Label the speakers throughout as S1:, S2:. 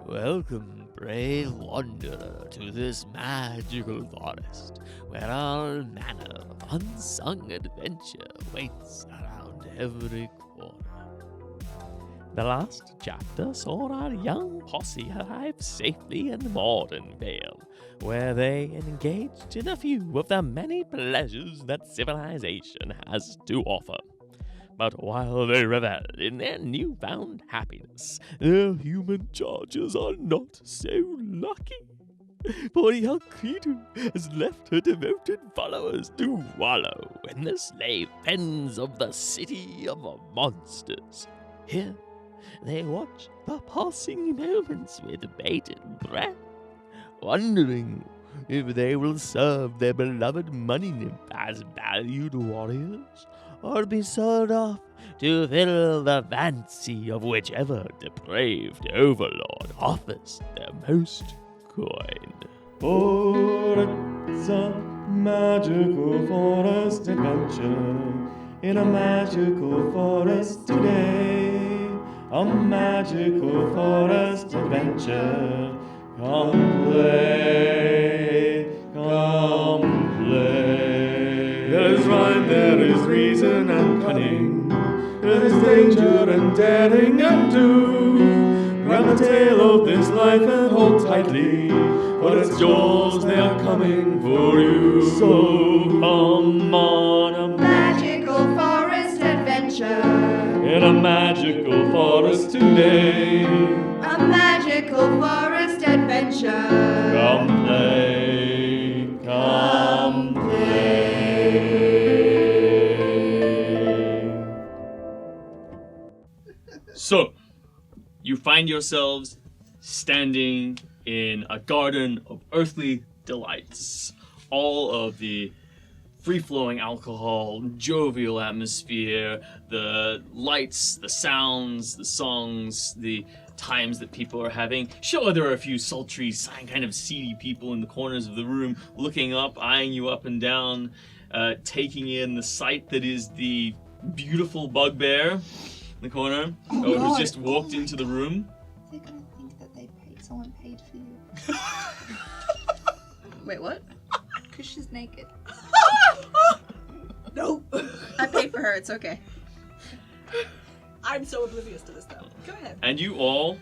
S1: Welcome, brave wanderer, to this magical forest, where all manner of unsung adventure waits around every corner. The last chapter saw our young posse arrive safely in Morden Vale, where they engaged in a few of the many pleasures that civilization has to offer. But while they reveled in their newfound happiness, their human charges are not so lucky. For young Cretu has left her devoted followers to wallow in the slave pens of the city of monsters. Here, they watch the passing moments with bated breath, wondering if they will serve their beloved money nymph as valued warriors, or be sold off to fill the fancy of whichever depraved overlord offers the most coin.
S2: For it's a magical forest adventure, in a magical forest today. A magical forest adventure. Come play, come play. There is rhyme, there is reason and cunning. There is danger and daring and do. Grab the tail of this life and hold tightly, for it's yours, they are coming for you. So come on a
S3: magical forest adventure.
S2: In a magical forest today.
S3: A magical forest adventure.
S2: Come play, come play.
S4: So, you find yourselves standing in a garden of earthly delights. All of the free-flowing alcohol, jovial atmosphere, the lights, the sounds, the songs, the times that people are having. Sure, there are a few sultry, kind of seedy people in the corners of the room looking up, eyeing you up and down, taking in the sight that is the beautiful bugbear in the corner, who's just walked into the room.
S5: They're gonna think that someone paid for you.
S3: Wait, what?
S5: Because she's naked.
S3: No. I paid for her, it's okay.
S6: I'm so oblivious to this now. Go ahead.
S4: And you all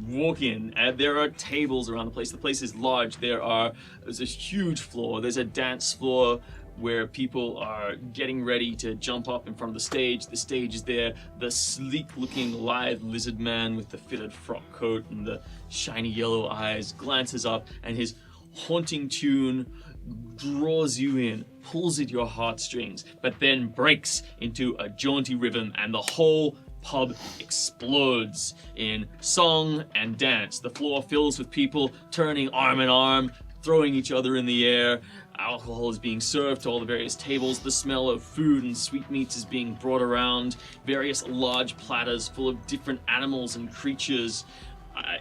S4: walk in, and there are tables around the place. The place is large. There's a huge floor. There's a dance floor where people are getting ready to jump up in front of the stage. The stage is there. The sleek-looking lithe lizard man with the fitted frock coat and the shiny yellow eyes glances up, and his haunting tune draws you in, pulls at your heartstrings, but then breaks into a jaunty rhythm, and the whole pub explodes in song and dance. The floor fills with people turning arm in arm, throwing each other in the air. Alcohol is being served to all the various tables. The smell of food and sweetmeats is being brought around. Various large platters full of different animals and creatures.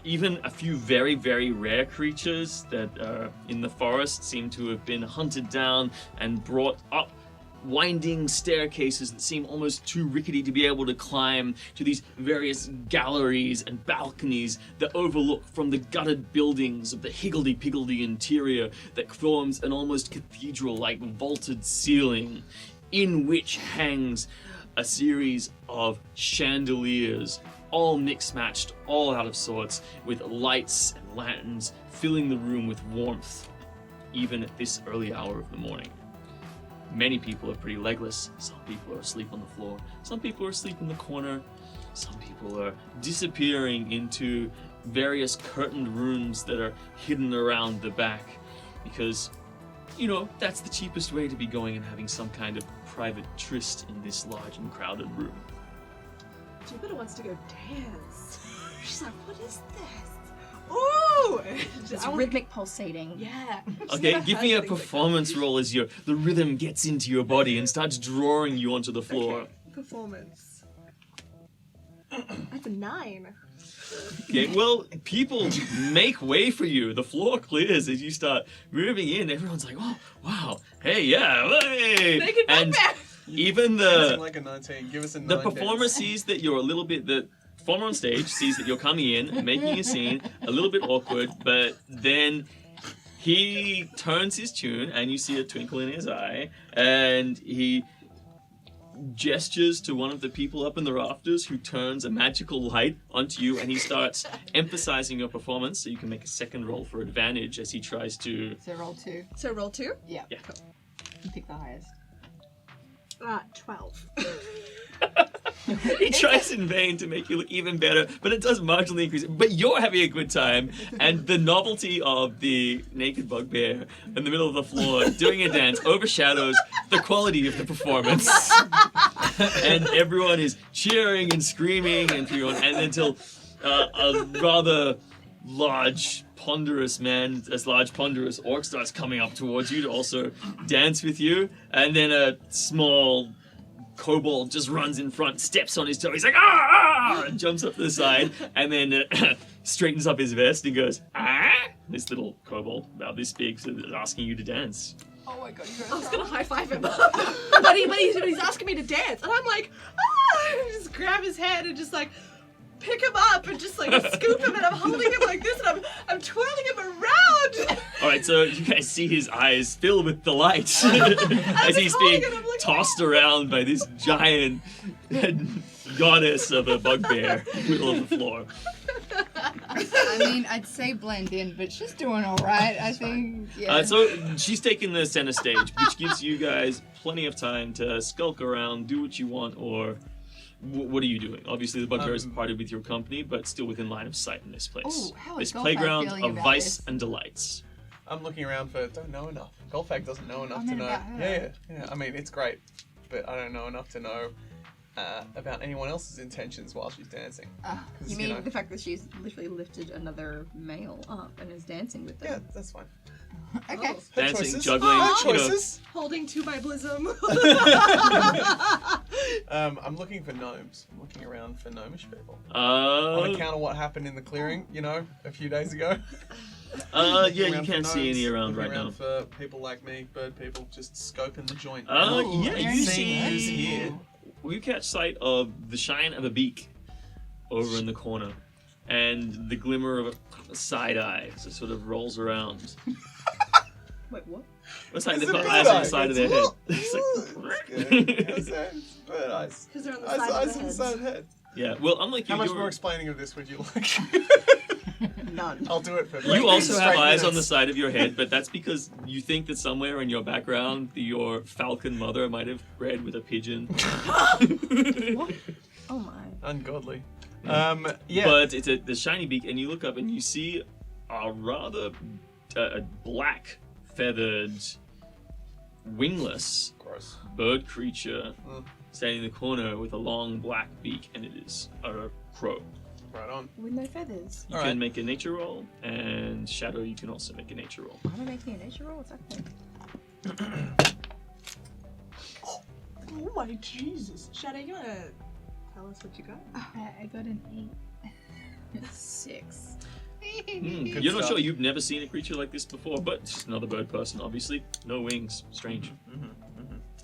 S4: Even a few very, very rare creatures that are in the forest seem to have been hunted down and brought up winding staircases that seem almost too rickety to be able to climb, to these various galleries and balconies that overlook from the gutted buildings of the higgledy-piggledy interior that forms an almost cathedral-like vaulted ceiling, in which hangs a series of chandeliers, all mix-matched, all out of sorts, with lights and lanterns filling the room with warmth, even at this early hour of the morning. Many people are pretty legless. Some people are asleep on the floor. Some people are asleep in the corner. Some people are disappearing into various curtained rooms that are hidden around the back, because, that's the cheapest way to be going and having some kind of private tryst in this large and crowded room.
S6: Jupiter wants to go dance. She's like, what is this? Ooh!
S5: It's rhythmic pulsating.
S6: Yeah.
S4: Okay, give me a performance roll as the rhythm gets into your body and starts drawing you onto the floor.
S6: Okay. Performance. That's a 9.
S4: Okay, well, people make way for you. The floor clears as you start moving in. Everyone's like, oh, wow, hey, yeah, hey.
S6: Naked bugbear.
S4: Even
S2: Dancing like a 19. Give us a 9
S4: the performer
S2: dance.
S4: sees that you're a little bit. The performer on stage sees that you're coming in, making a scene, a little bit awkward, but then he turns his tune, and you see a twinkle in his eye, and he gestures to one of the people up in the rafters who turns a magical light onto you, and he starts emphasizing your performance, so you can make a second roll for advantage as he tries to...
S5: So roll 2.
S6: So roll 2?
S5: Yeah.
S4: Yeah.
S5: You pick the highest.
S6: 12.
S4: He tries in vain to make you look even better, but it does marginally increase it. But you're having a good time, and the novelty of the naked bugbear in the middle of the floor doing a dance overshadows the quality of the performance. And everyone is cheering and screaming and until a rather large, ponderous orc starts coming up towards you to also dance with you, and then a small kobold just runs in front, steps on his toe. He's like, ah, and jumps up to the side, and then straightens up his vest and goes, ah. This little kobold, about this big, so is asking you to dance.
S5: Oh my god,
S6: I was gonna high five him, but he's asking me to dance, and I'm like, I just grab his head and just like pick him up and just like scoop him, and I'm holding him like this, and I'm twirling him around.
S4: All right, so you guys see his eyes fill with delight as he's being tossed around by this giant goddess of a bugbear in the middle of the floor.
S5: I mean, I'd say blend in, but she's doing all right. I think. Yeah.
S4: So she's taking the center stage, which gives you guys plenty of time to skulk around, do what you want, or what are you doing? Obviously, the bugbear is parted with your company, but still within line of sight in this place.
S5: Oh, how
S4: this
S5: is Golfag
S4: playground
S5: feeling
S4: of
S5: about
S4: vice
S5: this?
S4: and delights.
S2: I'm looking around for don't know enough. Golfag doesn't know enough to know.
S5: about her.
S2: Yeah. I mean, it's great, but I don't know enough to know about anyone else's intentions while she's dancing. 'Cause,
S3: You mean
S2: know,
S3: the fact that she's literally lifted another male up and is dancing with them?
S2: yeah, that's fine.
S5: Okay.
S2: Her
S4: Dancing,
S2: choices.
S4: juggling,
S2: Her
S4: you know.
S2: choices.
S6: Holding to my bosom.
S2: I'm looking for gnomes. I'm looking around for gnomish people.
S4: Uh,
S2: On account of what happened in the clearing, a few days ago.
S4: yeah,
S2: Looking
S4: you
S2: around for
S4: can't see any
S2: gnomes,
S4: around
S2: looking
S4: right now.
S2: around for people like me, bird people, just scoping the joint.
S4: Yeah, you
S2: Seeing who's
S4: see.
S2: here.
S4: You catch sight of the shine of a beak over in the corner, and the glimmer of a side eye as it sort of rolls around.
S3: Wait, what?
S4: What's like
S2: It's
S4: they've
S2: a
S4: got
S2: bird
S4: eyes on
S2: eye.
S4: the side of
S2: It's
S4: their head.
S2: It's
S4: It's
S2: it's bird eyes.
S6: Because they're on the
S2: Eyes,
S6: side
S2: eyes
S6: of
S2: on
S6: the
S2: the side
S6: heads.
S2: of the head.
S4: yeah, well, unlike you,
S2: How much
S4: you're-
S2: more explaining of this would you like?
S3: None.
S2: I'll do it for
S4: you also have
S2: straight
S4: eyes on the
S2: minutes.
S4: side of your head, but that's because you think that somewhere in your background, your falcon mother might have bred with a pigeon.
S3: What? Oh my.
S2: Ungodly.
S4: Yeah.
S2: Yeah.
S4: But it's the shiny beak, and you look up and you see a rather a black, feathered, wingless
S2: Gross.
S4: bird creature
S2: Mm.
S4: standing in the corner with a long black beak, and it is a crow.
S2: Right on.
S3: With no feathers.
S4: You
S2: All
S4: can
S2: right.
S4: make a nature roll, and Shadow, you can also make a nature roll.
S3: Am I making a nature roll? What's that called?
S6: Oh my Jesus. Shadow, you wanna tell us what you got?
S5: I got an
S3: 6.
S2: Good
S4: You're not
S2: stuff.
S4: sure. You've never seen a creature like this before, but just another bird person, obviously. No wings. Strange.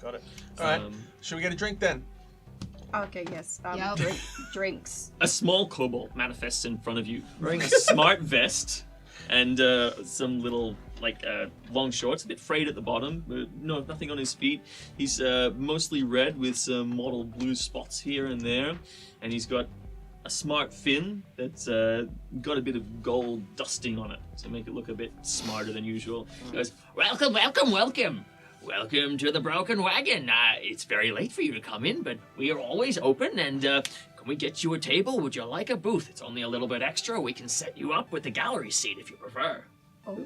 S2: Got it. All right.
S4: Um,
S2: Should we get a drink then?
S3: Okay, yes.
S5: Yep.
S3: Drinks.
S4: A small kobold manifests in front of you, wearing a smart vest and some little long shorts, a bit frayed at the bottom, but nothing on his feet. He's mostly red with some mottled blue spots here and there, and he's got a smart fin that's got a bit of gold dusting on it to make it look a bit smarter than usual. He goes, "Welcome, welcome, welcome. Welcome to the Broken Wagon. It's very late for you to come in, but we are always open, and can we get you a table? Would you like a booth? It's only a little bit extra. We can set you up with the gallery seat if you prefer."
S3: Oh,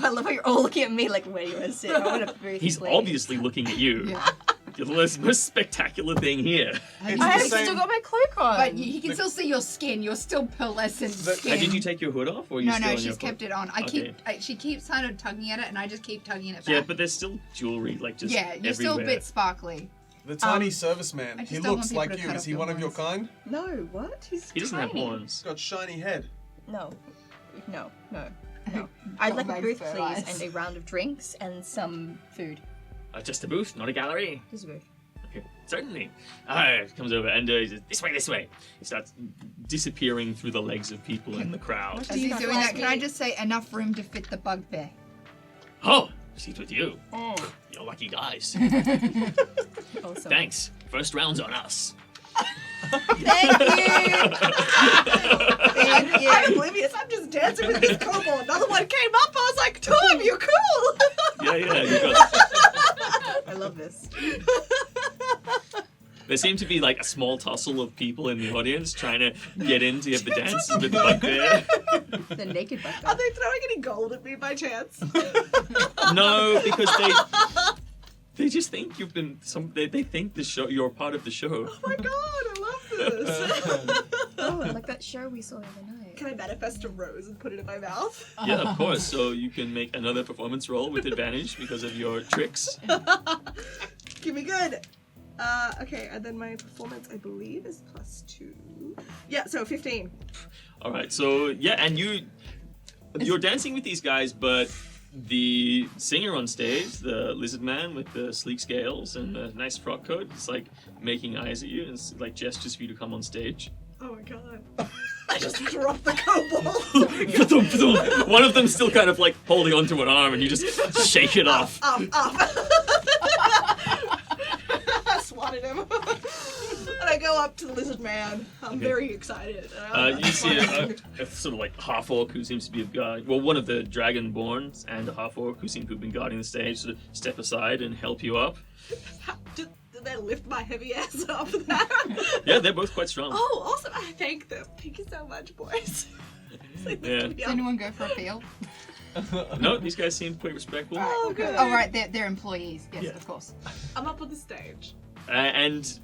S3: I love how you're all looking at me like, where do you want to sit? I want a booth,
S4: He's
S3: please.
S4: obviously looking at you.
S5: Yeah.
S4: You're the most spectacular thing here.
S2: It's
S3: I
S2: the
S3: have
S2: same-
S3: still got my cloak on.
S5: But he can still see your skin. You're still pearlescent skin.
S4: Did you take your hood off, or are you
S5: No,
S4: still
S5: no,
S4: in
S5: she's
S4: your
S5: kept
S4: cloak?
S5: it on.
S4: Okay.
S5: She keeps kind of tugging at it, and I just keep tugging it back.
S4: Yeah, but there's still jewelry, just
S5: yeah, you're still a
S4: everywhere.
S5: bit sparkly.
S2: The tiny
S5: I
S2: serviceman.
S5: just
S2: He
S5: don't
S2: looks
S5: want
S2: like
S5: people to
S2: you.
S5: cut
S2: Is
S5: off
S2: he
S5: your
S2: one of your
S5: horns.
S2: kind?
S3: No, what? He's
S4: He doesn't have
S3: tiny.
S4: horns.
S2: He's got shiny head.
S3: No. I'd like a
S5: Golfag's
S3: booth,
S5: fur
S3: please,
S5: eyes.
S3: and a round of drinks and some food.
S4: Just a booth, not a gallery.
S3: Just a booth.
S4: Okay. Certainly. Comes over and he says, this way. He starts disappearing through the legs of people in the crowd.
S5: As he's doing that, can I just say enough room to fit the bugbear?
S4: Oh, she's with you. You're lucky guys.
S3: Also.
S4: Thanks. First round's on us.
S5: Thank you! Thank you.
S6: I'm oblivious. I'm just dancing with this kobold. Another one came up. I was like, Tom, you're cool.
S4: Yeah, you got
S3: I love this.
S4: There seemed to be like a small tussle of people in the audience trying to get in to get the dances with the bugbear.
S3: The naked
S6: Are
S3: bugbear.
S6: they throwing any gold at me by chance?
S4: No, because they just think you've been they think the show you're part of the show.
S6: Oh my god, I love this.
S3: Oh, like that show we saw the other night.
S6: Can I manifest a rose and put it in my mouth?
S4: Yeah, of course. So you can make another performance roll with advantage because of your tricks.
S6: Give me good. Okay, and then my performance, I believe, is +2. Yeah, so 15.
S4: All right. So yeah, and you're dancing with these guys, but the singer on stage, the lizard man with the sleek scales and the nice frock coat, is like making eyes at you and like gestures for you to come on stage.
S6: Oh my god. I just dropped the kobold.
S4: One of them's still kind of like holding onto an arm, and you just shake it off.
S6: Up. Swatted him. And I go up to the lizard man. I'm very excited.
S4: You see a sort of like half orc who seems to be a guard. Well, one of the dragonborns and a half orc who seem to have been guarding the stage sort of step aside and help you up.
S6: Did they lift my heavy ass up there?
S4: Yeah, they're both quite strong.
S6: Oh, awesome. I thank them. Thank you so much, boys.
S4: Yeah.
S5: Does anyone go for a feel?
S4: No, these guys seem quite respectful.
S6: Oh, good.
S5: Oh, right, they're employees. Yes,
S4: Yeah.
S5: of course.
S6: I'm up on the stage.
S4: And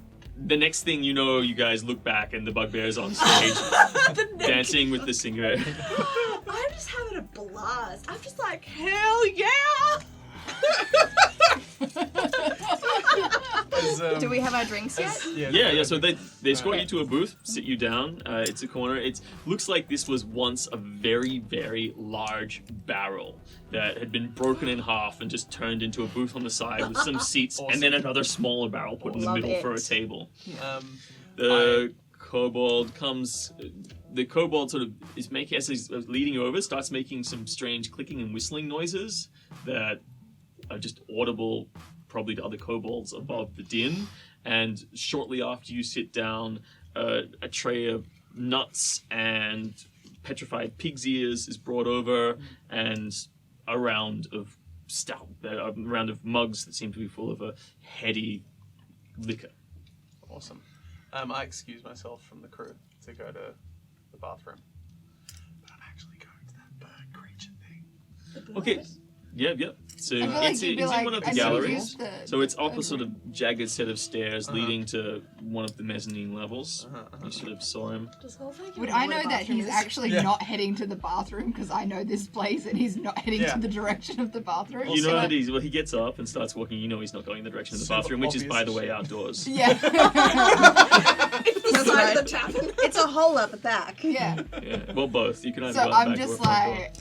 S4: the next thing you know, you guys look back and the bugbear's on stage dancing with the singer.
S6: I'm just having a blast. I'm just like, hell yeah!
S3: Do we have our drinks yet?
S4: Yeah. So they escort you to a booth, sit you down. It's a corner. It looks like this was once a very, very large barrel that had been broken in half and just turned into a booth on the side with some seats, and then another smaller barrel put in the
S3: Love
S4: middle for a
S3: it.
S4: table. The kobold comes. The kobold sort of is making, as he's leading you over, starts making some strange clicking and whistling noises that are just audible, probably to other kobolds above the din. And shortly after you sit down, a tray of nuts and petrified pig's ears is brought over, and a round of mugs that seem to be full of a heady liquor.
S7: Awesome. I excuse myself from the crew to go to the bathroom. But I'm actually going to that bird creature thing.
S4: Okay. Yeah. So
S5: I feel like
S4: it's
S5: you'd be
S4: in
S5: like,
S4: one of the
S5: I know
S4: galleries.
S5: the-
S4: So it's up a sort of jagged set of stairs
S7: Uh-huh.
S4: leading to one of the mezzanine levels. You sort of saw him.
S5: Would I know that he's actually not heading to the bathroom because I know this place and he's not heading
S7: Yeah.
S5: to the direction of the bathroom?
S4: You know that he gets up and starts walking. You know he's not going in the direction of the
S7: Super
S4: bathroom, which is, by the
S7: obvious
S4: way,
S7: shit.
S4: outdoors.
S5: Yeah.
S6: It's the side of the tap.
S3: It's a hole at the back.
S5: Yeah.
S4: Yeah. Well, both. You can either
S5: So
S4: go out the
S5: I'm
S4: back or
S5: just
S4: front door.
S5: like,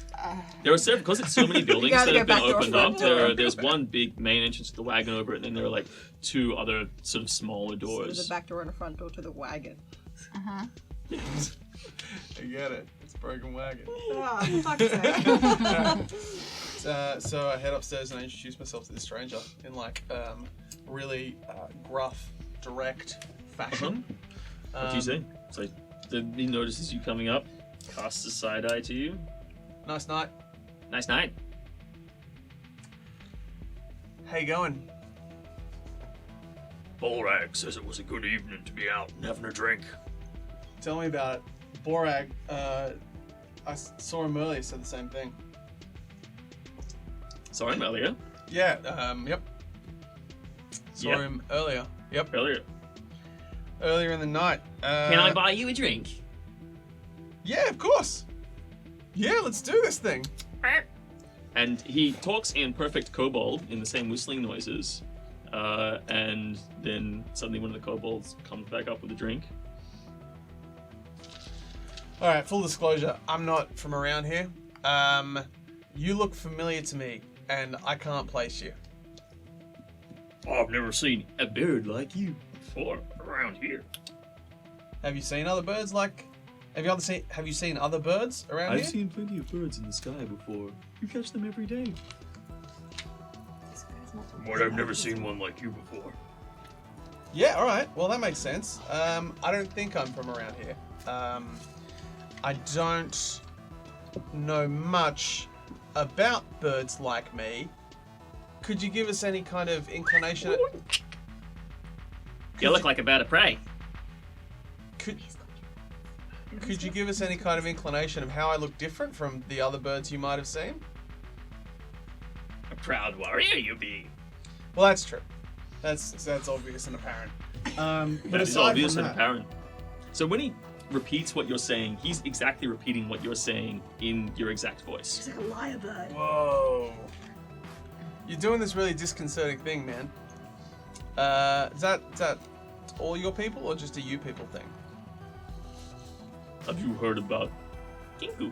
S4: There are several, because it's so many buildings
S3: gotta
S4: that have
S3: go
S4: been
S3: back door,
S4: opened
S3: front
S4: up.
S3: door.
S4: There's one big main entrance to the wagon over it, and then there are like two other sort of smaller
S3: So there's
S4: doors.
S3: a back door and a front door to the wagon.
S5: uh-huh.
S7: I get it. It's a broken wagon.
S6: Oh, for fuck's sake.
S7: So I head upstairs and I introduce myself to this stranger in like really gruff, direct fashion.
S4: What do you say? So he notices you coming up, casts a side eye to you.
S7: Nice night.
S4: Nice night.
S7: How you going?
S1: Borag says it was a good evening to be out and having a drink.
S7: Tell me about it. Borag, I saw him earlier, said the same thing.
S4: Sorry, Melia.
S7: Yeah, yep. Saw
S4: Yep.
S7: him earlier. Yep,
S4: Earlier.
S7: earlier in the night.
S4: Can I buy you a drink?
S7: Yeah, of course. Yeah, let's do this thing.
S4: And he talks in perfect kobold in the same whistling noises. And then suddenly one of the kobolds comes back up with a drink.
S7: All right, full disclosure, I'm not from around here. You look familiar to me, and I can't place you.
S1: I've never seen a bird like you.
S4: before around here.
S7: Have you seen other birds like? Have you seen other birds around
S4: I've
S7: here?
S4: seen plenty of birds in the sky before. You catch them every day. But I've never seen one like you before.
S7: Yeah, alright. Well, that makes sense. I don't think I'm from around here. I don't know much about birds like me. Could you give us any kind of inclination?
S4: You look like a bird of prey.
S7: Could you give us any kind of inclination of how I look different from the other birds you might have seen?
S4: A proud warrior you be.
S7: Well, that's true. That's obvious and apparent. But
S4: That is
S7: aside
S4: obvious
S7: from
S4: and
S7: that,
S4: apparent. So when he repeats what you're saying, he's exactly repeating what you're saying in your exact voice.
S6: He's like a liar bird.
S7: whoa, you're doing this really disconcerting thing, man. Is that all your people or just a you people thing?
S4: Have you heard about Kinku?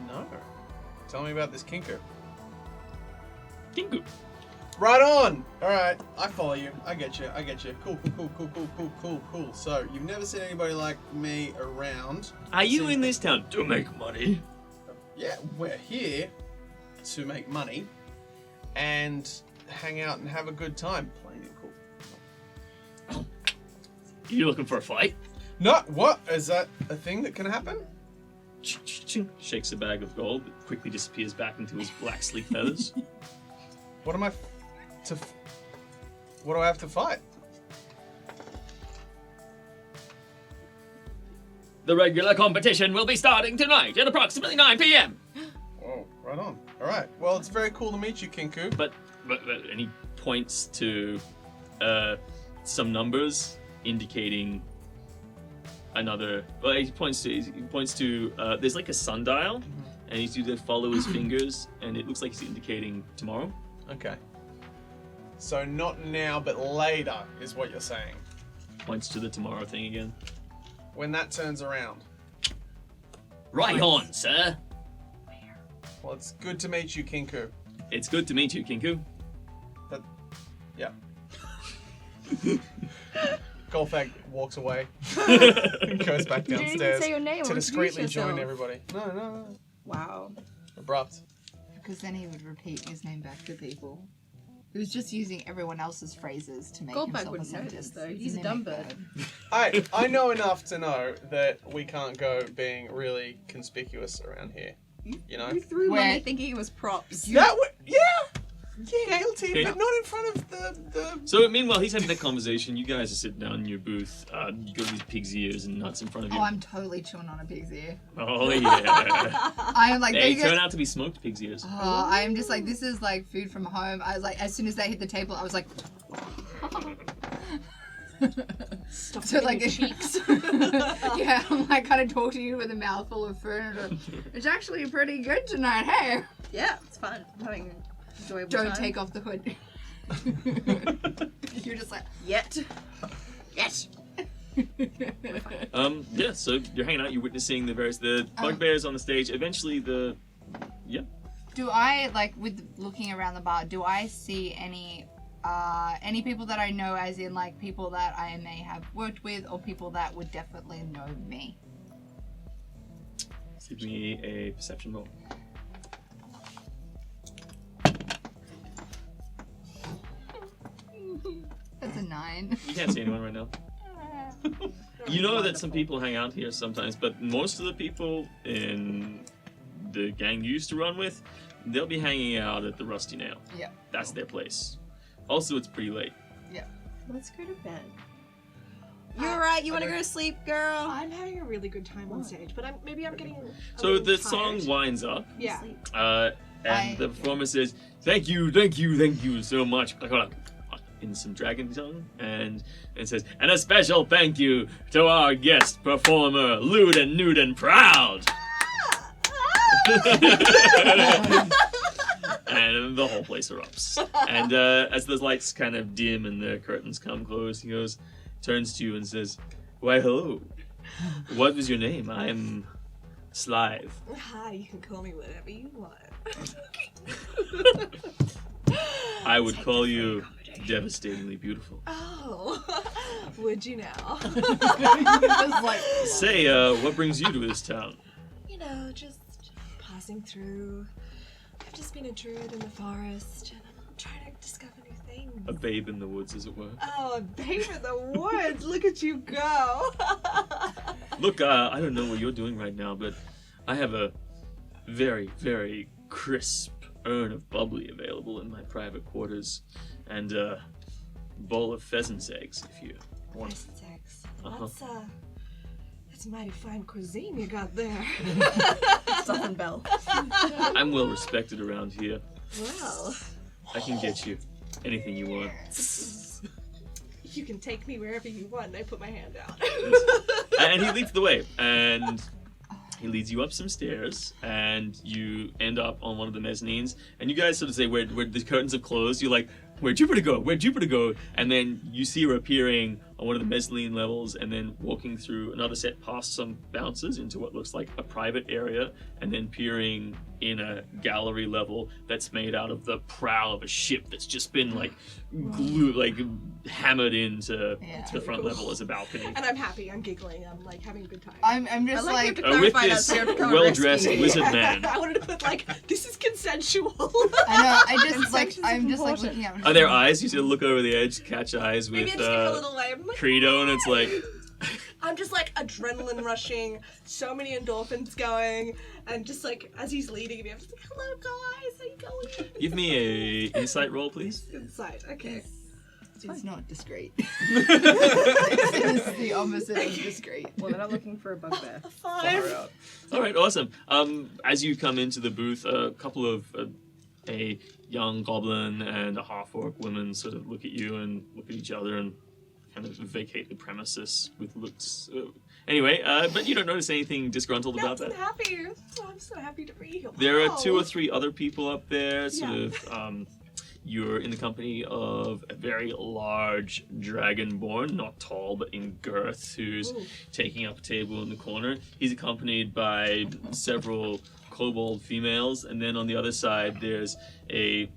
S7: No. Tell me about this kinker.
S4: Kinku.
S7: Right on! Alright, I follow you. I get you. Cool. So, you've never seen anybody like me around.
S4: Are you in this town to make money?
S7: Yeah, we're here to make money and hang out and have a good time. Plain and cool.
S4: You looking for a fight?
S7: No, what? Is that a thing that can happen?
S4: Shakes a bag of gold that quickly disappears back into his black sleek feathers.
S7: What am I what do I have to fight?
S4: The regular competition will be starting tonight at approximately 9 p.m.
S7: Oh, right on. Alright, well, it's very cool to meet you, Kinku.
S4: But and he points to some numbers indicating another. Well, he points to there's like a sundial, and he's to follow his fingers, and it looks like he's indicating tomorrow.
S7: Okay. So not now, but later is what you're saying.
S4: Points to the tomorrow thing again.
S7: When that turns around.
S4: Right on, sir.
S7: Well, it's good to meet you, Kinku.
S4: It's good to meet you, Kinku.
S7: Yeah. Golfag walks away. And goes back
S3: You didn't even
S7: downstairs
S3: say your name
S7: to
S3: or
S7: discreetly
S3: introduce
S7: join
S3: yourself.
S7: everybody. No.
S3: Wow.
S7: Abrupt.
S5: Because then he would repeat his name back to people. He was just using everyone else's phrases to make
S3: Goldbag
S5: himself a
S3: wouldn't know
S5: sentence.
S3: this, though.
S5: He's
S3: He's a
S5: a
S3: dumb
S5: mimic
S3: bird.
S7: I know enough to know that we can't go being really conspicuous around here. You know?
S3: You threw
S5: Where-
S3: money thinking it was props.
S7: Yeah, guilty,
S4: Okay.
S7: but not in front of the
S4: So meanwhile, he's having that conversation. You guys are sitting down in your booth. You got these pig's ears and nuts in front of you.
S5: Oh, I'm totally chewing on a pig's ear.
S4: Oh yeah.
S5: I am like,
S4: They
S5: there you go.
S4: turn out to be smoked pig's ears.
S5: I am just like, this is like food from home. I was like, as soon as they hit the table, I was like,
S6: Stuff
S5: so
S6: in
S5: like
S6: your cheeks.
S5: yeah, I'm like kind of talking to you with a mouthful of food. And it's actually pretty good tonight. Hey,
S3: Yeah, it's fun. I'm having an enjoyable
S5: don't
S3: time.
S5: take off the hood. You're just like,
S3: Yet. Yes.
S4: Yeah. So you're hanging out. You're witnessing the bugbears on the stage. Eventually,
S5: do I like with looking around the bar? Do I see any people that I know, as in like people that I may have worked with, or people that would definitely know me?
S4: Give me a perception roll.
S5: That's a 9.
S4: You can't see anyone right now. You know that some people hang out here sometimes, but most of the people in the gang you used to run with, they'll be hanging out at the Rusty Nail.
S5: Yeah.
S4: That's their place. Also, it's pretty late.
S3: Let's go to bed. You alright? You want to go to sleep, girl?
S6: I'm having a really good time on stage, but maybe I'm getting.
S4: So the song winds up,
S6: Yeah.
S4: and the performer says, thank you so much. In some dragon tongue, and it says, and a special thank you to our guest performer, lewd and nude and proud. And the whole place erupts. And as the lights kind of dim and the curtains come close, he turns to you and says, why, hello. What was your name? I'm Slive.
S6: Hi, you can call me whatever you want.
S4: I would call you devastatingly beautiful.
S6: Oh. Would you now?
S5: Just like,
S4: Say, what brings you to this town?
S6: You know, just passing through. I've just been a druid in the forest, and I'm trying to discover new things.
S4: A babe in the woods, as it were.
S6: Oh, a babe in the woods! Look at you go!
S4: Look, I don't know what you're doing right now, but I have a very, very crisp urn of bubbly available in my private quarters, and a bowl of pheasant's eggs, if you want.
S6: Pheasant's eggs.
S4: Uh-huh.
S6: That's mighty fine cuisine you got there.
S3: Southern Belle.
S4: I'm well respected around here.
S6: Well,
S4: I can get you anything you want.
S6: you can take me wherever you want. And I put my hand out.
S4: And he leads the way, and he leads you up some stairs, and you end up on one of the mezzanines, and you guys sort of say, where the curtains have closed, you're like, where'd Jupiter go? Where'd Jupiter go? And then you see her appearing on one of the mezzanine levels, and then walking through another set past some bounces into what looks like a private area, and then peering in a gallery level that's made out of the prow of a ship that's just been like glued, like hammered into the front level as a balcony.
S6: And I'm happy. I'm giggling. I'm like having a good time.
S5: I'm just like,
S3: to
S4: With
S3: clarify
S4: this
S3: that Sarah become a
S4: well-dressed
S3: rescue.
S4: lizard man.
S6: I wanted to put like, this is consensual.
S5: I know,
S3: Consent is
S5: I'm just like
S3: important.
S5: looking at
S4: Are there eyes? You should look over the edge, catch eyes
S6: Maybe
S4: with
S6: I just give it a little wave. I'm like,
S4: Credo, and it's like,
S6: I'm just like adrenaline rushing, so many endorphins going, and just like as he's leading me, I'm just like, hello guys, how you going?
S4: give me a insight roll, please.
S6: Inside, okay.
S5: It's not discreet. It's the opposite of discreet.
S3: Well, they're not looking for a bugbear.
S6: 5.
S4: All right, awesome. As you come into the booth, a couple of a young goblin and a half-orc woman sort of look at you and look at each other and kind of vacate the premises with looks. Anyway, but you don't notice anything disgruntled about
S6: I'm
S4: that.
S6: happy. I'm so happy to be here.
S4: There are
S6: Wow.
S4: 2 or 3 other people up there, sort
S6: Yeah.
S4: of. You're in the company of a very large dragonborn, not tall but in girth, who's
S6: Ooh.
S4: taking up a table in the corner. He's accompanied by several kobold females, and then on the other side there's a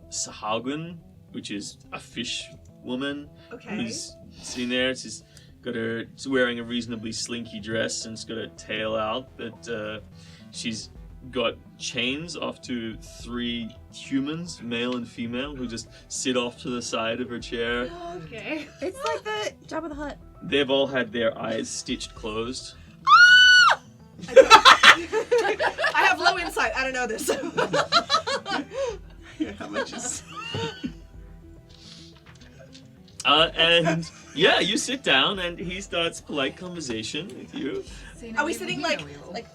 S4: Sahagun, which is a fish woman,
S6: Okay.
S4: who's sitting there. She's wearing a reasonably slinky dress and she's got a tail out, but she's got chains off to 3 humans, male and female, who just sit off to the side of her chair.
S6: Okay.
S3: It's like the Jabba the Hutt.
S4: They've all had their eyes stitched closed.
S6: I have low insight. I don't know this.
S7: How much is?
S4: And yeah, you sit down and he starts polite conversation with you.
S6: Are we sitting like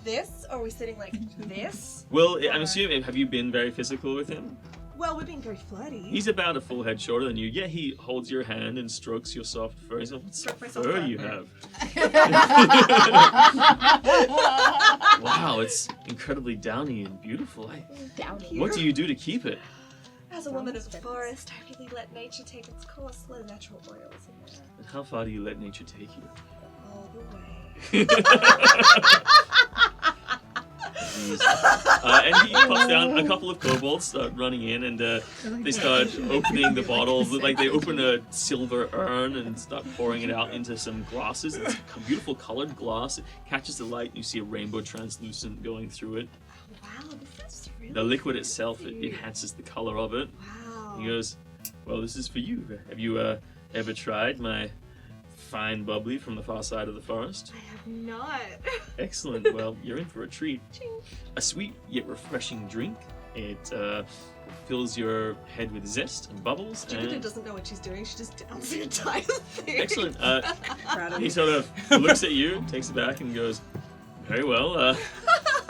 S6: this, or are we sitting like this?
S4: Well, I'm assuming, have you been very physical with him?
S6: Well, we're being very flirty.
S4: He's about a full head shorter than you. Yeah, he holds your hand and strokes your soft fur. He's like, what
S6: Stroke my
S4: soft
S6: soft
S4: fur
S6: fur.
S4: you have? Wow, it's incredibly downy and beautiful. What do you do to keep it?
S6: As a woman of the forest, I really let nature take its course. A lot of natural oils in there.
S4: And how far do you let nature take you?
S6: All the way.
S4: And he pops down. A couple of kobolds start running in, and they start opening the bottles. Like they open a silver urn and start pouring it out into some glasses. It's a beautiful colored glass. It catches the light, and you see a rainbow translucent going through it.
S6: Wow, this is really
S4: The liquid
S6: fancy.
S4: itself, it enhances the color of it.
S6: Wow.
S4: He goes, well, this is for you. Have you ever tried my fine bubbly from the far side of the forest?
S6: I have not.
S4: Excellent. Well, you're in for a treat.
S6: Ching.
S4: A sweet yet refreshing drink. It fills your head with zest and bubbles.
S6: Jupiter
S4: And
S6: doesn't know what she's doing. She just downs the entire thing.
S4: excellent.
S3: Proud of
S4: He
S3: you.
S4: sort of looks at you, takes it back, and goes, very well.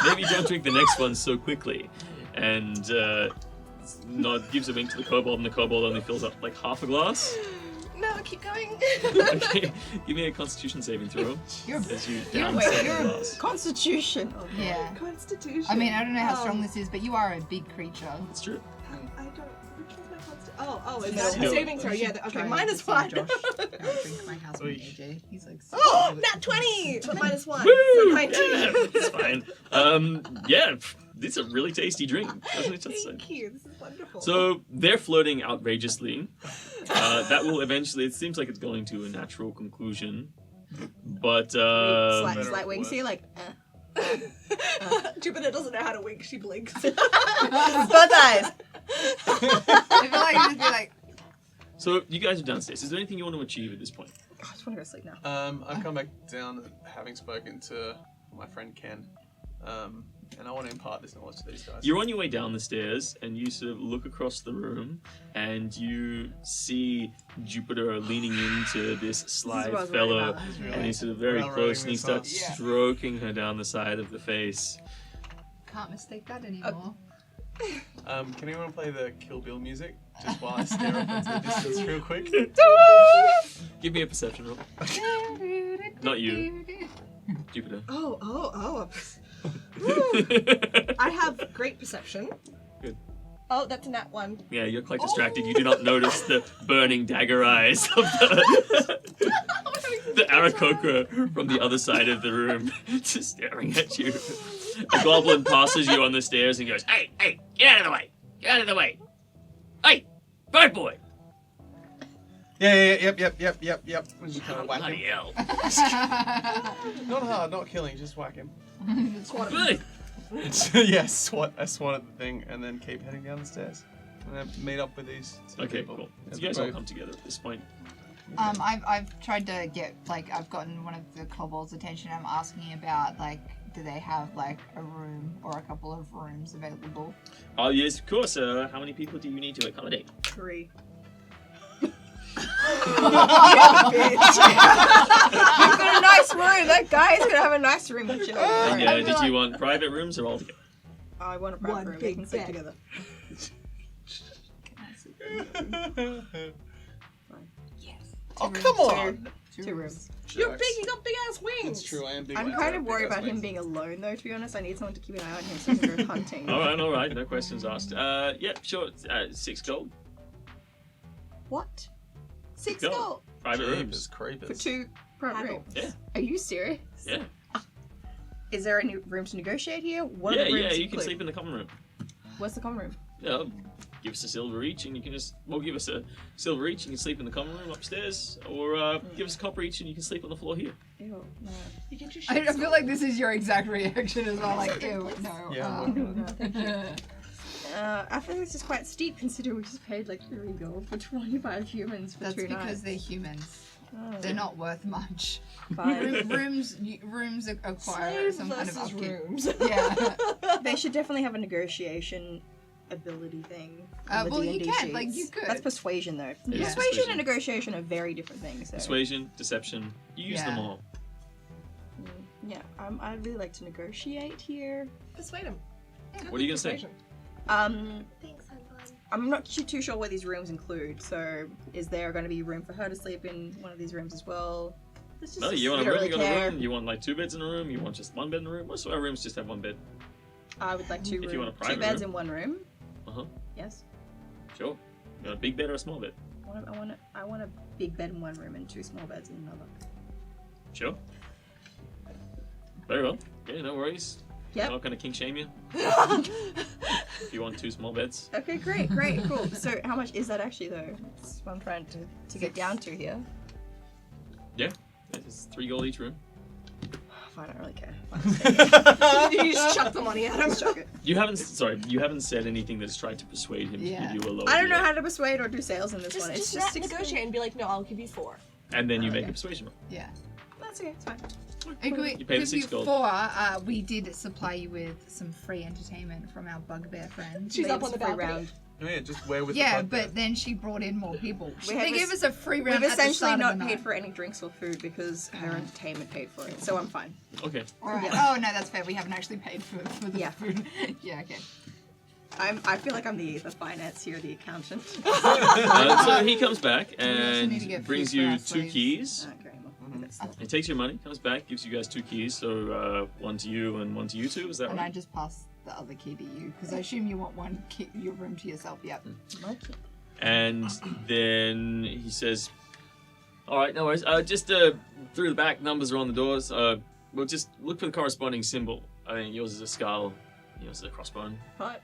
S4: Maybe don't drink the next one so quickly. And gives a wink to the kobold, and the kobold only fills up like half a glass.
S6: No, keep going.
S4: Okay, give me a Constitution saving throw
S5: You're,
S4: as you
S5: you're,
S4: down
S5: wait,
S4: the
S5: you're,
S4: glass.
S3: Constitution.
S5: yeah.
S6: Constitution.
S5: I mean, I don't know how strong
S6: Oh,
S5: this is, but you are a big creature.
S4: It's true.
S6: I don't. Which one's my constitution? Oh, is
S5: No.
S6: that a
S4: No.
S6: saving throw? Yeah. Okay, minus
S5: one.
S6: 1.
S5: Josh, I'll drink my housemate AJ. He's like,
S6: Oh, nat 20, but minus 1.
S4: Woo!
S6: So 19.
S4: Yeah, it's fine. Yeah, It's a really tasty drink, doesn't it? Just
S6: Thank you. This is wonderful.
S4: So they're floating outrageously. That will eventually. It seems like it's going to a natural conclusion, but
S3: Slight wings here, like.
S6: Jupiter doesn't know how to wink. She blinks.
S3: Both eyes.
S5: I feel like it'd just be like,
S4: So you guys are downstairs. Is there anything you want to achieve at this point?
S3: I just want to go to sleep now.
S7: I've come back down having spoken to my friend Ken, and I want to impart this knowledge to these guys.
S4: You're on your way down the stairs, and you sort of look across the room, and you see Jupiter leaning into this sly
S3: what I was worried
S4: fellow,
S3: about.
S4: and he's sort of very
S7: Well,
S4: close, and he
S7: rolling
S4: starts
S7: this
S5: up. Yeah.
S4: stroking her down the side of the face.
S5: can't mistake that anymore.
S7: Can anyone play the Kill Bill music just while I stare up into the distance real quick?
S4: Give me a perception roll. Not you. Jupiter.
S6: Oh. I have great perception.
S4: Good.
S6: Oh, that's a nat 1.
S4: Yeah, you're quite distracted. You do not notice the burning dagger eyes of the Aarakocra from the other side of the room, just staring at you. A goblin passes you on the stairs and goes, "Hey, get out of the way! Get out of the way! Hey, bird boy!"
S7: Yep. And just kind of whack
S4: Bloody
S7: him.
S4: hell!
S7: Not hard, not killing, just whack him.
S4: Really?
S7: Yeah, I swat at the thing and then keep heading down the stairs. And then meet up with these two
S4: Okay,
S7: people.
S4: cool. So
S7: And
S4: you guys all
S7: both-
S4: come together at this point.
S5: I've tried to get, like, I've gotten one of the kobolds' attention. I'm asking about, like, do they have, like, a room or a couple of rooms available?
S4: Oh yes, of course. How many people do you need to accommodate?
S3: 3.
S6: Bitch.
S3: You've got a nice room. That guy is gonna have a nice room. But you know,
S4: And
S3: alright.
S4: did you want private rooms or all together?
S3: I want a
S6: One
S3: private room. We
S6: big
S3: can sleep
S6: bed.
S3: together.
S7: Oh, come on!
S3: Two rooms.
S6: You're big. You got big ass wings.
S7: It's true, I am big.
S3: I'm
S7: I
S3: kind
S7: have
S3: of
S7: big
S3: worried
S7: ass
S3: about him
S7: wings.
S3: being alone, though. To be honest, I need someone to keep an eye on him so he can go hunting.
S4: All right. No questions asked. Yeah, sure. 6 gold.
S3: What? 6
S4: Go.
S3: gold
S4: Private
S7: Jeepers
S4: rooms.
S7: creepers.
S3: for 2 private
S6: Paddle.
S3: rooms?
S4: Yeah.
S3: Are you serious?
S4: Yeah.
S3: Is there any room to negotiate here? What
S4: Yeah,
S3: are the rooms
S4: you can
S3: include?
S4: sleep in the common room.
S3: What's the common room?
S4: Yeah, give us a silver each, and you can give us a silver each, and you can sleep in the common room upstairs, or give us a copper each, and you can sleep on the floor here.
S3: Ew, no.
S6: You get your
S5: I
S6: shit
S5: feel like this is your exact reaction as well. Like, ew, no.
S7: Yeah,
S3: I feel this is quite steep considering we just paid like 3 gold for 25 humans for
S5: That's
S3: 2
S5: because
S3: nights.
S5: they're humans.
S3: Oh,
S5: They're not worth much.
S3: fine.
S5: Rooms acquire
S6: Slaves
S5: some kind of
S6: versus
S5: upkeep.
S6: rooms.
S5: Yeah.
S3: They should definitely have a negotiation ability thing. on the
S5: Well, you
S3: D&D
S5: can, like,
S3: sheets.
S5: you could.
S3: That's persuasion, though.
S4: It is
S3: Persuasion
S4: persuasion.
S3: and negotiation are very different things. So.
S4: Persuasion, deception, you use them
S5: Yeah.
S4: all.
S3: Yeah, I'd really like to negotiate here.
S6: Persuade him.
S4: What are you gonna say?
S6: Thanks, I'm fine.
S3: I'm not too sure what these rooms include. So, is there going to be room for her to sleep in one of these rooms as well?
S6: This is
S4: No, you want a
S3: don't
S4: room,
S3: really
S4: you got a
S3: care.
S4: room, you want like 2 beds in a room, you want just 1 bed in a room? Most of our rooms just have 1 bed.
S3: I would like 2
S4: If you want a
S3: two
S4: private
S3: beds
S4: room.
S3: in 1 room.
S4: Uh-huh.
S3: Yes.
S4: Sure. You want a big bed or a small bed?
S3: I want a big bed in 1 room and 2 small beds in another.
S4: Sure. Very well. Yeah, no worries.
S3: Yep.
S4: I'm not gonna kink shame you. If you want 2 small beds.
S3: Okay, great, cool. So, how much is that actually, though? That's what I'm trying to get down to here.
S4: Yeah. It's 3 gold each room.
S3: Fine, I don't really care. Fine, just take it.
S6: You just chuck the money at him.
S3: Just chuck it.
S4: You haven't said anything that's tried to persuade him
S5: Yeah.
S4: to give you a lower
S3: I don't know
S4: deal.
S3: how to persuade or do sales in this one. It's just
S6: negotiate and be like, no, I'll give you 4.
S4: And then you
S3: Oh,
S4: make
S3: okay.
S4: a persuasion roll.
S5: Yeah.
S3: That's okay, it's fine.
S5: And
S4: You pay the 6 gold.
S5: before, we did supply you with some free entertainment from our bugbear friends.
S6: She's up on the
S3: Free
S6: balcony.
S3: round.
S7: Oh, yeah, just wear with
S5: Yeah,
S7: the bug
S5: but then she brought in more people.
S3: We had
S5: They
S3: this-
S5: gave us a free round
S3: We've
S5: at the
S3: essentially
S5: start of
S3: not
S5: the
S3: paid
S5: night.
S3: for any drinks or food because her entertainment paid for it, so I'm fine.
S4: Okay.
S5: All right. Oh no, that's fair. We haven't actually paid for the
S3: Yeah.
S5: food. Yeah. Okay.
S3: I feel like I'm the finance here, the accountant.
S4: So he comes back
S5: also need to
S4: and
S5: get
S4: brings
S5: food for
S4: you
S5: our
S4: 2
S5: slaves.
S4: keys.
S3: Okay, well, that's still.
S4: He takes your money, comes back, gives you guys 2 keys. So 1 to you and 1 to you 2. Is that
S5: And I
S4: right?
S5: just passed the other key to you because I assume you want one key, your room to yourself. Yep.
S4: And then he says, "All right, no worries. Just through the back, numbers are on the doors. We'll just look for the corresponding symbol. I think yours is a skull. It's a crossbone.
S6: What?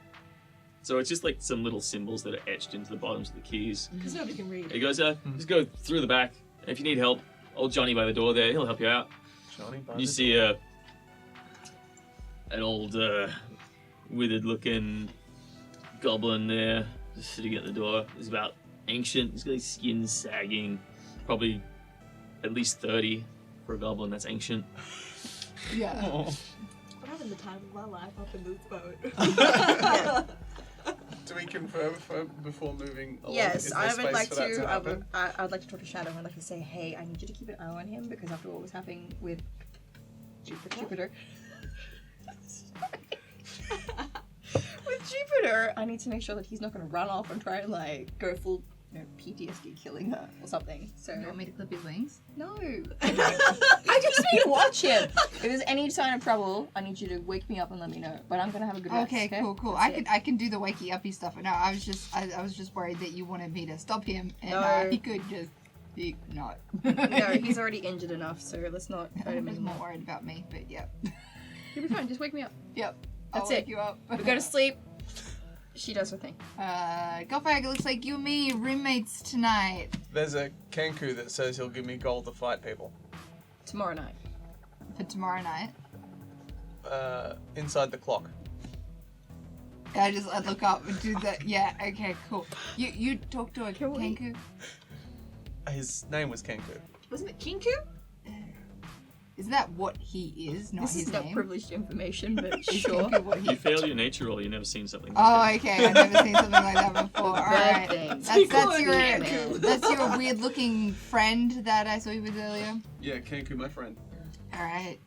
S4: So it's just like some little symbols that are etched into the bottoms of the keys.
S6: Because nobody can read.
S4: He goes, just go through the back. If you need help, old Johnny by the door there, he'll help you out.
S7: Johnny by
S4: You
S7: the
S4: see an old, withered-looking goblin there, just sitting at the door. He's about ancient. He's got his skin sagging, probably at least 30 for a goblin. That's ancient.
S5: Yeah.
S7: Oh.
S6: I'm having the time of my life up in this boat.
S7: Do we confirm before moving along?
S3: Yes,
S7: Is there
S3: I would
S7: space
S3: like
S7: for that
S3: to.
S7: happen?
S3: I would like to talk to Shadow and like to say, hey, I need you to keep an eye on him because after what was happening with Jupiter. With Jupiter, I need to make sure that he's not going to run off and try and like go full, PTSD killing her or something. So
S5: You want me to clip his wings?
S3: no, I just need to watch him. If there's any sign of trouble, I need you to wake me up and let me know. But I'm gonna have a good rest.
S5: Okay, cool.
S3: That's it.
S5: I can do the wakey uppy stuff. No, I was just worried that you wanted me to stop him, and
S3: No.
S5: he could just be not.
S3: No, he's already injured enough, so let's not hurt
S5: I
S3: him
S5: was more
S3: anymore.
S5: worried about me, but yep.
S3: You'll be fine. Just wake me up.
S5: Yep.
S3: That's
S5: I'll wake
S3: it.
S5: you up.
S3: We go to sleep. She does her thing.
S5: Gulfag, it looks like you and me are roommates tonight.
S7: There's a Kenku that says he'll give me gold to fight people.
S3: Tomorrow night.
S5: For tomorrow night.
S7: Inside the clock.
S5: I look up and do the yeah. Okay, cool. You talk to a
S3: Can we-
S5: Kenku.
S7: His name was Kenku.
S6: Wasn't it Kinku?
S5: Isn't that what he is? Not
S3: This
S5: his
S3: is not
S5: name.
S3: privileged information, but
S5: Is
S3: sure.
S5: Kenku what he
S4: You fail your nature roll, you've never seen something like
S5: Oh,
S4: that.
S5: okay. I've never seen something like that before.
S3: Bad
S5: Alright.
S3: thing.
S5: That's your weird looking friend that I saw you with earlier.
S7: Yeah, Kenku, my friend.
S5: Alright.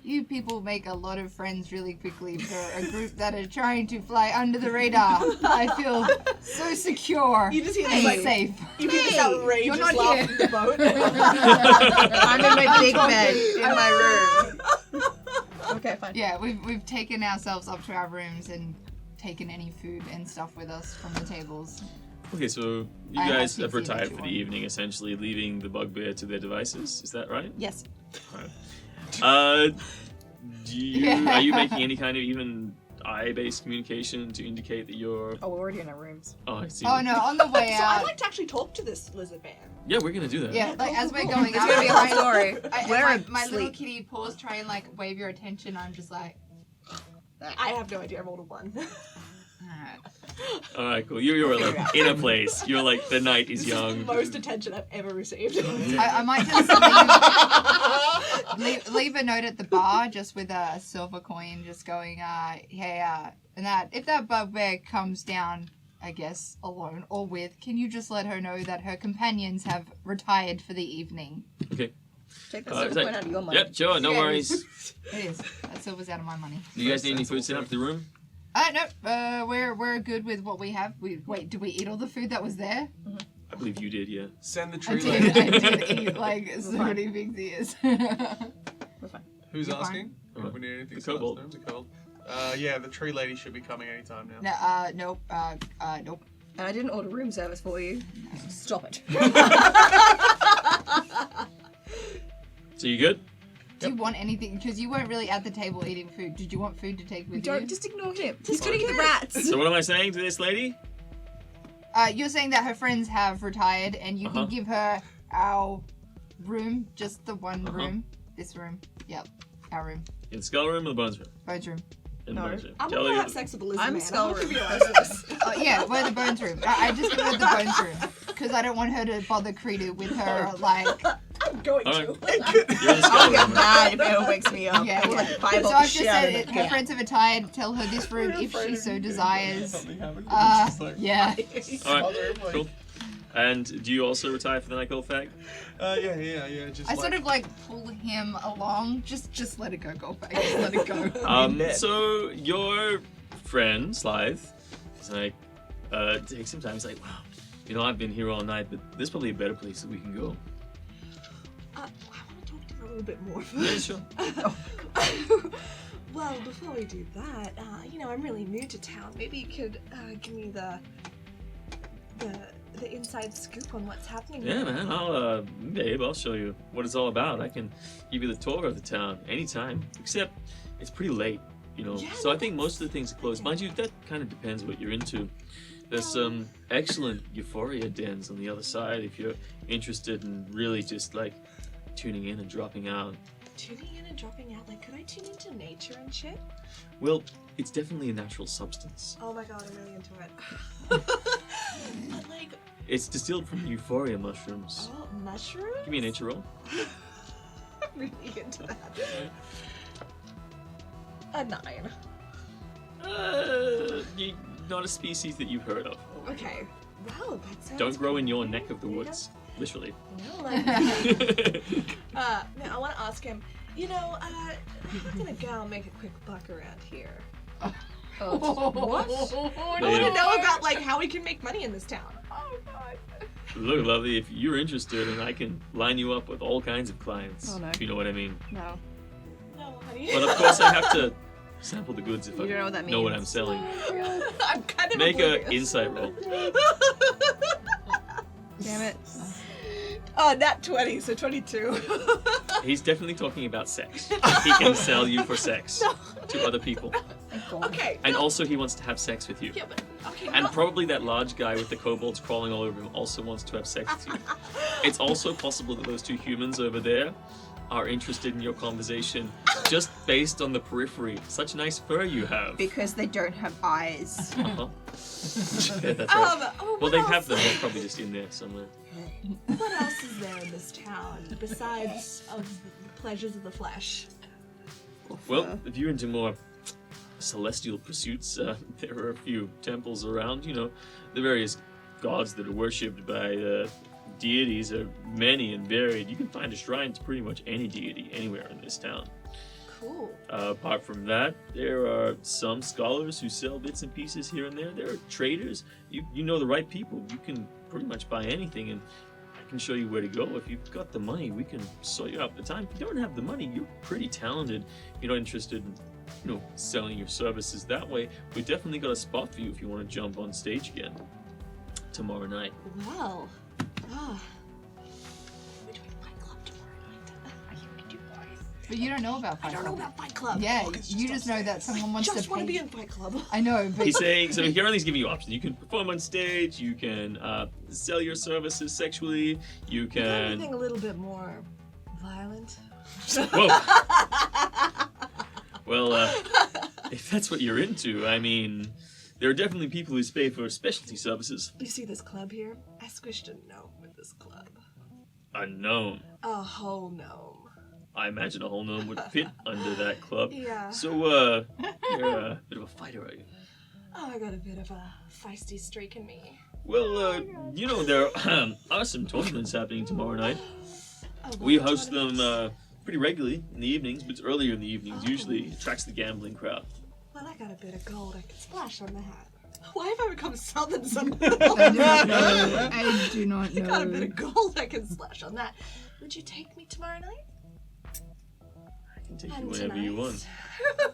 S5: You people make a lot of friends really quickly for a group that are trying to fly under the radar. I feel so secure
S6: You just hear
S5: and
S6: this, like,
S5: safe.
S6: You hear this
S3: Hey,
S6: outrageous
S5: you're not
S6: laugh
S5: here.
S6: from the boat.
S3: I'm in my big bed in my room. Okay, fine.
S5: Yeah, we've taken ourselves up to our rooms and taken any food and stuff with us from the tables.
S4: Okay, so you
S5: I
S4: guys
S5: have
S4: have
S5: seen that
S4: retired
S5: you
S4: for the
S5: want.
S4: evening, essentially leaving the bugbear to their devices. Is that right?
S3: Yes.
S4: Are you
S5: Yeah.
S4: making any kind of even eye-based communication to indicate that you're?
S3: Oh, we're already in our rooms.
S4: Oh, I see.
S5: Oh no, on the way
S6: So I'd
S5: out.
S6: like to actually talk to this lizard man.
S4: Yeah, we're gonna do that.
S5: Yeah, like as we're going
S3: It's
S5: out,
S3: gonna be a whole story. We're
S5: my little
S3: asleep.
S5: kitty paws try and like wave your attention. I'm just like,
S6: I have no idea. I rolled a 1.
S5: alright.
S4: All right, cool. You're like in a place. You're like the night is
S6: This is
S4: young.
S6: the most attention I've ever received.
S5: I might just leave a note at the bar just with a silver coin, just going, hey, and that if that bugbear comes down, I guess alone or with, can you just let her know that her companions have retired for the evening?
S4: Okay.
S3: Take that
S4: Is
S3: silver
S4: that-
S3: coin out of your money.
S4: Yep, sure. No
S5: Yeah.
S4: worries.
S5: It is. That silver's out of my money.
S4: Do you guys need any food sent up to the room?
S5: No, we're good with what we have. Wait, did we eat all the food that was there?
S4: I believe you did. Yeah.
S7: Send the
S5: I
S7: tree
S5: did.
S7: lady.
S5: I did eat like so
S3: fine.
S5: many big ears.
S3: We're fine.
S7: Who's
S5: You're
S7: asking?
S4: fine.
S7: If we need anything
S4: The kobold.
S7: else, the kobold. Yeah, the tree lady should be coming anytime now.
S5: No, nope. Nope.
S3: And I didn't order room service for you. Stop it.
S4: So you good?
S5: Do you want anything? Because you weren't really at the table eating food. Did you want food to take with you?
S3: Don't just ignore him. He's gonna eat the rats.
S4: So what am I saying to this lady?
S5: You're saying that her friends have retired, and you
S4: Uh-huh.
S5: can give her our room, just the one
S4: Uh-huh.
S5: room. This room. Yep, our room.
S4: In the skull room or the bones room?
S5: Bones room.
S4: In the
S3: No.
S4: bones room.
S6: I'm
S4: Tell
S6: gonna
S4: her-
S6: have sex with the lizard
S3: I'm
S6: man.
S3: skull
S6: I'm not
S3: room.
S6: gonna be honest.
S5: Oh yeah, we're the bones room. I just give her the bones room because I don't want her to bother Krita with her like.
S6: I'm going
S4: All
S6: to.
S4: right. You're in the skull
S3: I'll get
S4: room.
S3: mad if anyone wakes me up.
S5: Yeah,
S3: I will
S5: yeah.
S3: like fireball
S5: So
S3: the
S5: I've just
S3: shit out
S5: said
S3: of
S5: it.
S3: them.
S5: Her friends have retired. Tell her this room if she so desires.
S7: Yeah.
S5: Yeah.
S4: All right. Cool. And do you also retire for the night, Goldfag?
S7: Yeah. Just
S5: I sort of like pull him along. Just let it go, Goldfag. Just let it go.
S4: So your friend Slythe is like, takes some time. He's like, wow, I've been here all night, but there's probably a better place that we can go.
S6: I want to talk to her a little bit more
S4: Yeah,
S6: first.
S4: sure.
S6: Well, before we do that, I'm really new to town. Maybe you could give me the inside scoop on what's happening.
S4: Yeah, man. I'll show you what it's all about. I can give you the tour of the town anytime. Except it's pretty late. You know,
S6: Yeah,
S4: so I think most of the things are closed. Mind you, that kind of depends what you're into. There's some excellent euphoria dens on the other side if you're interested in really just like tuning in and dropping out.
S6: Tuning in and dropping out. Like, could I tune into nature and shit?
S4: Well, it's definitely a natural substance.
S6: Oh my god, I'm really into it. But like,
S4: It's distilled from euphoria mushrooms.
S6: oh, mushrooms?
S4: Give me a nature roll.
S6: I'm really into that. A 9.
S4: Not a species that you've heard of.
S6: Okay. Wow, that sounds.
S4: Don't grow in your neck of the woods, literally.
S6: No, like. No, I want to ask him. You know, how can a gal make a quick buck around here?
S5: What?
S6: I want to know about like how we can make money in this town.
S5: Oh god.
S4: Look, lovely, if you're interested, and I can line you up with all kinds of clients,
S3: Oh, no.
S4: if you know what I mean.
S3: No.
S6: No, honey.
S4: But of course, I have to sample the goods if
S3: You
S4: I
S3: don't know what that
S4: know what
S3: means.
S4: I'm selling.
S6: I'm kind of
S4: Make a
S6: oblivious.
S4: insight roll.
S3: Damn it.
S6: Oh, nat 20, so 22.
S4: He's definitely talking about sex. He can sell you for sex to other people.
S6: Okay.
S4: And also he wants to have sex with you.
S6: Yeah, but okay.
S4: And
S6: well,
S4: probably that large guy with the kobolds crawling all over him also wants to have sex with you. It's also possible that those two humans over there are interested in your conversation just based on the periphery. Such nice fur you have.
S3: Because they don't have eyes.
S4: Uh-huh. Yeah, that's right.
S6: oh,
S4: Well,
S6: what
S4: they
S6: else?
S4: have them. They're probably just in there somewhere.
S6: What else is there in this town besides of the pleasures of the flesh?
S4: Well, if you're into more celestial pursuits, there are a few temples around. You know, the various gods that are worshipped by deities are many and varied. You can find a shrine to pretty much any deity anywhere in this town.
S6: Cool.
S4: Apart from that, there are some scholars who sell bits and pieces here and there. There are traders. You know the right people. You can pretty much buy anything, and I can show you where to go. If you've got the money, we can sort you out the time. If you don't have the money, you're pretty talented. If you're not interested in, you know, selling your services that way, we definitely got a spot for you if you want to jump on stage again tomorrow night.
S6: Well, we're doing Fight Club tomorrow night. I hear we do, boys.
S5: But you don't know about
S6: I
S5: Fight
S6: don't know
S5: Club.
S6: about Fight Club.
S5: Yeah,
S6: Oh, it's
S5: you just know that
S6: upstairs.
S5: someone wants
S6: I just
S5: to
S6: want to
S5: pay-
S6: be in Fight Club.
S5: I know, but
S4: He's saying, so here only's giving you options. You can perform on stage, you can sell your services sexually, you can...
S6: Anything a little bit more violent.
S4: Whoa! Well, if that's what you're into, I mean, there are definitely people who pay for specialty services.
S6: You see this club here? I squished a gnome with this club.
S4: A gnome.
S6: A whole gnome.
S4: I imagine a whole gnome would fit under that club.
S6: Yeah.
S4: So, you're a bit of a fighter, are you?
S6: Oh, I got a bit of a feisty streak in me.
S4: Well, you know, there are some tournaments happening tomorrow night.
S6: Oh,
S4: We
S6: what
S4: host them
S6: tournament?
S4: pretty regularly in the evenings, but it's earlier in the evenings. Usually it attracts the gambling crowd.
S6: Well, I got a bit of gold I can splash on the hat. Why have I become southern somehow?
S5: I do not know. I do not
S6: I got a
S5: know.
S6: bit of gold I can splash on that. Would you take me tomorrow night?
S4: I can take you
S6: And
S4: whenever you want.
S6: tonight?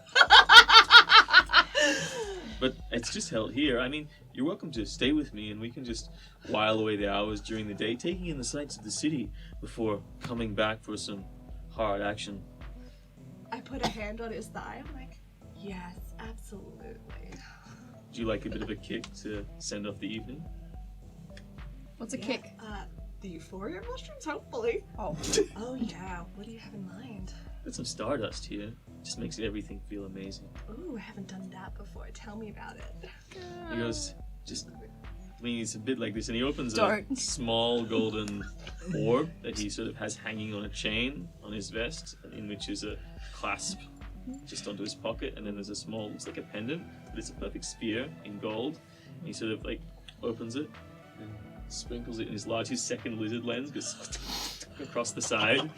S4: But it's just held here. I mean, you're welcome to stay with me and we can just while away the hours during the day, taking in the sights of the city before coming back for some hard action.
S6: I put a hand on his thigh. I'm like, yes, absolutely.
S4: Would you like a bit of a kick to send off the evening?
S3: What's a kick?
S6: The euphoria mushrooms, hopefully.
S3: Oh.
S6: Oh yeah. What do you have in mind?
S4: Got some stardust here. Just makes everything feel amazing.
S6: Ooh, I haven't done that before. Tell me about it.
S4: He goes, just, I mean, it's a bit like this, and he opens a
S3: Don't.
S4: small golden orb that he sort of has hanging on a chain on his vest, in which is a clasp just onto his pocket, and then there's a small, looks like a pendant, but it's a perfect sphere in gold. And he sort of like opens it and sprinkles it in his second lizard lens goes across the side.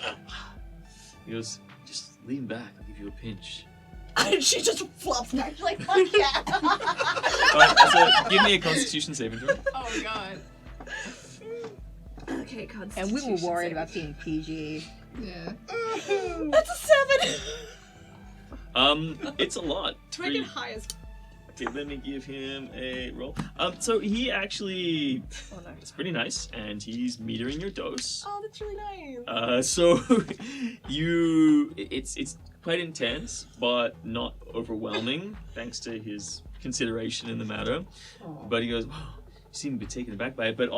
S4: He goes, just lean back, I'll give you a pinch.
S6: And she just flops back. She's like, fuck yeah.
S4: Alright, so give me a constitution saving throw.
S5: Oh god.
S6: Okay, Constitution.
S3: And we were worried
S6: saving.
S3: about being PG.
S5: Yeah.
S6: That's a 7.
S4: It's a lot.
S6: To make it high as.
S4: Okay, let me give him a roll. So he actually,
S3: Oh no.
S4: it's pretty nice, and he's metering your dose.
S6: Oh, that's really nice.
S4: So it's quite intense, but not overwhelming, thanks to his consideration in the matter. But he goes, wow, you seem a bit taken aback by it, but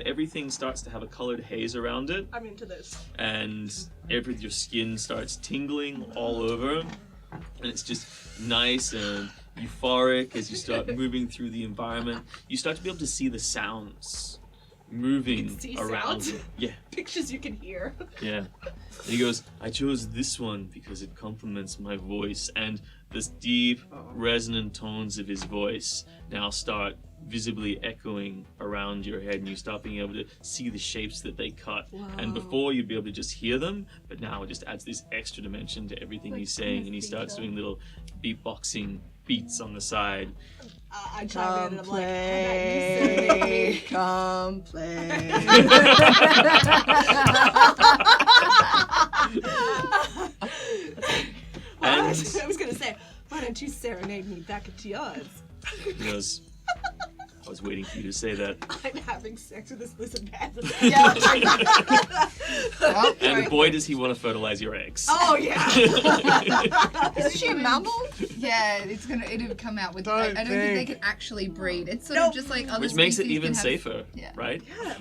S4: everything starts to have a colored haze around it,
S6: I'm into this.
S4: and your skin starts tingling all over, and it's just nice and euphoric as you start moving through the environment. You start to be able to see the sounds moving
S6: See
S4: around
S6: sounds?
S4: you. Yeah.
S6: Pictures you can hear.
S4: Yeah. And he goes, I chose this one because it complements my voice, and this deep, resonant tones of his voice now start visibly echoing around your head, and you start being able to see the shapes that they cut. And before you'd be able to just hear them, but now it just adds this extra dimension to everything he's saying, and he starts doing little beatboxing beats on the side.
S6: I chime in and I'm like,
S3: Come play.
S4: And
S6: I was gonna say, why don't you serenade me back into yours?
S4: he goes, I was waiting for you to say that.
S6: I'm having sex with this lizard man.
S5: Yeah.
S4: And boy, does he want to fertilize your eggs.
S6: Oh yeah.
S3: Isn't she a mammal?
S5: Yeah, it'll come out with. I don't think they can actually breed. It's sort of just like other
S4: Which makes it
S5: species
S4: even
S5: can have-
S4: safer,
S5: Yeah.
S4: right?
S6: Yeah.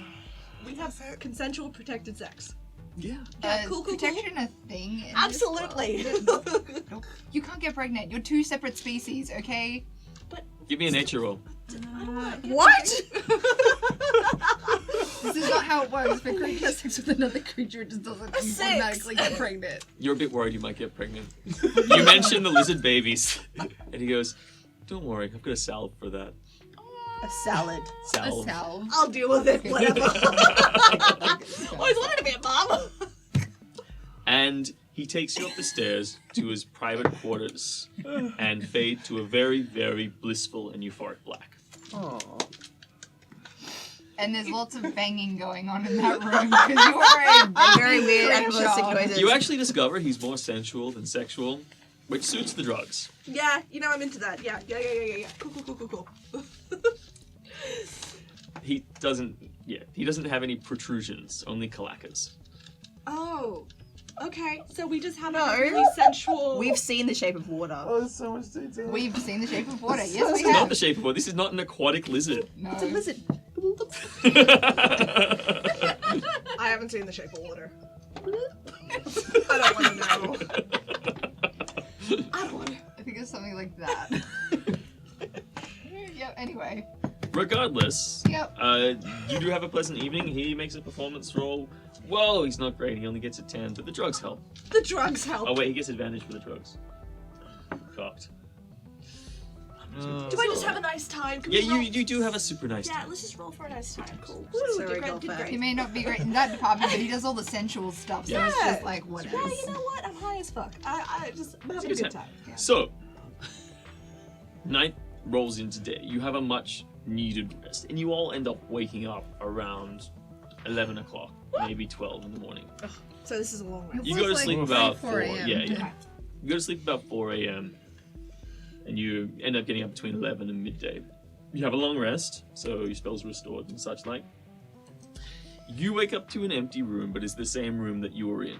S6: We have consensual protected sex.
S4: Yeah.
S6: Cool.
S5: Protection a thing? in this
S6: Absolutely.
S5: world? Nope. You can't get pregnant. You're two separate species, okay?
S4: Give me a nature roll.
S3: What?
S5: This is not how it works. If a creature has sex with another creature, it just doesn't automatically get pregnant.
S4: You're a bit worried you might get pregnant. You mentioned the lizard babies. And he goes, don't worry, I've got a salve for that.
S3: A salad.
S4: Salve.
S5: A salve.
S6: I'll deal with it. Whatever. Always wanted to be a mom.
S4: And he takes you up the stairs to his private quarters and fade to a very, very blissful and euphoric black.
S5: And there's lots of banging going on in that room because you are a
S3: Very weird
S5: creature.
S3: animalistic noises.
S4: You actually discover he's more sensual than sexual, which suits the drugs.
S6: Yeah, I'm into that. Yeah. Cool.
S4: He doesn't have any protrusions, only calacas.
S6: Oh. Okay, so we just have
S3: No.
S6: a really sensual.
S3: We've seen The Shape of Water.
S2: Oh, there's so much detail.
S5: We've seen The Shape of Water. Yes,
S4: This
S5: we
S4: is not
S5: have.
S4: the shape of water. This is not an aquatic lizard.
S5: No.
S3: It's a lizard.
S6: I haven't seen The Shape of Water. I don't want to know. I don't want to.
S5: I think it's something like that. Yeah, anyway.
S4: Regardless,
S5: Yep.
S4: you do have a pleasant evening. He makes a performance roll. Whoa, he's not great. He only gets a 10, but the drugs help.
S6: The drugs help.
S4: Oh wait, he gets advantage for the drugs. Cocked.
S6: Do I just have a nice time? Can
S4: Yeah,
S6: we roll?
S4: you do have a super nice
S6: Yeah,
S4: time.
S6: let's just roll for a nice time. Cool.
S3: Sorry,
S6: Did
S3: girl
S5: He may not be great in that department, but he does all the sensual stuff, so it's
S6: Yeah.
S5: just like whatever.
S6: Yeah, you know what? I'm high as fuck. I'm having a good time.
S4: So, night rolls into day. You have a much needed rest, and you all end up waking up around 11 o'clock, maybe 12 in the morning.
S6: So this is a long rest.
S4: You go to
S5: like
S4: sleep about 4
S5: a.m.
S4: Yeah. You go to sleep about 4 a.m. and you end up getting up between 11 and midday. You have a long rest, so your spells restored and such like. You wake up to an empty room, but it's the same room that you were in.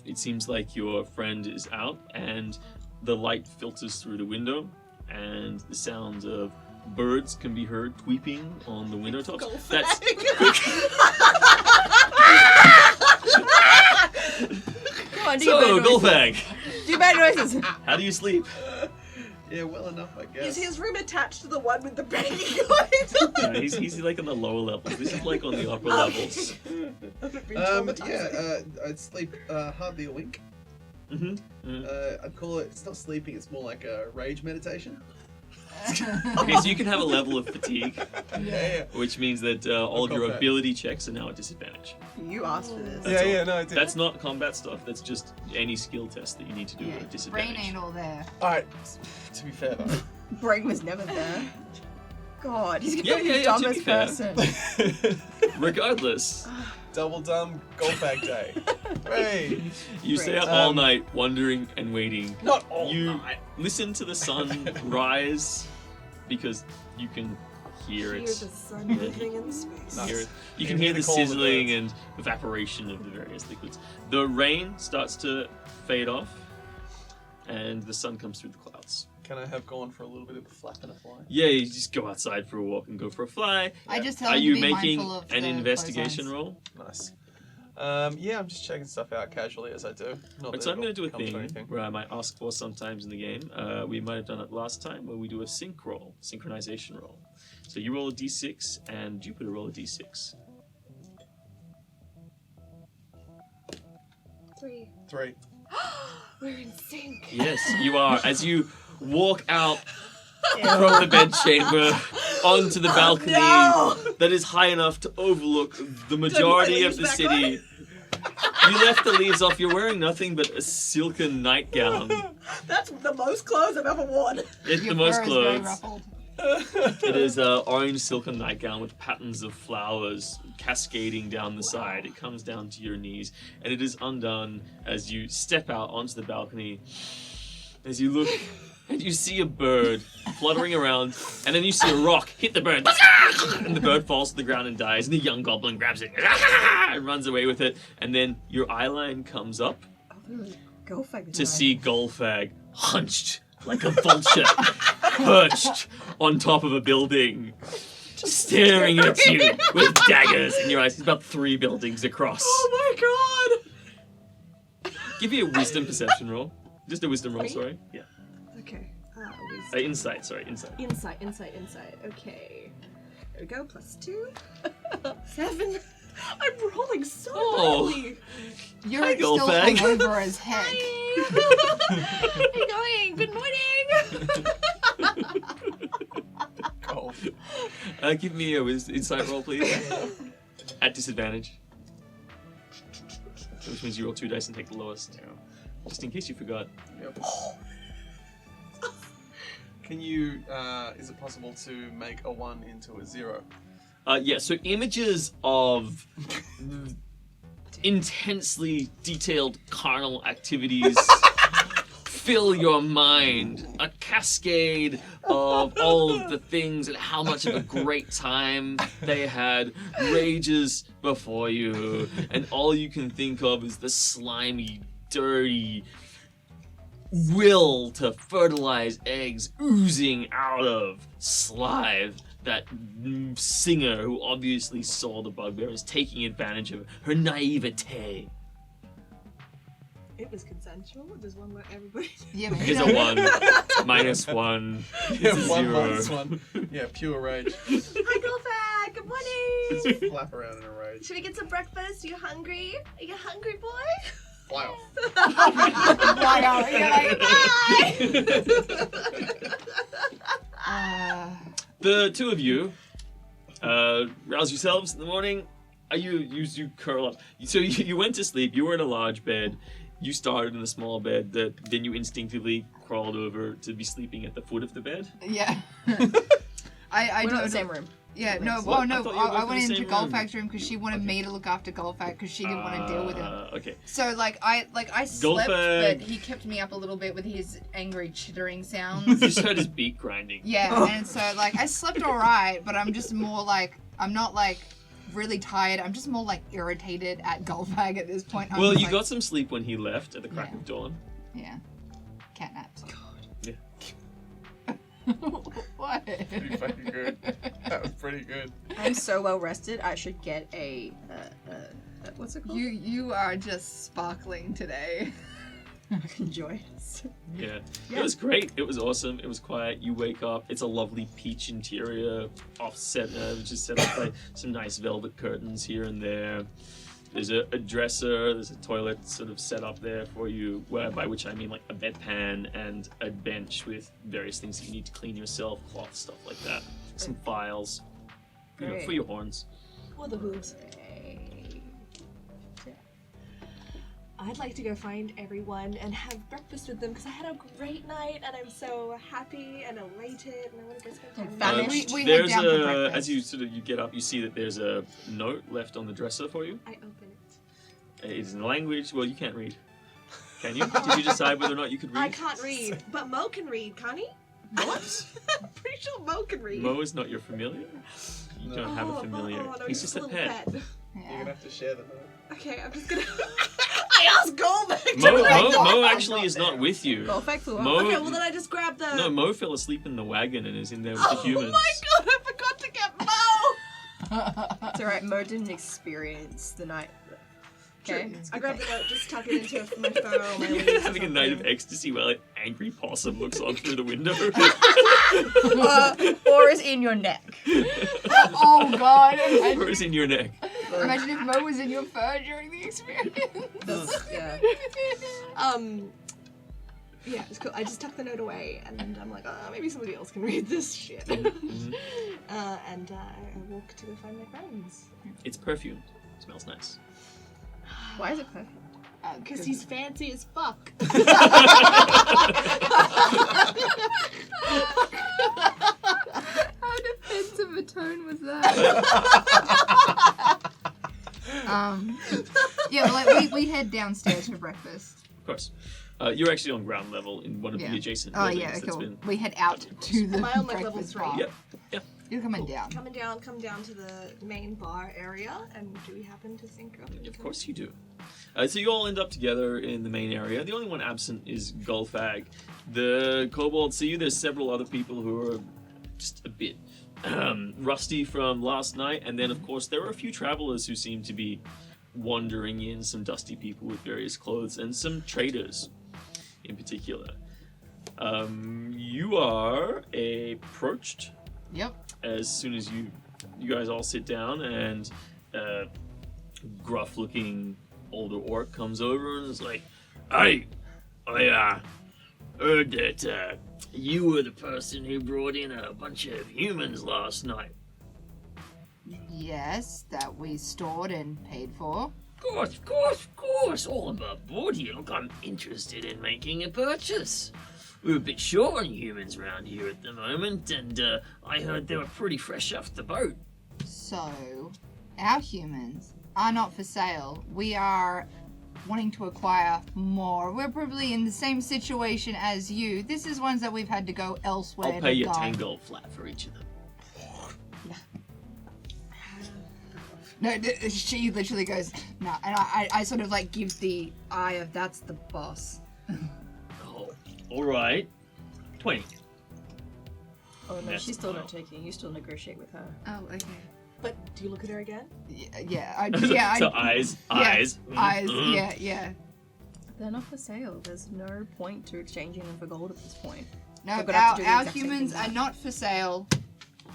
S4: It seems like your friend is out, and the light filters through the window, and the sound of birds can be heard tweeping on the window tops. That's
S3: Come on, do
S4: so,
S3: your bad noises.
S4: Golfag,
S3: Do bad noises.
S4: how do you sleep?
S2: Yeah, well enough, I guess.
S6: Is his room attached to the one with the banging going on?
S4: He's like on the lower levels. This is like on the upper levels.
S7: I'd sleep hardly a wink. I'd call it. It's not sleeping. It's more like a rage meditation.
S4: Okay, so you can have a level of fatigue,
S7: Yeah.
S4: which means that all of your
S7: combat.
S4: ability checks are now at disadvantage.
S3: You asked for this.
S2: Yeah, no, I did.
S4: That's not combat stuff. That's just any skill test that you need to do
S5: Yeah,
S4: at a
S5: brain
S4: disadvantage.
S5: ain't all there.
S7: Alright, to be fair though.
S3: Brain was never there. God, he's gonna
S4: Yeah,
S3: be
S4: yeah,
S3: the
S4: yeah, to
S3: dumbest
S4: be fair.
S3: person.
S4: Regardless,
S7: Double dumb golf bag day. Hey.
S4: you stay up
S7: Great.
S4: all night wondering and waiting.
S7: Not all
S4: You
S7: night.
S4: listen to the sun rise because you can hear
S6: Hear
S4: it.
S6: the sun moving in space.
S4: Hear it. You
S7: You
S4: can
S7: hear
S4: hear
S7: the
S4: the
S7: call of the
S4: sizzling
S7: birds.
S4: and evaporation of the various liquids. The rain starts to fade off, and the sun comes through the clouds.
S7: Can I have gone for a little bit of a flap and a fly?
S4: Yeah, you just go outside for a walk and go for a fly.
S5: I just tell
S4: Are
S5: him
S4: you
S5: to be
S4: making
S5: mindful of
S4: an
S5: the
S4: investigation
S5: clotheslines.
S4: roll?
S7: Nice. Yeah, I'm just checking stuff out casually as I do. Not
S4: Right,
S7: that
S4: so I'm
S7: it'll
S4: going to do a
S7: come to
S4: thing
S7: anything.
S4: where I might ask for sometimes in the game. We might have done it last time where we do a sync roll, synchronization roll. So you roll a d6 and Jupiter roll a d6.
S6: 3.
S7: 3.
S6: We're in sync.
S4: Yes, you are. As you walk out from the bedchamber onto the balcony that is high enough to overlook the majority of
S6: leaves
S4: the
S6: back
S4: city. You left the leaves off. You're wearing nothing but a silken nightgown.
S6: That's the most clothes I've ever worn.
S4: It's
S5: Your
S4: the most
S5: fur is very
S4: clothes.
S5: ruffled.
S4: It is an orange silken nightgown with patterns of flowers cascading down the side. It comes down to your knees, and it is undone as you step out onto the balcony. As you look, and you see a bird fluttering around, and then you see a rock hit the bird, and the bird falls to the ground and dies. And the young goblin grabs it and runs away with it. And then your eye line comes up
S3: Go figure.
S4: to see Golfag hunched like a vulture, perched on top of a building, staring at you with daggers in your eyes. He's about 3 buildings across.
S6: Oh my god!
S4: Give me a wisdom perception roll. Just a wisdom roll, sorry. Yeah.
S6: Okay.
S4: Insight, sorry, insight.
S6: Insight. Okay. There we go. +2. 7. I'm rolling so badly.
S5: You're
S4: Hi,
S5: still
S4: Golfag.
S5: hungover as heck.
S6: How you going? Good morning.
S7: Cool.
S4: Give me a insight roll, please. At disadvantage. Which means you roll 2 dice and take the lowest. Just in case you forgot.
S7: Yep. Can you, is it possible to make a 1 into a 0?
S4: Yeah, so images of intensely detailed carnal activities fill your mind. A cascade of all of the things and how much of a great time they had rages before you. And all you can think of is the slimy, dirty will to fertilize eggs oozing out of Slive, that singer who obviously saw the bugbear, is taking advantage of her naivete.
S6: It was consensual. There's one where everybody.
S5: Yeah, but
S4: Here's a 1, -1,
S7: Yeah,
S4: it's a
S7: 1
S4: 0.
S7: minus 1. Yeah, pure rage.
S6: Hi, Golfag. Good morning.
S7: Just flap around in a rage.
S6: Should we get some breakfast? You hungry? Are you hungry, boy?
S7: Fly off.
S5: Why not? You're like,
S4: The two of you rouse yourselves in the morning. You curl up. So you went to sleep. You were in a large bed. You started in a small bed. Then you instinctively crawled over to be sleeping at the foot of the bed.
S5: yeah. I
S3: We're not in
S5: don't.
S3: the same room.
S5: Yeah, no,
S4: What?
S5: oh
S4: I
S5: no,
S4: thought you were both
S5: I
S4: in
S5: went
S4: the
S5: into
S4: same room.
S5: Golfag's room because she wanted me to look after Golfag because she didn't want to deal with him.
S4: Okay.
S5: So I slept,
S4: Golfag-
S5: but he kept me up a little bit with his angry chittering
S4: You
S5: sounds.
S4: just heard his beak grinding.
S5: Yeah, and so I slept alright, but I'm just more I'm not really tired. I'm just more irritated at Golfag at this point. I'm
S4: Well,
S5: just
S4: you got some sleep when he left at the crack
S5: Yeah.
S4: of dawn.
S5: yeah, cat naps.
S4: Yeah.
S5: What?
S7: Pretty fucking good. That was pretty good.
S3: I'm so well rested. I should get a what's it called?
S5: You are just sparkling today.
S3: Enjoy it.
S4: Yeah. It was great. It was awesome. It was quiet. You wake up. It's a lovely peach interior, offset, which is set up by some nice velvet curtains here and there. There's a dresser. There's a toilet sort of set up there for you, by which I mean a bedpan and a bench with various things that you need to clean yourself, cloth, stuff like that. Some files,
S3: Great.
S4: for your horns.
S6: Or the boobs. I'd like to go find everyone and have breakfast with them because I had a great night and I'm so happy and elated and I want to go spend time with them.
S3: Vanished.
S5: We head
S4: There's
S5: down for breakfast.
S4: as you get up, you see that there's a note left on the dresser for you.
S6: I open it.
S4: It's in a language. Well, you can't read. Can you? Did you decide whether or not you could read?
S6: I can't read, but Mo can read, can't he?
S4: What?
S6: I'm pretty sure Mo can read.
S4: Mo is not your familiar. You don't have a familiar.
S6: Oh, no,
S4: He's just a
S6: little
S4: pet.
S7: You're
S5: Yeah.
S7: gonna have to share the note.
S6: Okay, I'm just gonna. I asked Golbeck.
S4: Mo actually is not with you.
S3: Go effect flew
S4: Mo-
S3: up.
S6: Okay, well then I just grabbed the.
S4: No, Mo fell asleep in the wagon and is in there with the
S6: Oh
S4: humans.
S6: my god, I forgot to get Mo.
S3: It's alright, Mo didn't experience the night. Okay.
S6: I grabbed the note, just tuck it into my fur or my leaves.
S4: You're
S6: or
S4: having a night of
S6: something.
S4: ecstasy while an angry possum looks on through the window.
S3: Or is in your neck.
S5: Oh god.
S4: Or is in your neck.
S5: Imagine if Mo was in your fur during the experience.
S3: Yeah.
S6: Yeah, it's cool. I just tucked the note away, and I'm like, oh, maybe somebody else can read this shit.
S4: Mhm.
S6: And I walk to go find my friends.
S4: It's perfumed. It smells nice.
S3: Why is it perfect?
S6: Because he's fancy as fuck.
S5: How defensive a tone was that? Yeah, like we head downstairs for breakfast.
S4: Of course. You're actually on ground level in one of the adjacent
S5: Oh
S4: buildings.
S5: yeah,
S4: that's
S5: cool.
S4: been...
S5: We head out to the
S6: Am I on, like, level
S5: breakfast
S6: 3?
S5: bar.
S4: Yep. Yeah.
S5: You're coming down.
S6: Come down to the main bar area, and do we happen to sync up?
S4: Of course you do. So you all end up together in the main area. The only one absent is Gulfag. The kobolds see you. There's several other people who are just a bit rusty from last night. And then, of course, there are a few travelers who seem to be wandering in, some dusty people with various clothes, and some traders in particular. You are approached
S5: Yep.
S4: as soon as you guys all sit down, and gruff-looking older orc comes over and is like, "Hey, I heard that you were the person who brought in a bunch of humans last night."
S5: Yes, that we stored and paid for.
S1: Of course. All about board here. Look, I'm interested in making a purchase. We're a bit short on humans around here at the moment, and I heard they were pretty fresh off the boat.
S5: So, our humans are not for sale. We are wanting to acquire more. We're probably in the same situation as you. This is ones that we've had to go elsewhere.
S4: I'll pay you
S5: to
S4: 10
S5: guide.
S4: gold flat for each of them.
S5: No, she literally goes, no, and I sort of like give the eye of that's the boss.
S4: Oh, all right. 20.
S3: Oh no,
S4: That's
S3: she's still
S4: wow.
S3: not taking. You still negotiate with her.
S5: Oh, okay.
S6: But do you look at her again?
S5: Yeah,
S4: So eyes.
S5: eyes,
S4: Mm.
S5: yeah.
S3: They're not for sale. There's no point to exchanging them for gold at this point.
S5: No,
S3: We're gonna have to do the
S5: our
S3: exact same
S5: humans
S3: thing
S5: are
S3: now.
S5: not for sale.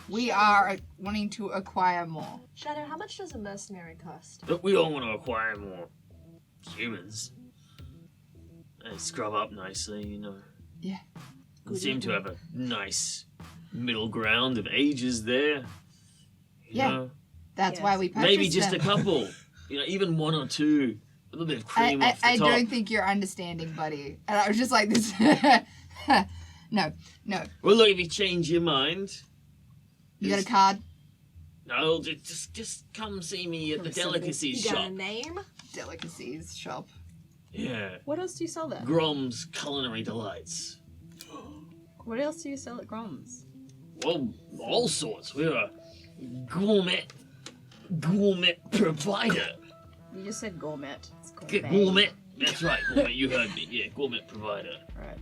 S5: We are wanting to acquire more.
S6: Shadow, how much does a mercenary cost?
S1: But we all want to acquire more humans. They scrub up nicely, you know.
S5: Yeah.
S1: We seem to have a nice middle ground of ages there. You
S5: Yeah.
S1: know?
S5: That's
S3: Yes.
S5: why we purchased
S1: Maybe just
S5: them.
S1: a couple. You know, even one or two. A little bit of cream off the
S5: I
S1: top.
S5: don't think you're understanding, buddy. And I was just like this. No.
S1: Well, look, if you change your mind,
S5: You got a card?
S1: no, just come see me at the delicacies
S6: You got
S1: shop.
S6: a name?
S5: Delicacies shop.
S1: Yeah.
S3: What else do you sell there?
S1: Grom's Culinary Delights.
S3: What else do you sell at Grom's?
S1: Well, all sorts. We're a gourmet provider.
S3: You just said gourmet. It's gourmet.
S1: Gourmet. That's right, gourmet. You heard me. Yeah, gourmet provider.
S3: Right.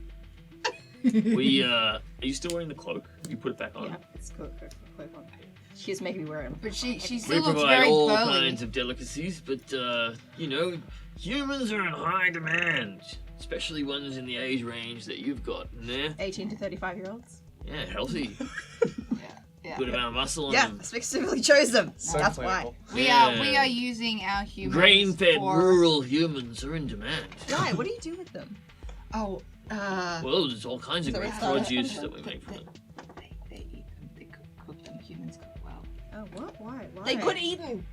S1: We, are you still wearing the cloak? You put it back on?
S3: Yeah, it's cool. She's making me wear it.
S5: But she
S1: We
S5: still looks
S1: provide
S5: very
S1: all
S5: burly.
S1: kinds of delicacies, but, you know, humans are in high demand. Especially ones in the age range that you've got in there.
S3: 18 to 35-year-olds.
S1: Yeah, healthy.
S5: Yeah.
S1: Good amount of muscle on
S3: Yeah,
S1: them.
S3: I specifically chose them.
S7: So
S3: That's
S7: playable.
S5: We
S1: Yeah.
S5: are using our humans
S1: Grain-fed
S5: for...
S1: rural humans are in demand.
S3: why. What do you do with them?
S5: Oh,
S1: Well, there's all kinds of
S3: So
S1: great
S3: it's not-
S1: produce that we make from them.
S5: They eat them. They cook them. Humans cook well.
S3: Oh, what? Why?
S6: They could eat them.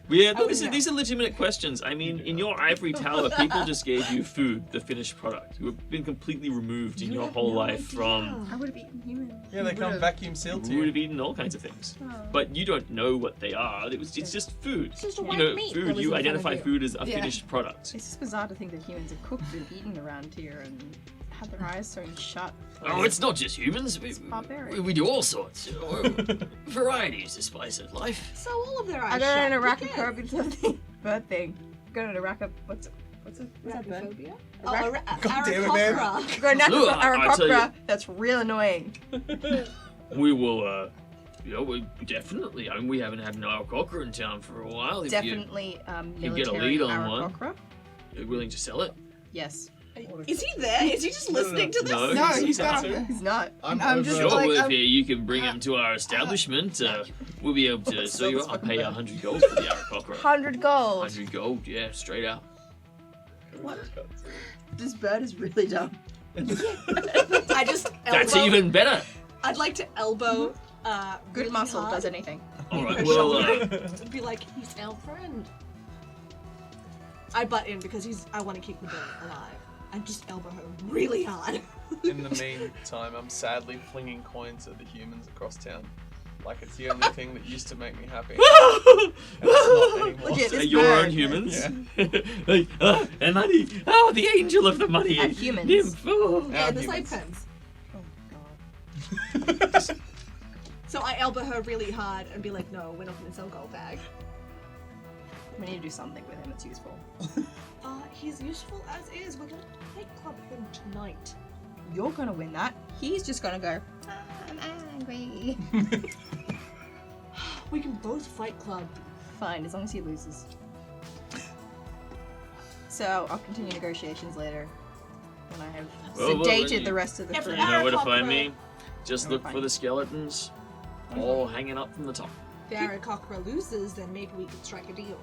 S4: Yeah, no, these are legitimate questions. I mean, in your ivory tower, people just gave you food, the finished product. You have been completely removed in your whole life from.
S3: I would have eaten humans.
S7: Yeah, they come vacuum sealed to
S4: You would
S7: you.
S4: have eaten all kinds of things,
S3: Oh.
S4: but you don't know what they are. It's just food.
S6: It's just a
S4: You
S6: white
S4: know,
S6: meat that
S4: food.
S6: was
S4: You
S6: in front of
S4: identify
S6: you.
S4: food as a
S5: Yeah.
S4: finished product.
S3: It's just bizarre to think that humans are cooked and eaten around here and had their eyes sewn shut.
S1: Oh, it's not just humans.
S3: barbaric.
S1: We do all sorts. You know, varieties to spice of life.
S6: So all of their eyes
S3: I got
S6: shut.
S3: an
S6: Who
S3: Iraqi
S6: cares?
S3: bird thing. Go to what's that bird?
S6: Arachnophobia?
S3: Oh,
S7: God damn it, man.
S6: Arachoptera.
S3: Go next
S4: Look,
S3: to
S4: I tell you-
S3: Arachoptera. That's real annoying.
S4: We will, we definitely. I mean, we haven't had an Aarakocra in town for a while. If
S3: Definitely
S4: you get a
S3: military
S4: lead on one.
S3: Aarakocra.
S4: You're willing to sell it?
S3: Yes.
S6: Is he there? Is he just listening to this?
S4: No,
S5: No,
S4: he's
S5: he's got
S4: answered.
S3: He's not.
S2: I'm
S5: just
S2: over-
S4: Sure,
S5: like,
S4: well, if you can bring him to our establishment, we'll be able to sell you. I'll pay 100 gold for the Aarakocra.
S3: 100 gold.
S4: 100 gold, yeah, straight out.
S3: What? This bird is really dumb.
S6: I just
S4: That's
S6: elbow-
S4: even better.
S6: I'd like to elbow
S3: Good
S6: really
S3: muscle
S6: hard
S3: does anything.
S4: All right,
S6: her
S4: well,
S6: shoulder and be like, he's our friend. I butt in because I want to keep the bird alive. I just elbow her really hard.
S7: In the meantime, I'm sadly flinging coins at the humans across town. Like it's the only thing that used to make me happy. And it's not anymore.
S3: Look at this
S4: your
S3: bird.
S4: own humans.
S7: Yeah.
S4: Like, and money. Oh, the angel of the money.
S3: And humans.
S4: Nymph. Oh.
S6: Yeah,
S7: Our
S6: the side
S7: humans.
S6: pens.
S3: Oh god.
S6: So I elbow her really hard and be like, no, we're not going to sell gold bag.
S3: We need to do something with him that's useful.
S6: He's useful as is. We're going to fight club him tonight.
S3: You're gonna win that. He's just gonna go, I'm angry.
S6: We can both fight club.
S3: Fine, as long as he loses. So, I'll continue negotiations later. When I have
S4: Well,
S3: sedated
S4: you-
S3: the rest of the
S6: Every
S3: crew.
S4: You know where to
S6: Aarakocra.
S4: find me. Just
S3: Oh,
S4: look
S3: fine.
S4: for the skeletons, all hanging up from the top.
S6: If the Aarakocra loses, then maybe we could strike a deal.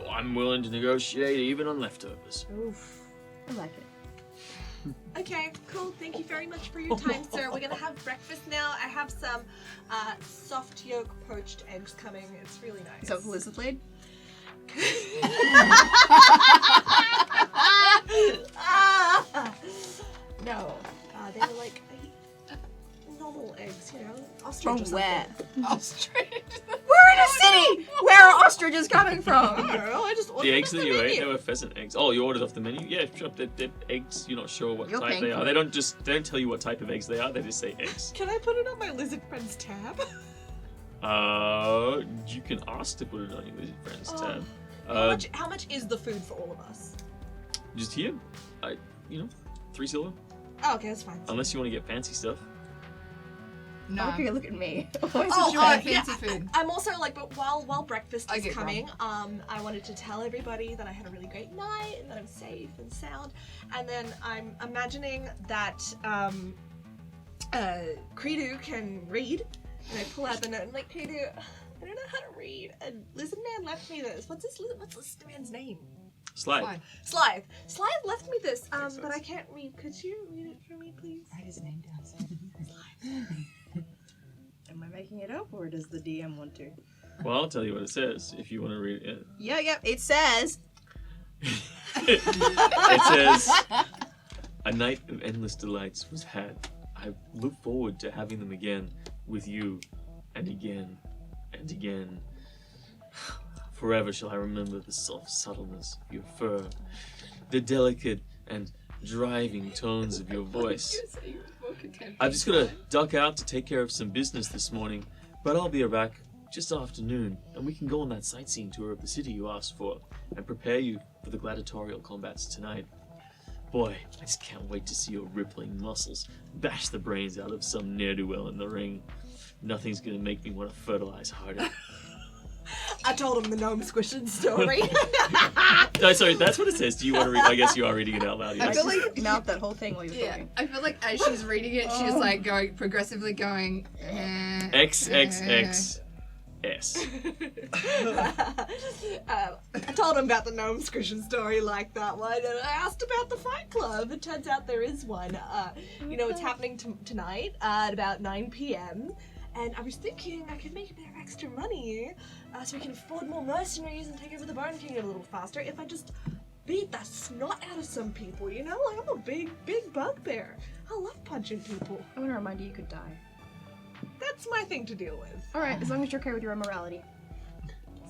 S4: I'm willing to negotiate even on leftovers.
S6: Oof.
S3: I like it.
S6: Okay, cool. Thank you very much for your time, sir. We're gonna have breakfast now. I have some soft yolk poached eggs coming. It's really nice.
S3: Is that what the lizard laid?
S6: No, they were like normal eggs, you know, ostrich
S3: From
S6: or
S3: where?
S6: something.
S5: Ostrich.
S3: We're in a city! Where are ostriches coming
S6: I
S3: from?
S6: don't know. I just ordered
S4: The eggs
S6: them
S4: that
S6: off
S4: you
S6: the
S4: ate, they
S6: menu.
S4: were pheasant eggs. Oh, you ordered off the menu? Yeah, sure. They're eggs. You're not sure what
S3: You're
S4: type
S3: paying
S4: they
S3: for
S4: are.
S3: it.
S4: They don't tell you what type of eggs they are. They just say eggs.
S6: Can I put it on my lizard friend's tab?
S4: You can ask to put it on your lizard friends
S6: Oh.
S4: tab.
S6: How much is the food for all of us?
S4: Just here. 3 silver.
S6: Oh, okay, that's fine.
S4: Unless you want to get fancy stuff.
S5: No.
S3: Okay, look at me.
S5: Fancy food.
S6: I'm also like, but while breakfast
S5: I
S6: is
S5: get
S6: coming, I wanted to tell everybody that I had a really great night and that I'm safe and sound. And then I'm imagining that Credo can read, and I pull out the note and I'm like, Credo, I don't know how to read. And Lizard Man left me this. What's this man's name?
S4: Slide.
S6: Slythe. Slythe left me this, but I can't read. Could you read it for me, please?
S5: Write his name down.
S3: Am I making it up, or does the DM want to?
S4: Well, I'll tell you what it says if you want to read it.
S3: Yeah, it says.
S4: It says, "A night of endless delights was had. I look forward to having them again with you, and again, and again. Forever shall I remember the soft subtleness of your fur, the delicate and driving tones of your voice. I've just got to duck out to take care of some business this morning, but I'll be back just afternoon, and we can go on that sightseeing tour of the city you asked for, and prepare you for the gladiatorial combats tonight. Boy, I just can't wait to see your rippling muscles bash the brains out of some ne'er-do-well in the ring. Nothing's gonna make me want to fertilize harder."
S6: I told him the gnome squishing story.
S4: No, sorry, that's what it says. Do you want to read? I guess you are reading it out loud.
S3: I
S4: Yes.
S3: feel like mouth that whole thing while you're
S5: Yeah,
S3: talking.
S5: I feel like as she's reading it, she's like progressively going.
S4: XXX. S.
S6: I told him about the gnome squishing story like that one, and I asked about the fight club. It turns out there is one. It's happening tonight at about 9 p.m. And I was thinking I could make a bit of extra money so we can afford more mercenaries and take over the Bone Kingdom a little faster if I just beat the snot out of some people, you know? Like, I'm a big bugbear. I love punching people.
S3: I want to remind you could die.
S6: That's my thing to deal with.
S3: Alright, as long as you're okay with your immorality.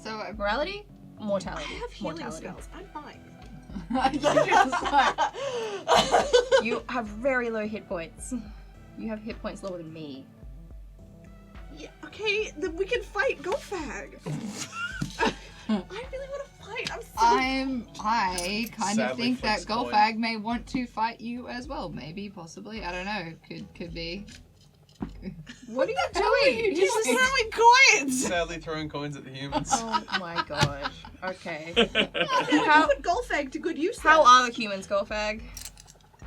S5: So
S3: Morality? Mortality.
S6: I have healing
S3: Mortality.
S6: spells. I'm fine.
S3: You have very low hit points. You have hit points lower than me.
S6: Yeah, okay, then we can fight. Go fag. I really want to fight. I'm so
S5: I kind of
S7: Sadly,
S5: think that
S7: flips coin.
S5: Golfag may want to fight you as well. Maybe, possibly. I don't know. Could be.
S3: What are you doing?
S6: He's just throwing coins.
S7: Sadly throwing coins at the humans.
S3: Oh my gosh. Okay.
S6: How put Golfag to good use?
S3: How
S6: then.
S3: are the humans, Golfag?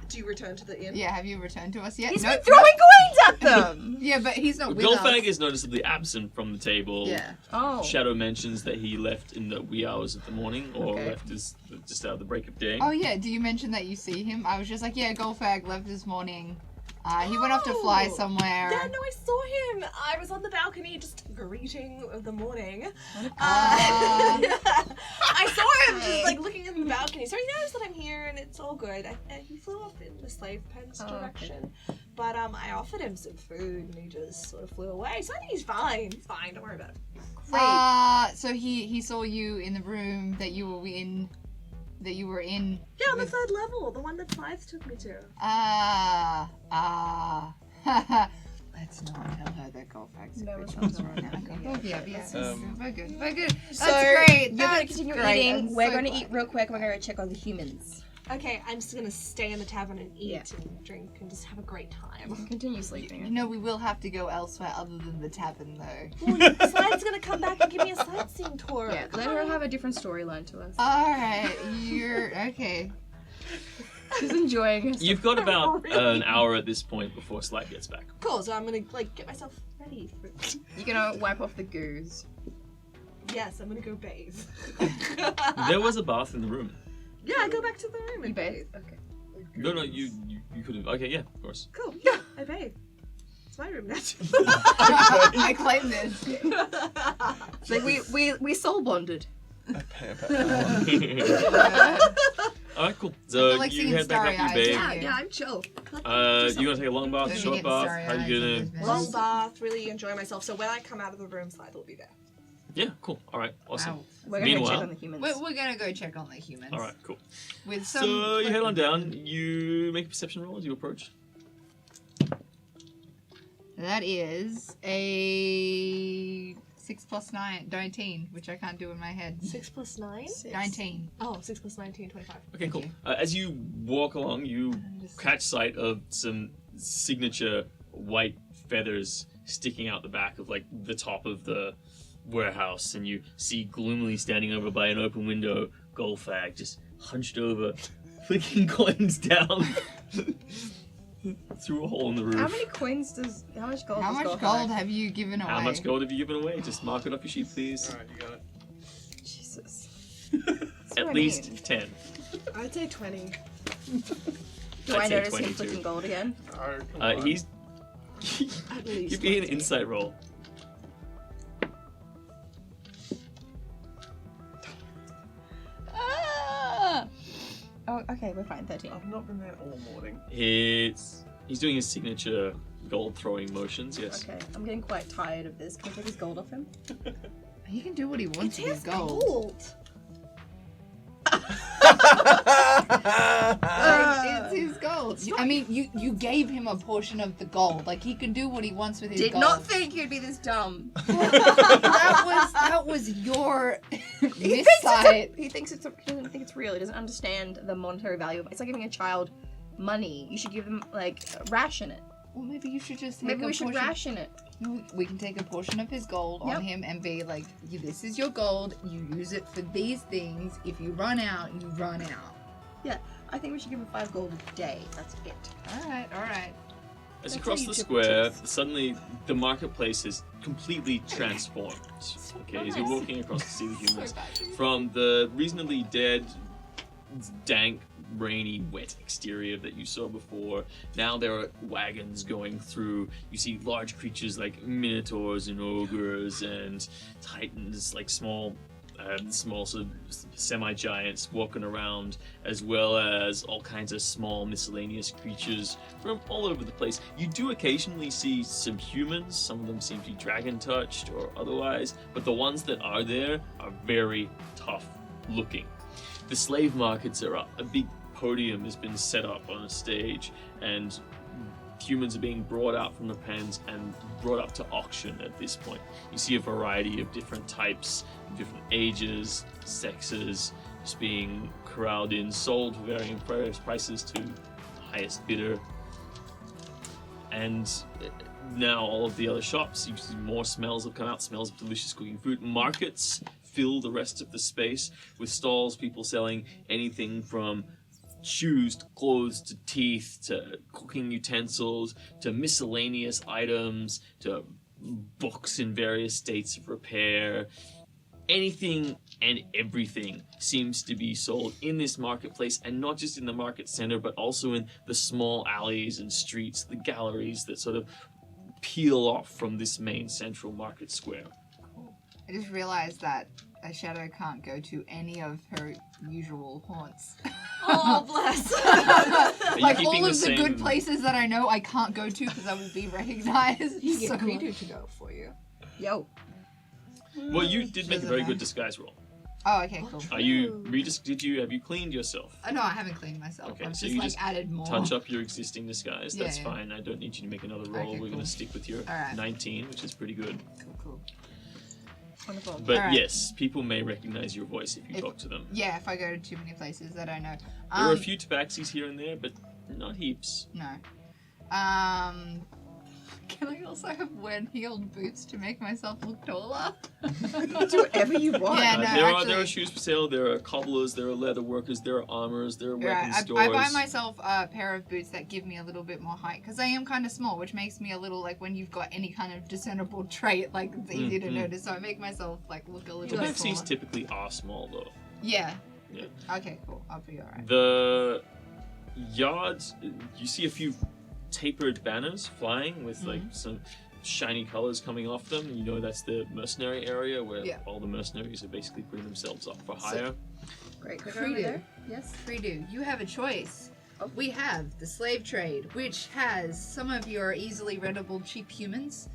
S6: Do you return to the inn?
S5: Yeah, have you returned to us yet?
S3: He's
S5: Nope,
S3: been throwing coins at them!
S5: nope. Yeah, but he's not with us.
S4: Golfag is noticeably absent from the table.
S5: Yeah.
S3: Oh.
S4: Shadow mentions that he left in the wee hours of the morning, or
S3: Okay.
S4: left just out of the break of day.
S5: Oh yeah, do you mention that you see him? I was just like, yeah, Golfag left this morning. He went off to fly
S6: Oh.
S5: somewhere.
S6: Yeah, no, I saw him. I was on the balcony just greeting the morning.
S5: Ah.
S6: I saw him just like looking in the balcony, so he knows that I'm here and it's all good. He flew off in the slave pen's
S3: Oh, okay.
S6: direction, but I offered him some food and he just sort of flew away. So I think he's fine. He's fine. Don't worry about it.
S5: So he saw you in the room that you were in.
S6: Yeah, on the third level, the one that Five took me to.
S5: Let's not tell her that Golfag's
S3: No,
S5: a
S3: it's
S5: creature.
S3: not right now.
S5: Yeah, yes. We're good. That's
S3: So,
S5: great.
S3: you're gonna
S5: That's
S3: continue
S5: great.
S3: eating.
S5: I'm
S3: We're
S5: so
S3: gonna
S5: glad.
S3: eat real quick. We're gonna check on the humans.
S6: Okay, I'm just gonna stay in the tavern and eat
S3: Yeah.
S6: and drink and just have a great time.
S3: Continue
S5: You
S3: sleeping.
S5: know, we will have to go elsewhere other than the tavern, though.
S6: Well, Slide's gonna come back and give me a sightseeing tour.
S3: Yeah, let her have a different storyline to us.
S5: Alright, you're. Okay.
S3: She's enjoying it.
S4: You've got about an hour at this point before Slide gets back.
S6: Cool, so I'm gonna like get myself ready for
S3: You're gonna wipe off the goose.
S6: Yes, I'm gonna go bathe.
S4: There was a bath in the room.
S6: Yeah, I go back to the room
S3: You
S6: and
S3: bathe? Okay.
S4: No, you could have. Okay, yeah, of course.
S6: Cool, yeah, I bathe. It's my room now.
S5: I claim this.
S3: It's like we soul bonded.
S4: Alright, cool.
S5: I
S4: So
S5: feel like
S4: you
S5: singing
S4: head back
S5: Starry
S4: up, you
S5: Eyes.
S4: bathe.
S5: Yeah.
S6: Yeah, I'm chill.
S4: You gonna take a long bath,
S5: Let me
S4: short
S5: get
S4: bath?
S5: starry
S4: How you
S5: eyes
S4: gonna?
S5: on this.
S6: Long bath, really enjoy myself. So when I come out of the room, Slide will be there.
S4: Yeah, cool. Alright, awesome.
S5: Wow.
S3: We're gonna
S4: Meanwhile-
S3: check on the humans.
S5: We're gonna go check on the humans.
S4: Alright, cool.
S5: With some.
S4: So you head on down, you make a perception roll as you approach.
S5: That is a 6 plus 9, 19, which I can't do in my head.
S6: 6 plus 9?
S5: 19.
S6: Oh, 6 plus 19, 25.
S4: Okay, cool.
S5: you.
S4: As you walk along, you
S5: Just-
S4: catch sight of some signature white feathers sticking out the back of like the top of the warehouse, and you see gloomily standing over by an open window Golfag just hunched over, flicking coins down through a hole in the roof.
S3: How much gold
S5: How
S3: does
S5: much
S3: gold
S5: gold
S3: have?
S5: have you given away?
S4: How much gold have you given away? Just mark it off your sheet, please.
S7: Alright, you got it.
S3: Jesus.
S4: At
S3: what I
S4: least
S3: mean.
S4: 10.
S6: I'd say 20.
S3: Do
S4: I'd
S3: I
S4: say
S3: notice
S4: 22.
S3: him flicking gold again?
S7: Oh, come on.
S4: He's.
S6: At least
S4: Give me an
S6: 20.
S4: insight roll.
S3: Ah! Oh, okay, we're fine. 13.
S7: I've not been there all morning.
S4: He's doing his signature gold throwing motions. Yes.
S3: Okay, I'm getting quite tired of this. Can I take his gold off him?
S5: He can do what he wants with his gold. It's his gold. I mean, you gave him a portion of the gold. Like, he can do what he wants with his
S3: Did
S5: gold.
S3: not think you'd be this dumb.
S5: that was your
S3: He
S5: missight.
S3: thinks it's he doesn't think it's real. He doesn't understand the monetary value of it. It's like giving a child money. You should give them ration it.
S5: Well, maybe you should just take
S3: Maybe
S5: a
S3: we should
S5: portion.
S3: ration it.
S5: We can take a portion of his gold
S3: Yep.
S5: on him and be like, this is your gold. You use it for these things. If you run out, you run out.
S3: Yeah, I think we should give him 5 gold a day. That's it.
S5: All right, all right.
S4: As you
S3: That's
S4: cross
S3: how
S4: the
S3: you chip
S4: square,
S3: chips.
S4: suddenly the marketplace is completely transformed. Okay, as you're walking across to see the humans, from the reasonably dead, dank, rainy, wet exterior that you saw before, now there are wagons going through. You see large creatures like minotaurs and ogres and titans, like small sort of semi-giants walking around, as well as all kinds of small miscellaneous creatures from all over the place. You do occasionally see some humans. Some of them seem to be dragon-touched or otherwise, but the ones that are there are very tough looking. The slave markets are up. A big podium has been set up on a stage, and humans are being brought out from the pens and brought up to auction at this point. You see a variety of different types, different ages, sexes, just being corralled in, sold for varying prices to the highest bidder. And now all of the other shops, you see more smells have come out, smells of delicious cooking food. Markets fill the rest of the space with stalls, people selling anything from shoes to clothes to teeth to cooking utensils to miscellaneous items to books in various states of repair. Anything and everything seems to be sold in this marketplace, and not just in the market center, but also in the small alleys and streets, the galleries that sort of peel off from this main central market square.
S5: I just realized that a shadow can't go to any of her usual haunts.
S3: Oh, bless.
S5: Like
S4: keeping
S5: all
S4: the
S5: of the
S4: same-
S5: good places that I know I can't go to because I will be recognized.
S6: You get
S5: So-
S6: Credo to go for you.
S3: Yo.
S4: Well, you did make a
S5: Doesn't
S4: very
S5: matter.
S4: good disguise roll.
S5: Oh, okay, cool.
S4: Are you have you cleaned yourself?
S5: No, I haven't cleaned myself.
S4: Okay,
S5: I've
S4: so
S5: just
S4: you
S5: like
S4: just
S5: added more.
S4: Touch up your existing disguise.
S5: Yeah,
S4: That's
S5: yeah.
S4: fine. I don't need you to make another roll.
S5: Okay,
S4: We're
S5: cool.
S4: gonna stick with your
S5: Alright.
S4: 19, which is pretty good.
S5: Cool.
S3: Wonderful.
S4: But
S5: Alright.
S4: yes, people may recognize your voice if you
S5: If-
S4: talk to them.
S5: Yeah, if I go to too many places that I know.
S4: There are a few tabaxis here and there, but not heaps.
S5: No. Can I also have one-heeled boots to make myself look taller?
S3: Do whatever you want.
S5: Yeah, no,
S4: there are
S5: actually-
S4: shoes for sale. There are cobblers. There are leather workers. There are armorers. There are weapon
S5: Right,
S4: stores.
S5: I buy myself a pair of boots that give me a little bit more height because I am kind of small, which makes me a little like when you've got any kind of discernible trait, like it's easy to
S4: Mhm.
S5: notice. So I make myself like look a little bit
S4: Tabaxis
S5: smaller.
S4: typically are small though.
S5: Yeah.
S4: Yeah.
S5: Okay, cool. I'll be alright.
S4: The yards, you see a few tapered banners flying with like some shiny colors coming off them. You know that's the mercenary area where
S5: Yeah.
S4: all the mercenaries are basically putting themselves up for hire.
S3: Great. Go
S5: Fredo.
S3: over there. Yes.
S5: Fredo, you have a choice.
S3: Oh.
S5: We have the slave trade, which has some of your easily readable cheap humans.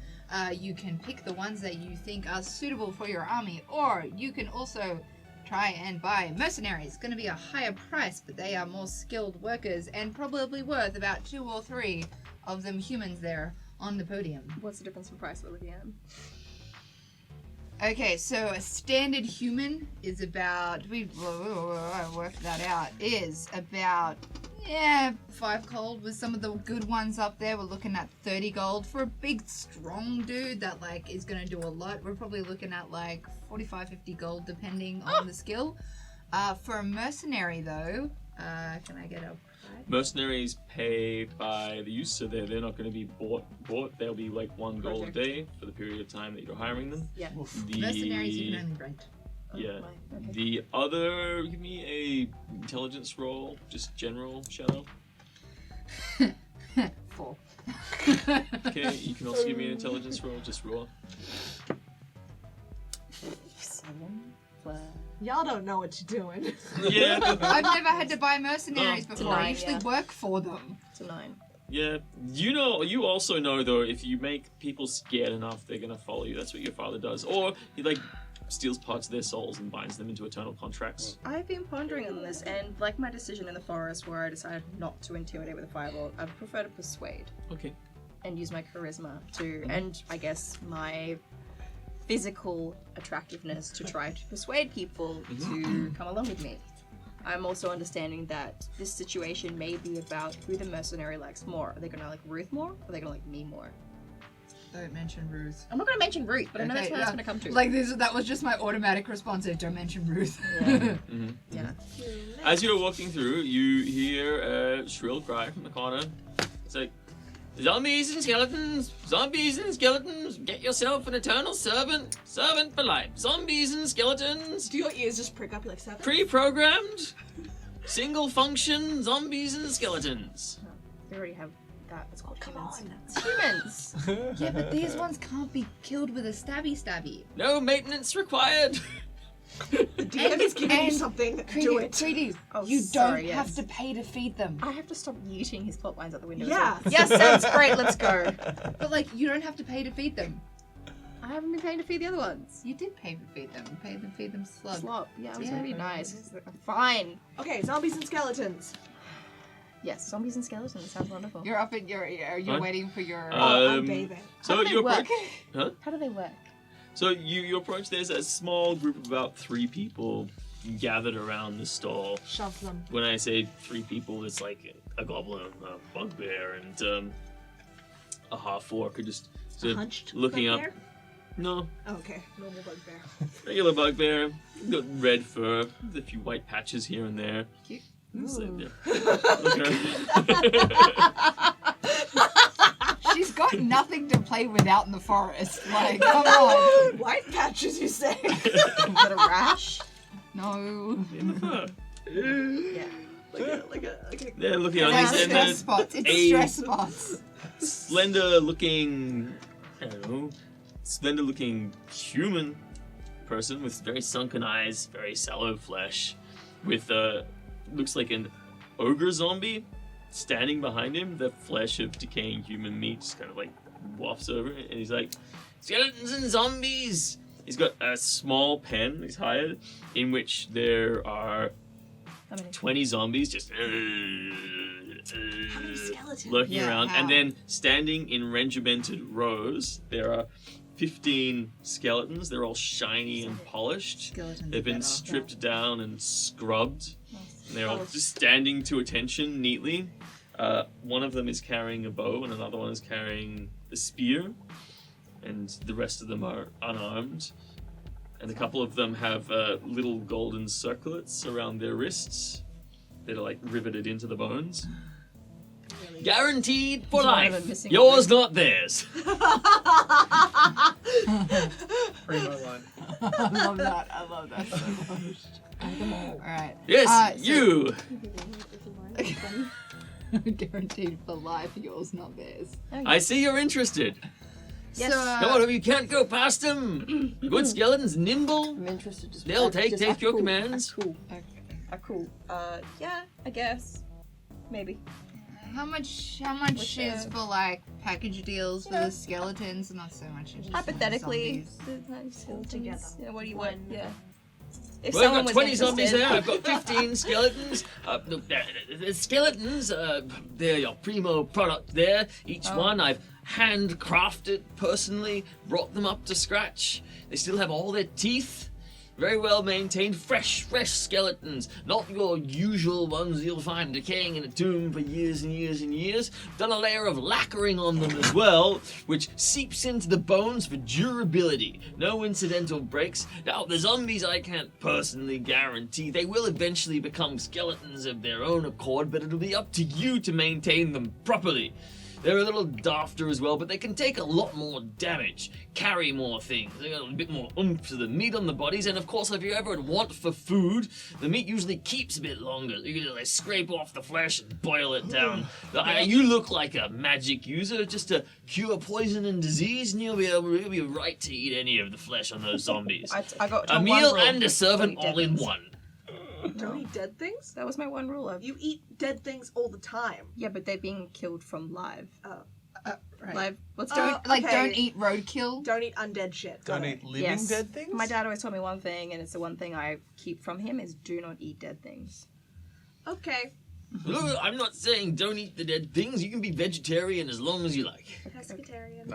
S5: You can pick the ones that you think are suitable for your army, or you can also try and buy mercenaries. Going to be a higher price, but they are more skilled workers and probably worth about 2 or 3 of them humans there on the podium.
S3: What's the difference in price we're looking at?
S5: Okay, so a standard human is about, we worked that out, is about, 5 gold. With some of the good ones up there, we're looking at 30 gold. For a big, strong dude that, like, is going to do a lot, we're probably looking at, like, 45, 50 gold, depending on the skill. For a mercenary, though, can I get a price?
S4: Mercenaries pay by the use, so they're not going to be bought. They'll be like 1 gold a day for the period of time that you're hiring them.
S3: Yeah.
S5: Mercenaries you can only rent.
S4: Yeah.
S3: Oh, okay.
S4: The other, give me a intelligence roll, just general shadow.
S5: 4.
S4: Okay, you can also give me an intelligence roll, just raw.
S3: 7 plus.
S6: Y'all don't know what you're doing.
S4: Yeah,
S5: I've never had to buy mercenaries
S4: Oh,
S5: before. I
S3: nine,
S5: usually
S3: yeah.
S5: work for them.
S3: It's a 9.
S4: yeah. You also know though, if you make people scared enough, they're gonna follow you. That's what your father does. Or he like steals parts of their souls and binds them into eternal contracts.
S3: I've been pondering on this, and like my decision in the forest where I decided not to intimidate with a firebolt, I prefer to persuade
S4: Okay.
S3: and use my charisma to, and I guess my physical attractiveness to try to persuade people to come along with me. I'm also understanding that this situation may be about who the mercenary likes more. Are they gonna like Ruth more, or are they gonna like me more?
S5: Don't mention Ruth.
S3: I'm not gonna mention Ruth, but I know that's
S5: Okay,
S3: where that's
S5: yeah.
S3: gonna come to.
S5: Like that was just my automatic response. Don't mention Ruth.
S3: Yeah.
S4: As you're walking through, you hear a shrill cry from the corner. It's like, zombies and skeletons, get yourself an eternal servant for life. Zombies and skeletons,
S6: Do your ears just prick up? You're like 7?
S4: pre-programmed, single function zombies and skeletons.
S3: We already have that. It's called
S6: Come
S3: humans.
S6: on.
S3: It's humans.
S5: Yeah, but these ones can't be killed with a stabby.
S4: No maintenance required.
S6: The DM is giving you
S5: and-
S6: something. Do it.
S5: Treaty,
S3: Oh,
S5: you
S3: sorry,
S5: don't have
S3: yes.
S5: to pay to feed them.
S3: I have to stop yeeting his plot lines out the window.
S6: Yeah.
S3: As well. Yes, sounds great. Let's go.
S5: But like, you don't have to pay to feed them.
S3: I haven't been paying to feed the other ones.
S5: You did pay to feed them. You paid to feed them slug.
S3: Slop. Yeah, I was
S5: Yeah.
S3: gonna be nice. Fine.
S6: Okay, zombies and skeletons.
S3: Yes, zombies and skeletons. Sounds wonderful.
S5: You're up in you're
S4: What?
S5: waiting for your.
S6: I'm bathing.
S4: So
S3: How do they
S4: you
S3: work?
S4: approach.
S3: How do they work?
S4: So you approach. There's a small group of about 3 people gathered around the stall.
S6: Shove them.
S4: When I say 3 people, it's like a goblin, a bugbear, and a half-orc are just sort of
S6: Hunched
S4: looking up.
S6: bugbear?
S4: No,
S6: Oh, okay, normal bugbear.
S4: regular bugbear. Got red fur, with a few white patches here and there.
S5: Cute.
S4: It's like,
S5: Ooh.
S4: yeah.
S5: She's got nothing to play with out in the forest. Like, come on.
S6: White patches, you say?
S3: Is that a rash?
S5: No.
S4: In the fur.
S3: Yeah.
S6: like a
S4: They're looking on
S5: It's
S4: these, and
S5: stress spots. It's
S4: a-
S5: stress spots.
S4: slender-looking, I don't know, slender-looking human person with very sunken eyes, very sallow flesh, with looks like an ogre zombie standing behind him. The flesh of decaying human meat just kind of like wafts over it, and he's like, "Skeletons and zombies." He's got a small pen he's hired, in which there are
S3: How many?
S4: 20 zombies just
S6: skeletons?
S4: lurking
S5: Yeah,
S4: around,
S5: how?
S4: and then standing in regimented rows, there are 15 skeletons. They're all shiny and polished.
S3: Skeletons.
S4: They've been stripped down and scrubbed. And they're all just standing to attention neatly. One of them is carrying a bow, and another one is carrying a spear. And the rest of them are unarmed. And a couple of them have little golden circlets around their wrists that are like riveted into the bones. Guaranteed for
S3: Is one of
S4: life.
S3: them missing a
S4: Yours,
S3: rib?
S4: not theirs.
S7: Primo line.
S5: I love that. I love that so much. Alright.
S4: Yes,
S5: So-
S4: you.
S5: Guaranteed for life, yours, not theirs.
S4: I see you're interested.
S3: Yes.
S5: So,
S4: Come on, you can't go past them. Good skeletons, nimble.
S3: I'm interested. Just
S4: They'll take
S3: just
S4: your
S3: cool.
S4: commands.
S3: Cool. Cool. Yeah, I guess. Maybe.
S5: how much
S3: Which,
S5: is for like package deals for
S3: Yeah.
S5: the skeletons and not so much as just
S3: Hypothetically,
S5: zombies?
S6: Together.
S3: yeah, what do you want? Yeah. If
S4: Well,
S3: someone
S4: I've
S3: was
S4: got 20 zombies
S3: interested-
S4: there. I've got 15 skeletons. Look, the skeletons, they're your primo product there. Each
S3: Oh.
S4: one I've handcrafted personally, brought them up to scratch. They still have all their teeth. Very well maintained, fresh skeletons. Not your usual ones you'll find decaying in a tomb for years and years and years. Done a layer of lacquering on them as well, which seeps into the bones for durability. No incidental breaks. Now, the zombies I can't personally guarantee. They will eventually become skeletons of their own accord, but it'll be up to you to maintain them properly. They're a little dafter as well, but they can take a lot more damage, carry more things. They got a bit more oomph to the meat on the bodies, and of course, if you ever want for food, the meat usually keeps a bit longer. You can like scrape off the flesh and boil it down. You look like a magic user, just to cure poison and disease, and you'll be right to eat any of the flesh on those zombies.
S3: I got
S4: A
S3: one
S4: meal
S3: rule.
S4: and a servant
S3: Don't eat
S4: all
S3: dead
S4: in
S3: things.
S4: one.
S6: Don't eat dead things?
S3: That was my one rule.
S6: You eat dead things all the time.
S3: Yeah, but they're being killed from live.
S5: Right.
S3: Live. Let's
S6: Don't-
S3: do
S5: Like,
S6: Okay.
S5: don't eat roadkill.
S6: Don't eat undead shit.
S7: Don't
S6: Got
S7: eat
S6: it.
S7: living
S3: Yes.
S7: dead things?
S3: My dad always told me one thing, and it's the one thing I keep from him: is do not eat dead things.
S6: Okay.
S4: Look, I'm not saying don't eat the dead things. You can be vegetarian as long as you like.
S6: Pescatarian.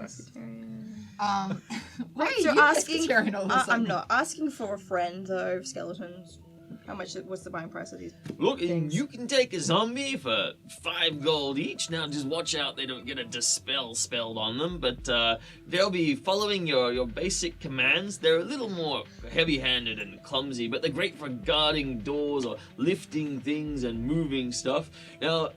S5: Why
S3: So
S5: are you
S3: asking,
S5: pescatarian all of a
S3: I'm
S5: sudden?
S3: not asking for a friend though. Of skeletons. How much? What's the buying price of these?
S4: Look,
S3: Things.
S4: you can take a zombie for 5 gold each. Now, just watch out they don't get a dispel spelled on them, but they'll be following your basic commands. They're a little more heavy-handed and clumsy, but they're great for guarding doors or lifting things and moving stuff. Now,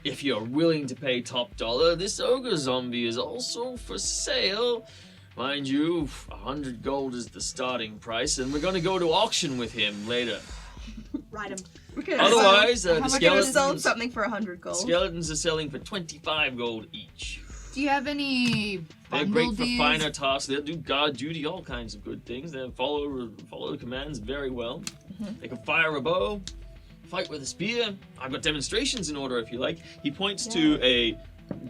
S4: if you're willing to pay top dollar, this ogre zombie is also for sale. Mind you, 100 gold is the starting price, and we're going to go to auction with him later.
S6: Ride him.
S3: We could
S4: Otherwise, the
S5: much
S3: we could have sold
S4: skeletons,
S3: something for 100 gold.
S4: skeletons are selling for 25 gold each.
S5: Do you have any
S4: They're
S5: bundle
S4: great for
S5: deals?
S4: finer tasks. They'll do guard duty, all kinds of good things. They follow commands very well. They can fire a bow, fight with a spear. I've got demonstrations in order if you like. He points to a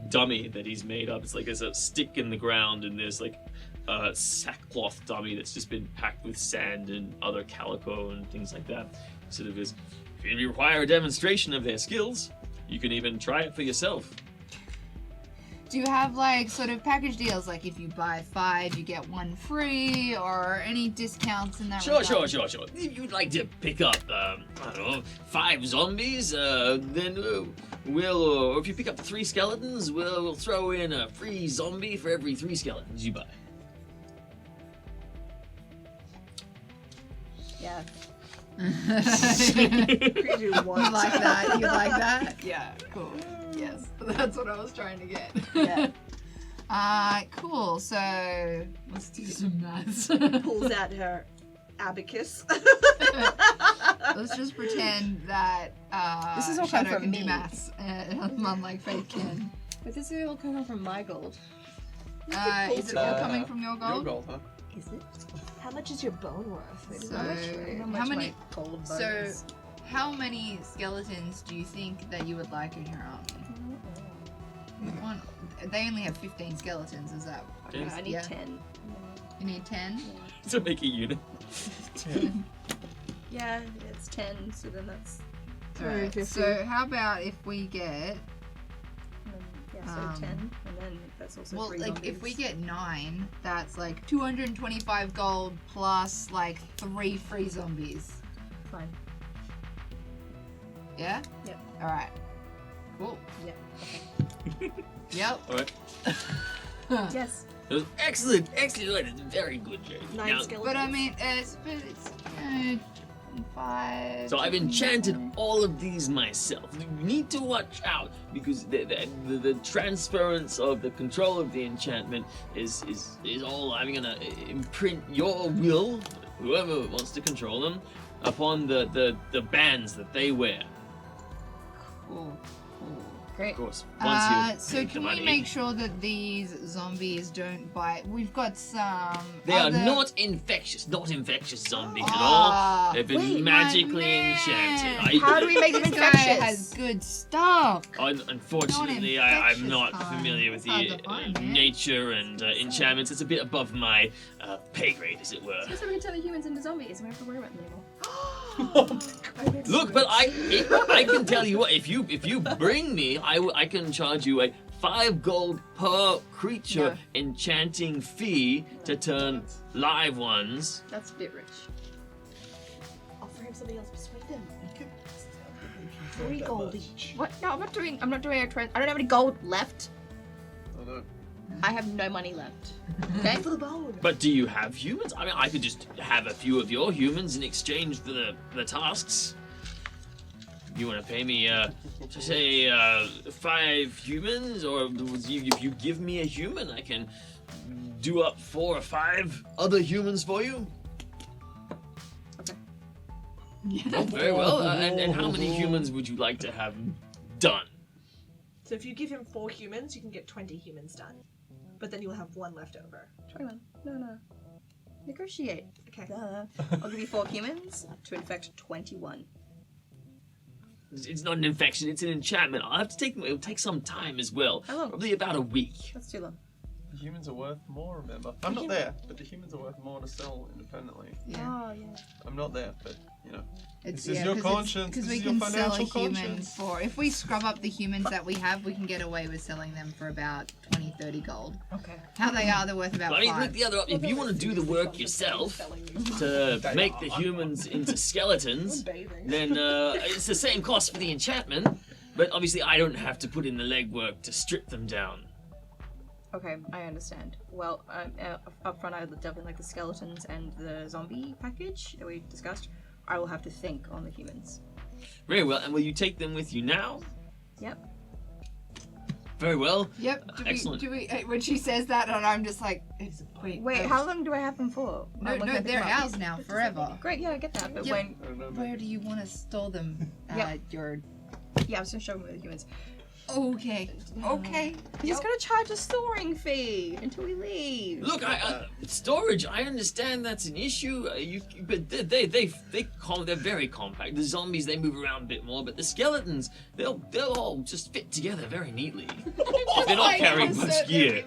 S4: dummy that he's made up. It's like there's a stick in the ground and there's like sackcloth dummy that's just been packed with sand and other calico and things like that. Sort of is, if you require a demonstration of their skills, you can even try it for yourself.
S5: Do you have like sort of package deals, like if you buy 5 you get 1 free, or any discounts in that
S4: Sure.
S5: regard?
S4: If you'd like to pick up, I don't know, 5 zombies, then or if you pick up 3 skeletons, we'll throw in a free zombie for every 3 skeletons you buy.
S3: Yeah.
S5: You like that? You like that? Yeah, cool. Yes, that's what I was trying to get.
S3: Yeah.
S5: Cool. So let's do some maths.
S6: Pulls out her abacus.
S5: Let's just pretend that
S3: This is all
S5: Shadow
S3: come from
S5: can do
S3: me.
S5: maths, unlike Faith can.
S3: But this is all coming from my gold.
S5: Is it all coming from your
S7: Your
S5: gold?
S7: gold, huh?
S6: Is it? How much is your bone worth?
S5: So,
S3: How much my gold bone
S5: So,
S3: is.
S5: how many skeletons do you think that you would like in your army? One. They only have 15 skeletons. Is that?
S3: Okay, I need
S5: Yeah.
S3: 10.
S5: You need 10.
S4: To make a unit.
S3: Yeah, it's 10, so then that's
S5: Alright, so how about if we get
S3: yeah, so 10, and then that's also
S5: well,
S3: 3
S5: like
S3: zombies.
S5: if we get 9, that's like 225 gold plus like 3 free zombies.
S3: Fine.
S5: Yeah.
S3: Yep.
S5: All right. Cool.
S3: Yep.
S5: Yep.
S4: Alright.
S3: Yes.
S4: It was excellent. Very good, Jade.
S6: 9
S4: Now,
S6: skeletons.
S5: But I mean, it's 5.
S4: so I've enchanted all of these myself. You need to watch out because the transference of the control of the enchantment is all. I'm gonna imprint your will, whoever wants to control them, upon the bands that they wear.
S5: Cool.
S3: Great.
S4: Of course, once you
S5: So
S4: paid the
S5: can we
S4: money.
S5: make sure that these zombies don't bite? We've got some.
S4: They are
S5: other-
S4: not infectious zombies at
S5: Ah,
S4: all. They've been
S5: wait, my
S4: magically
S5: man.
S4: enchanted.
S3: How do we make them
S5: This guy
S3: infectious?
S5: has good stuff.
S4: Unfortunately,
S5: Not
S4: I'm
S5: infectious,
S4: not
S5: huh?
S4: familiar with
S5: Hard
S4: the
S5: to find, man.
S4: nature and enchantments. It's a bit above my pay grade, as it were.
S3: Just so we can turn the humans into zombies, and we don't have to worry about them anymore.
S4: Look, but I can tell you what. If you bring me, I can charge you a 5 gold per creature enchanting fee to turn live ones.
S3: That's a bit rich.
S6: Offer him something else. Persuade him. 3 gold each.
S3: What? No, I'm not doing a trade. I don't have any gold left.
S7: Oh, no.
S3: I have no money left. Okay?
S6: For the bone.
S4: But do you have humans? I mean, I could just have a few of your humans in exchange for the tasks. You want to pay me, to say, 5 humans, or if you give me a human, I can do up 4 or 5 other humans for you. Oh, very well. And how many humans would you like to have done?
S6: So if you give him 4 humans, you can get 20 humans done. But then you'll have 1 left over.
S3: 21. No. Negotiate.
S6: Okay.
S3: Duh. I'll give you 4 humans to infect 21.
S4: It's not an infection, it's an enchantment. I'll have to it'll take some time as well.
S3: How long?
S4: Probably about a week.
S3: That's too long.
S2: The humans are worth more, remember? I'm not there, but the humans are worth more to sell independently.
S5: Yeah.
S3: Oh, yeah.
S2: I'm not there, but, you know.
S5: It's,
S2: This is your conscience,
S5: Because
S2: this
S5: we
S2: is your
S5: can sell a
S2: financial
S5: human
S2: conscience.
S5: for. If we scrub up the humans that we have, we can get away with selling them for about 20, 30 gold.
S6: Okay.
S5: How they are, they're worth about
S4: But I mean,
S5: 5.
S4: look the other up. If you want to do the work yourself to make the humans into skeletons, then it's the same cost for the enchantment. But obviously, I don't have to put in the legwork to strip them down.
S3: Okay, I understand. Well, up front, I would definitely like the skeletons and the zombie package that we discussed. I will have to think on the humans.
S4: Very well. And will you take them with you now?
S3: Yep.
S4: Very well.
S5: Yep.
S4: Excellent.
S5: Do we, when she says that, and I'm just like,
S3: Wait, how long do I have them for?
S5: No,
S3: When can I pick
S5: they're
S3: them up?
S5: ours now, forever.
S3: Great, yeah, I get that. But
S5: Yep.
S3: when,
S2: I don't know,
S5: Where do you want to store them?
S3: Yep.
S5: Your.
S3: yeah, I was gonna show them the humans.
S5: Okay. Okay.
S3: He's gonna charge a storing fee until we leave.
S4: Look, storage. I understand that's an issue. But they're very compact. The zombies, they move around a bit more, but the skeletons, they'll all just fit together very neatly. They're not carrying much gear.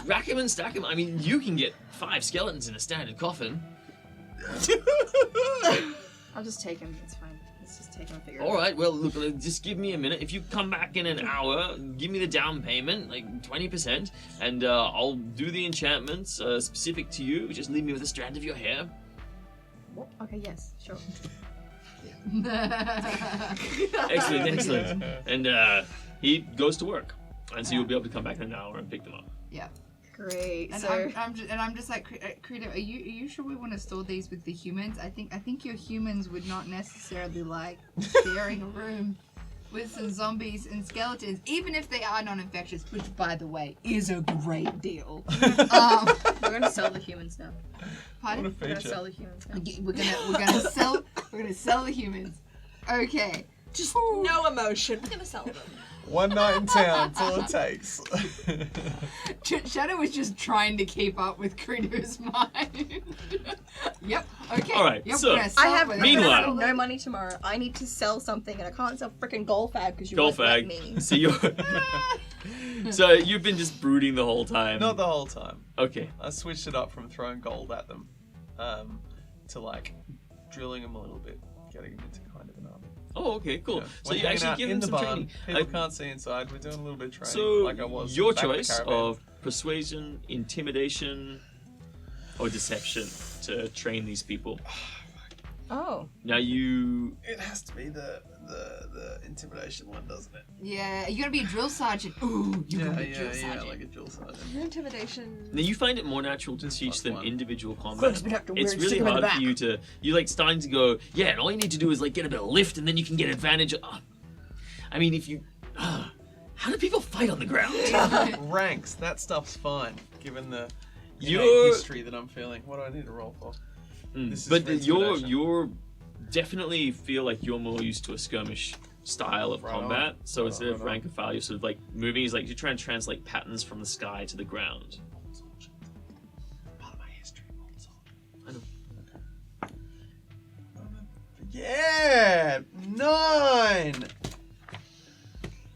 S4: just rack them and stack them. I mean, you can get 5 skeletons in a standard coffin.
S3: I'll just take him. It's fine. Let's just take him and figure it
S4: All
S3: out.
S4: right, well, look, just give me a minute. If you come back in an hour, give me the down payment, like 20%, and I'll do the enchantments specific to you. Just leave me with a strand of your hair.
S3: What? Okay, yes, sure.
S4: Excellent. And he goes to work, and so you'll be able to come back in an hour and pick them up.
S5: Yeah.
S3: Great.
S5: And
S3: So
S5: I'm just like, Credo, are you sure we want to store these with the humans? I think your humans would not necessarily like sharing a room with some zombies and skeletons, even if they are non-infectious, which, by the way, is a great deal.
S3: we're gonna sell the humans now.
S5: Pardon?
S7: What a
S3: We're gonna
S7: feature.
S3: sell the humans now.
S5: We're gonna sell the humans. Okay.
S6: Just no emotion. We're gonna sell them.
S7: One night in town, that's all it takes.
S5: Shadow was just trying to keep up with Credo's mind. Yep. Okay.
S4: All right,
S5: Yep,
S4: so,
S5: we're gonna sell
S3: I have
S5: it.
S4: meanwhile-
S3: no money tomorrow. I need to sell something, and I can't sell freaking Golfag because you
S4: Golf
S3: won't let
S4: bag.
S3: me.
S4: So you're. So you've been just brooding the whole time.
S7: Not the whole time.
S4: Okay.
S7: I switched it up from throwing gold at them to like drilling them a little bit, getting them into kind of an army.
S4: Oh, okay, cool.
S7: Yeah.
S4: So
S7: We're
S4: you
S7: hanging
S4: actually
S7: out
S4: give
S7: in
S4: them
S7: the
S4: some
S7: barn.
S4: training.
S7: People can't see inside. We're doing a little bit of training,
S4: So
S7: like I was.
S4: your
S7: back at the
S4: choice
S7: caravan.
S4: of persuasion, intimidation, or deception to train these people.
S3: Oh.
S4: Now you.
S7: It has to be the intimidation one, doesn't it?
S5: Yeah, you're gonna be a drill sergeant. Ooh, you're gonna be a drill sergeant.
S7: like a drill sergeant.
S6: Intimidation.
S4: Now you find it more natural to
S7: Just
S4: teach
S7: plus
S4: them
S7: one.
S4: individual
S3: Of
S4: combat.
S3: course, we'd have to
S4: It's
S3: wear-
S4: really
S3: stick 'em in the
S4: hard for
S3: back.
S4: you to. You like starting to go, yeah, and all you need to do is like get a bit of lift, and then you can get advantage. I mean, if you. How do people fight on the ground?
S7: Ranks, that stuff's fine, given the
S4: You're-
S7: history that I'm feeling. What do I need to roll for? This is
S4: But
S7: for
S4: you're
S7: intimidation.
S4: definitely feel like you're more used to a skirmish style of
S7: Right on.
S4: combat. So
S7: Right
S4: instead
S7: on,
S4: of
S7: right on.
S4: rank and file, you're sort of like moving. Is like you're trying to translate patterns from the sky to the ground.
S7: Part of my history.
S4: I know.
S7: Yeah, 9.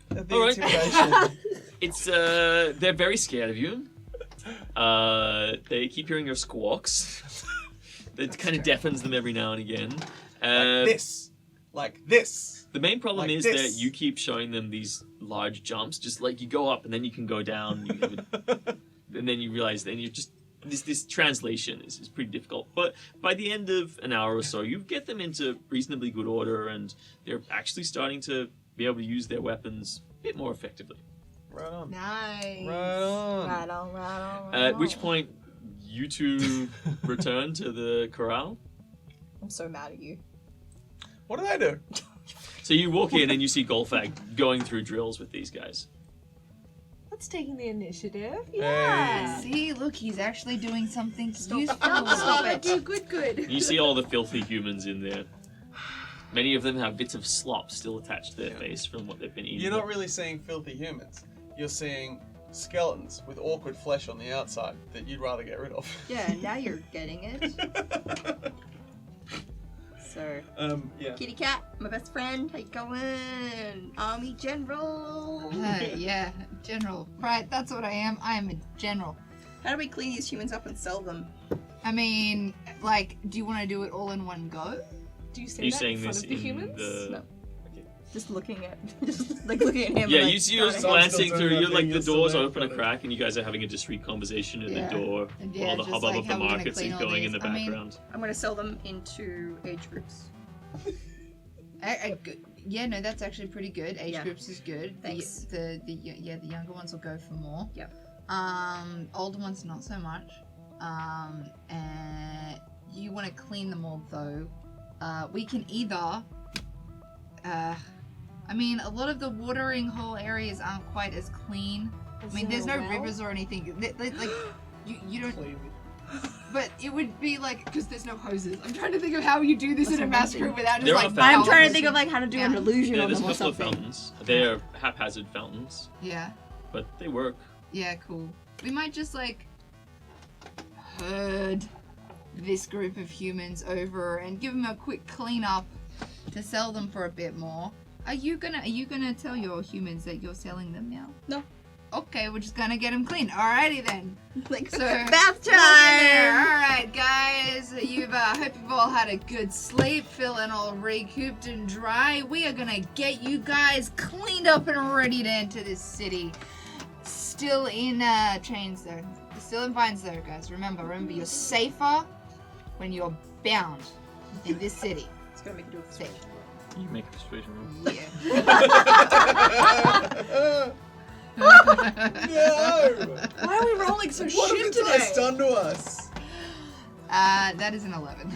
S7: The
S4: All right.
S7: intimidation.
S4: It's they're very scared of you. They keep hearing your squawks. That kind of deafens them every now and again.
S7: Like this.
S4: The main problem
S7: Like
S4: is
S7: this.
S4: that you keep showing them these large jumps, just like you go up and then you can go down, and then you realize then you're just this translation is pretty difficult. But by the end of an hour or so, you get them into reasonably good order, and they're actually starting to be able to use their weapons a bit more effectively.
S7: Right on.
S6: Nice.
S7: Right on.
S3: Right on, right on, right
S4: At which
S3: on.
S4: point, you two return to the corral.
S3: I'm so mad at you.
S7: What did I do?
S4: So you walk in and you see Golfag going through drills with these guys.
S6: That's taking the initiative.
S7: Hey.
S6: Yeah.
S5: See, look, he's actually doing something useful.
S3: Stop it.
S6: Good.
S4: You see all the filthy humans in there. Many of them have bits of slop still attached to their face from what they've been eating.
S7: You're not really seeing filthy humans. You're seeing skeletons with awkward flesh on the outside that you'd rather get rid of.
S3: Yeah, now you're getting it. So,
S7: Yeah.
S3: kitty cat, my best friend, how you going? Army general.
S5: Yeah, general. Right, that's what I am. I am a general.
S3: How do we clean these humans up and sell them?
S5: I mean, like, do you want to do it all in one go?
S6: Do you
S4: Are
S6: say
S4: you
S6: that
S4: saying
S6: in front
S4: this
S6: of the
S4: in
S6: humans?
S4: the?
S3: No. Just looking at, just like looking at him.
S4: Yeah,
S3: like,
S4: you see you're just
S3: starting-
S4: glancing
S7: still
S4: through.
S7: doing
S4: You're
S7: that
S4: like
S7: thing,
S4: the
S7: you're still
S4: doors
S7: there,
S4: open a
S7: but-
S4: crack, and you guys are having a discreet conversation at
S3: Yeah.
S4: the door.
S5: And
S4: While the
S5: just
S4: hubbub
S5: like
S4: of the
S5: how we're gonna
S4: markets
S5: clean
S4: is
S5: all
S4: going in
S5: these.
S4: the
S5: I mean,
S4: background.
S3: I'm gonna sell them into age groups.
S5: Yeah, no, that's actually pretty good. Age
S3: Yeah.
S5: groups is good.
S3: Thanks.
S5: The younger ones will go for more.
S3: Yep.
S5: Older ones not so much. And you want to clean them all though. We can either. I mean, a lot of the watering hole areas aren't quite as clean. I mean, there's no rivers or anything. Like, you don't. But it would be like, because there's no hoses. I'm trying to think of how you do this in a mass group without just
S4: There are
S5: like.
S4: fountains.
S3: I'm
S5: power
S3: trying to
S5: hoses.
S3: think of like how to do an
S5: Yeah.
S3: illusion
S4: Yeah,
S3: on
S4: there's a
S3: them or
S4: couple of
S3: something.
S4: fountains. They're haphazard fountains,
S5: Yeah.
S4: but they work.
S5: Yeah, cool. We might just like herd this group of humans over and give them a quick cleanup to sell them for a bit more. Are you gonna tell your humans that you're selling them now?
S3: No.
S5: Okay, we're just gonna get him clean. Alrighty then.
S3: Like,
S5: So,
S3: bath
S5: welcome there.
S3: time!
S5: Alright, guys. Hope you've all had a good sleep, feeling all recouped and dry. We are gonna get you guys cleaned up and ready to enter this city. Still in chains though. Still in vines though, guys. Remember, you're safer when you're bound in this city.
S3: It's gonna make you do a
S5: Safe.
S4: You make a persuasion roll.
S5: Yeah.
S7: No!
S6: Why are we rolling so
S7: What have
S6: shit
S7: this
S6: today?
S7: dice done to us?
S5: That is an 11.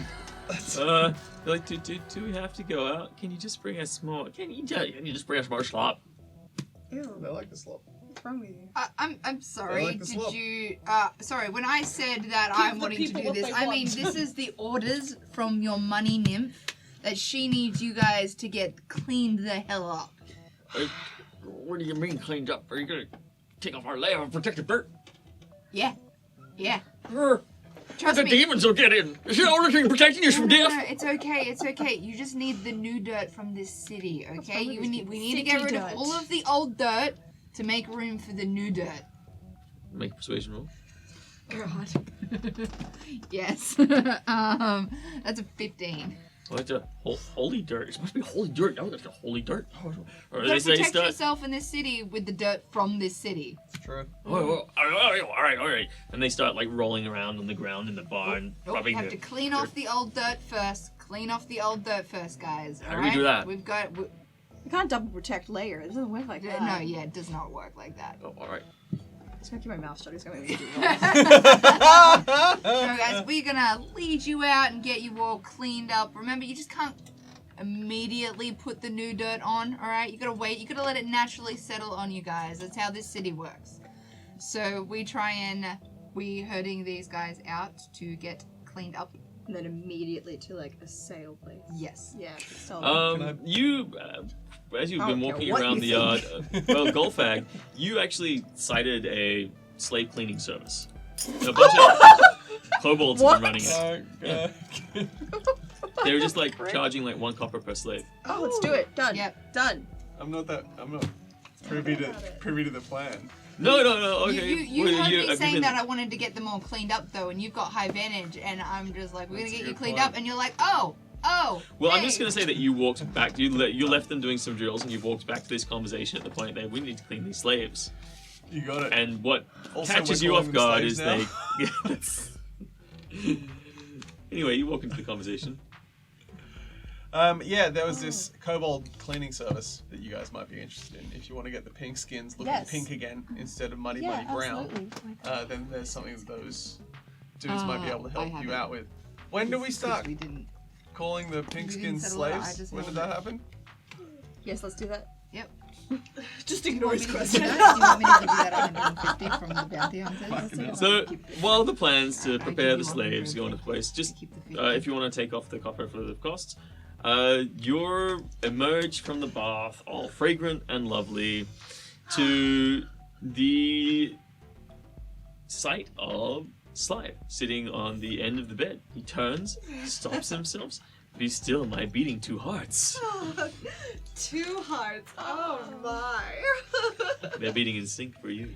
S4: They're like, do we have to go out? Can you just bring us more? Can you just bring us more slop?
S3: Ew,
S7: I like the slop.
S3: what's wrong with you?
S5: I'm sorry.
S7: like the
S5: Did
S7: slop.
S5: you? Sorry. When I said that
S6: Give
S5: I'm
S6: the
S5: wanting to
S6: people
S5: do
S6: what
S5: this,
S6: they
S5: I mean
S6: want.
S5: this is the orders from your money nymph that she needs you guys to get cleaned the hell up.
S4: What do you mean cleaned up? Are you gonna take off our layer of protective dirt?
S5: Yeah.
S4: The
S5: Trust me.
S4: demons will get in. Is the only thing protecting us from
S5: No,
S4: death?
S5: it's okay. It's okay. You just need the new dirt from this city, okay?
S3: wrong with
S5: We
S3: these
S5: need to get
S3: city
S5: rid
S3: dirt?
S5: of all of the old dirt to make room for the new dirt.
S4: Make a persuasion roll.
S3: God.
S5: Yes. That's a 15.
S4: Oh, it's a holy dirt. It's supposed to be holy dirt. Oh, that's a holy dirt. Or
S5: You gotta protect yourself in this city with the dirt from this city.
S7: True.
S4: all right. And they start like rolling around on the ground in the barn.
S5: Nope,
S4: rubbing
S5: you have
S4: the
S5: to clean off the old dirt first. Clean off the old dirt first, guys.
S4: How do we do that?
S5: We've got...
S3: You can't double protect layer. It doesn't work like that.
S5: No, yeah, it does not work like that.
S4: Oh, all right.
S3: It's gonna keep my mouth shut. It's gonna make me do
S5: No, guys, we're gonna lead you out and get you all cleaned up. Remember, you just can't immediately put the new dirt on, alright? You gotta wait. You gotta let it naturally settle on you guys. That's how this city works. So we herding these guys out to get cleaned up.
S3: And then immediately to like a sale place.
S5: Yes.
S3: Yeah. So
S4: You, as you've
S3: I
S4: been
S3: don't
S4: walking
S3: care what
S4: around
S3: you
S4: the yard, Golfag, you actually sighted a slave cleaning service. A bunch of kobolds have been running it. They were just like charging like 1 copper per slave.
S3: oh, let's do it. Done.
S5: Yep.
S3: Done.
S7: I'm not privy to the plan.
S4: No, okay.
S5: You
S4: Well,
S5: heard me
S4: have
S5: saying
S4: been-
S5: that I wanted to get them all cleaned up though, and you've got high vantage, and I'm just like, we're
S7: That's
S5: gonna
S7: a
S5: get you
S7: good
S5: cleaned
S7: point.
S5: up, and you're like, oh.
S4: Well, I'm
S5: hey.
S4: just gonna say that you walked back. You left them doing some drills, and you walked back to this conversation at the point that we need to clean these slaves.
S7: You got it.
S4: And what
S7: Also,
S4: catches
S7: we're
S4: you off
S7: calling them
S4: guard is
S7: slaves
S4: they. Yeah, that's- Anyway, you walk into the conversation.
S7: Yeah, there was this kobold cleaning service that you guys might be interested in. If you want to get the pink skins looking
S3: Yes.
S7: pink again instead of muddy
S3: Yeah,
S7: brown,
S3: absolutely.
S7: then there's something that those dudes might be able to
S5: I
S7: help you
S5: haven't.
S7: out with. When do we start
S5: We didn't.
S7: calling the pink
S5: We didn't
S7: skins
S5: settle it out, I
S7: slaves?
S5: just
S7: When did
S5: rolled
S7: that
S5: it.
S7: happen?
S3: Yes, let's do that.
S5: Yep.
S6: Just
S5: Do you
S6: ignore
S5: want me
S6: his
S5: to
S6: question.
S5: give you that? Do you want me to give you that 150 from the bounty hunters?
S4: So, while the plans to prepare the
S5: give you
S4: slaves
S5: 150.
S4: go into place, just
S5: Keep the 50.
S4: if you want to take off the copper for the costs, you're emerged from the bath, all fragrant and lovely, to the sight of Slide sitting on the end of the bed. He turns, stops himself. Be still, my beating 2 hearts.
S6: 2 hearts. Oh my.
S4: They're beating in sync for you.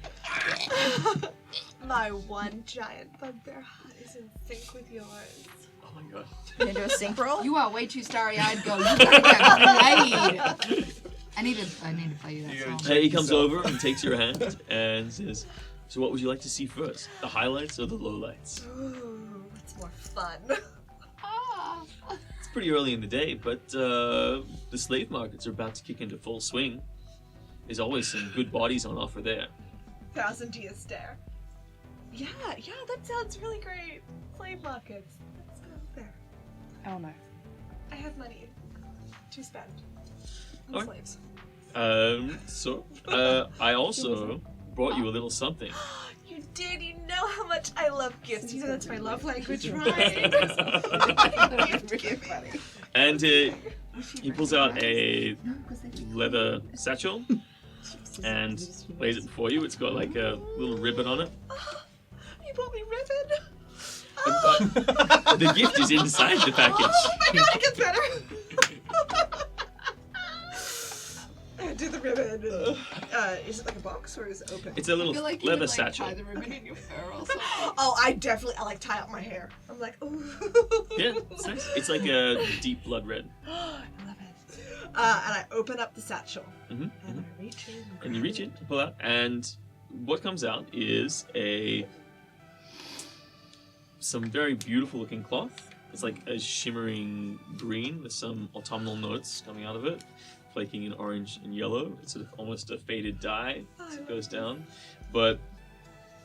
S6: My one giant bugbear heart is in sync with yours.
S4: Oh my god.
S3: You gonna do a sync roll?
S5: You are way too starry-eyed, girl. You gotta get played. I need to play you that
S7: You gotta
S5: song.
S4: He comes
S7: yourself.
S4: over and takes your hand and says, "So what would you like to see first? The highlights or the lowlights?"
S6: Ooh, what's more fun?
S5: Ah.
S4: It's pretty early in the day, but the slave markets are about to kick into full swing. There's always some good bodies on offer there.
S6: 1,000 Dia stare. Yeah, that sounds really great. Slave markets. Let's go there.
S3: Oh no.
S6: I have money to spend on
S4: Alright.
S6: slaves.
S4: I also brought you a little something.
S6: You did. You know how much I love gifts. You know that's my love language, right?
S4: And he pulls out a leather satchel and lays it before you. It's got like a little ribbon on it.
S6: You bought me ribbon.
S4: The gift is inside the package.
S6: Oh my god, it gets better. Do the ribbon. Is it like a box or is it open?
S4: It's a little
S5: I feel like you
S4: leather
S5: would,
S4: satchel.
S5: tie the ribbon in your fur or something.
S6: Oh, I like tie up my hair. I'm like, ooh.
S4: Yeah, it's nice. It's like a deep blood red.
S6: I love it. And I open up the satchel.
S4: Mhm,
S6: And I reach in.
S4: And you reach in, pull out, and what comes out is some very beautiful looking cloth. It's like a shimmering green with some autumnal notes coming out of it, flaking in orange and yellow. It's sort of almost a faded dye as it goes down. But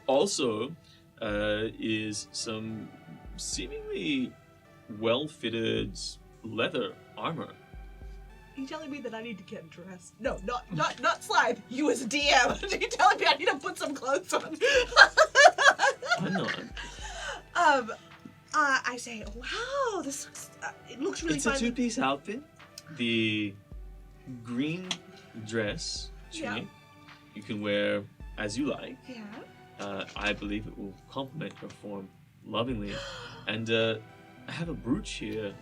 S4: also is some seemingly well-fitted leather armor.
S6: Are you telling me that I need to get dressed? No, not Slide. You as a DM. Are you telling me I need to put some clothes on?
S4: I'm not.
S6: I say, wow, this looks, it looks really
S4: It's
S6: fun.
S4: a two-piece outfit. The green dress tunic you can wear as you like.
S6: Yeah.
S4: I believe it will complement your form lovingly. And I have a brooch here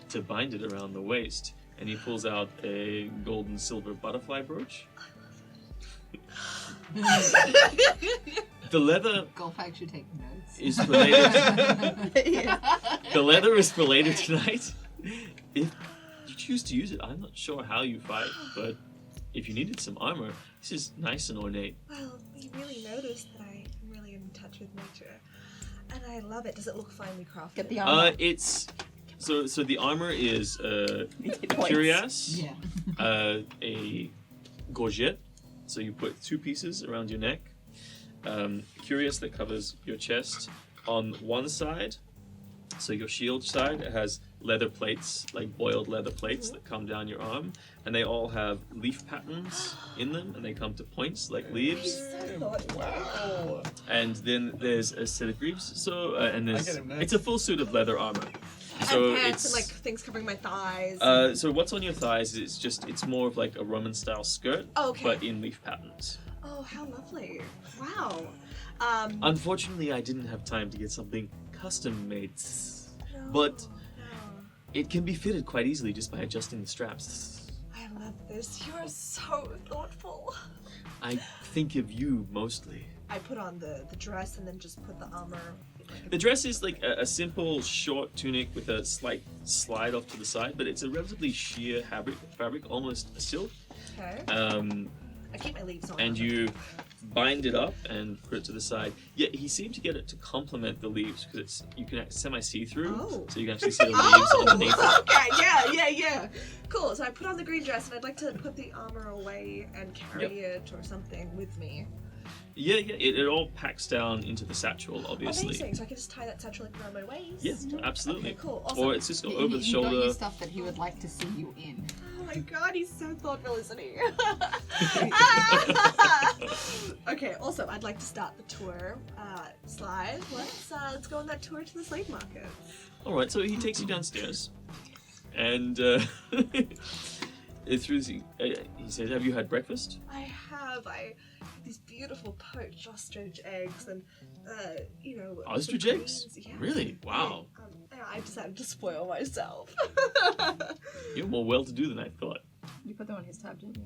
S4: to bind it around the waist. And he pulls out a gold and silver butterfly brooch. The leather
S5: Golfax should take notes.
S4: is related. The leather is related tonight. If you choose to use it, I'm not sure how you fight, but if you needed some armor, this is nice and ornate.
S6: Well, you really noticed that I am really in touch with nature. And I love it. Does it look finely crafted?
S3: Get the armor.
S4: It's so the armor is a
S3: Points.
S4: cuirass,
S5: Yeah.
S4: a gorget. So you put two pieces around your neck. Cuirass that covers your chest on one side. So your shield side, it has leather plates, like boiled leather plates that come down your arm, and they all have leaf patterns in them, and they come to points like leaves.
S7: Wow.
S4: And then there's a set of greaves. So and there's
S7: get him now.
S4: it's a full suit of leather armor. So
S6: and pants
S4: it's
S6: and like things covering my thighs.
S4: so what's on your thighs is it's more of like a Roman style skirt,
S6: Oh, okay.
S4: but in leaf patterns.
S6: Oh, how lovely. Wow.
S4: Unfortunately, I didn't have time to get something custom made,
S6: No,
S4: but
S6: no.
S4: it can be fitted quite easily just by adjusting the straps.
S6: I love this. You are so thoughtful.
S4: I think of you mostly.
S6: I put on the dress and then just put the armor.
S4: The dress is like a simple short tunic with a slight slide off to the side, but it's a relatively sheer fabric, almost a silk.
S6: Okay. I keep my leaves on.
S4: And you bind it up and put it to the side. Yeah, he seemed to get it to complement the leaves because you can semi-see-through,
S6: Oh.
S4: so you can actually see the leaves underneath it.
S6: Okay, yeah. Cool, so I put on the green dress and I'd like to put the armor away and carry it or something with me.
S4: Yeah, it all packs down into the satchel, obviously.
S6: Amazing, so I can just tie that satchel around my waist?
S4: Yeah, absolutely.
S6: Okay, cool, awesome.
S4: Or it's just over the
S5: You got
S4: shoulder.
S5: your stuff that he would like to see you in.
S6: Oh my god, he's so thoughtful, isn't he? Okay, also, I'd like to start the tour. Slide, let's go on that tour to the slave market.
S4: All right, so he takes you downstairs, and he says, "Have you had breakfast?"
S6: I have these beautiful poached ostrich eggs and,
S4: Ostrich
S6: some
S4: eggs?
S6: greens. Yeah.
S4: Really? Wow.
S6: I decided to spoil myself.
S4: You're more well-to-do than I thought.
S3: You put them on his tab, didn't you?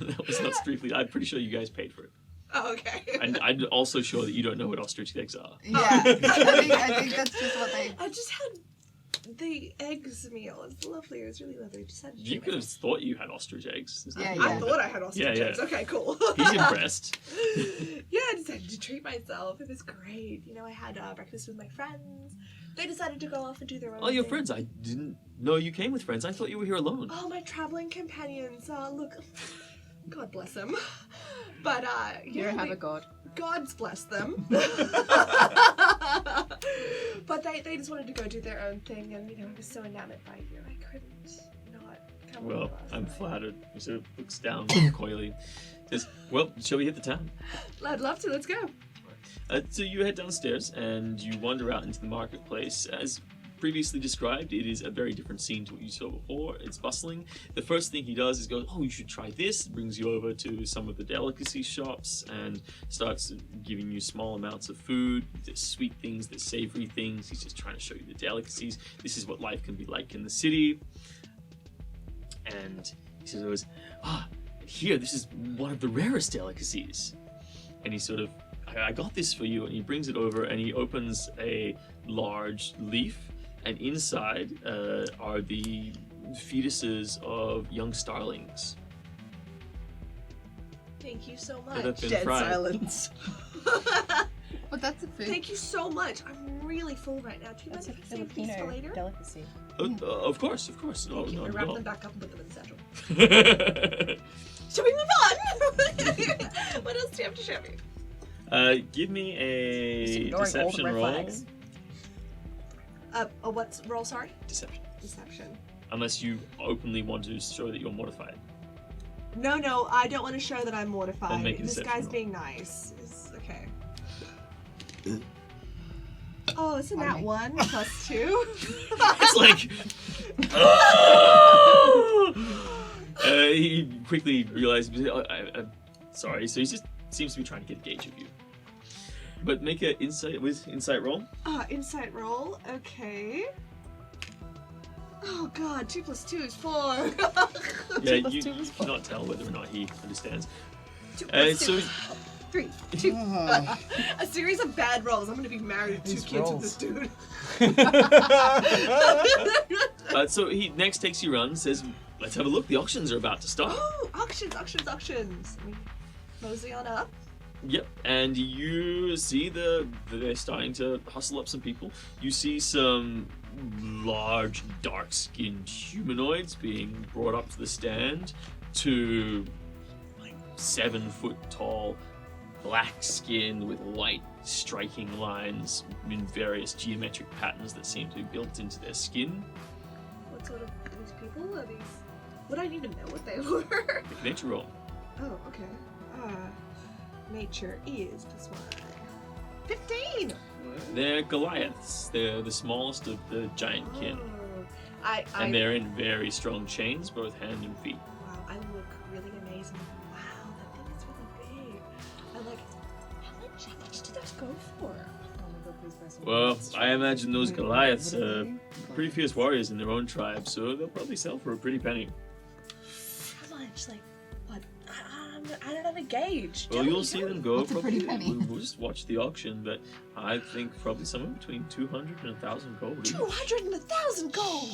S4: That was not strictly. I'm pretty sure you guys paid for it,
S6: Oh, okay.
S4: and I'm also sure that you don't know what ostrich eggs are.
S5: Yeah, I think that's just what they.
S6: I just had the eggs meal. It was lovely. It was really lovely. I just had to
S4: You could have thought you had ostrich eggs.
S5: Yeah,
S6: I thought I had ostrich
S4: Yeah.
S6: eggs. Okay, cool.
S4: He's impressed.
S6: Yeah, I decided to treat myself. It was great. I had breakfast with my friends. They decided to go off and do their own
S4: Oh, your
S6: thing.
S4: friends. I didn't know you came with friends. I thought you were here alone.
S6: Oh, my traveling companions. Look, God bless them. But,
S3: You don't have a god.
S6: God's bless them. But they just wanted to go do their own thing, and I was so enamored by you, I couldn't not come
S4: Well,
S6: with us.
S4: I'm flattered. He sort of looks down coyly. Says, "Well, shall we hit the town?"
S6: I'd love to. Let's go.
S4: So you head downstairs and you wander out into the marketplace. As previously described, it is a very different scene to what you saw before. It's bustling. The first thing he does is go, "Oh, you should try this." Brings you over to some of the delicacy shops and starts giving you small amounts of food. There's sweet things, there's savory things. He's just trying to show you the delicacies. This is what life can be like in the city. and he says, here, this is one of the rarest delicacies. And he sort of, I got this for you, and he brings it over, and he opens a large leaf, and inside are the fetuses of young starlings.
S6: Thank you so
S4: That have
S6: much.
S4: been
S3: Dead
S4: fried.
S3: silence.
S5: But that's a food.
S6: Thank you so much. I'm really full right now. Do you mind if I save these for later?
S3: delicacy.
S4: Of course. No,
S6: Thank you.
S4: no,
S6: I wrap
S4: no.
S6: them back up and put them in the satchel.
S4: Give
S6: Shall we move on? What else do you have to show me?
S4: me
S3: Just
S4: a
S3: ignoring all the
S4: deception
S3: red
S4: roll.
S3: flags.
S6: What's roll? Sorry.
S4: Deception.
S6: Deception.
S4: Unless you openly want to show that you're mortified.
S6: No, I don't want to show that I'm
S4: Then
S6: mortified.
S4: make a
S6: This
S4: deception
S6: guy's
S4: roll.
S6: being nice. It's okay. Oh, isn't that 1 plus 2?
S4: It's like. He quickly realized. I'm sorry. So he just seems to be trying to get a gauge of you. But make an insight roll.
S6: Insight roll. Okay. Oh god, 2 plus 2 is 4.
S4: Yeah,
S3: plus
S4: you
S3: two is
S4: cannot tell whether or not he understands.
S6: 2 plus 2.
S4: So
S6: 3, 2. A series of bad rolls. I'm gonna be married to 2
S2: These
S6: kids
S2: rolls.
S6: with this dude.
S4: so he next takes you around and says, "Let's have a look. The auctions are about to start."
S6: Oh, auctions. We mosey on up.
S4: Yep, and you see they're starting to hustle up some people. You see some large, dark-skinned humanoids being brought up to the stand to like 7 foot tall, black skin with white striking lines in various geometric patterns that seem to be built into their skin.
S6: What sort of these people are these? Would I need to know what they were?
S4: Make a nature roll.
S6: Oh, okay. Nature is +1. 15!
S4: They're Goliaths. They're the smallest of the giant kin.
S6: Oh.
S4: And they're in very strong chains, both hand and feet.
S6: Wow, I look really amazing. Wow, that thing is really big. I'm like, how much did those go for?
S4: Well, I imagine those Goliaths are pretty fierce warriors in their own tribe, so they'll probably sell for a pretty penny.
S6: How much? Like, what? I don't have a gauge.
S4: Well, you'll see them go.
S5: That's a pretty penny.
S4: We'll just watch the auction, but I think probably somewhere between 200 and 1,000 gold. each.
S6: 200 and 1,000 gold!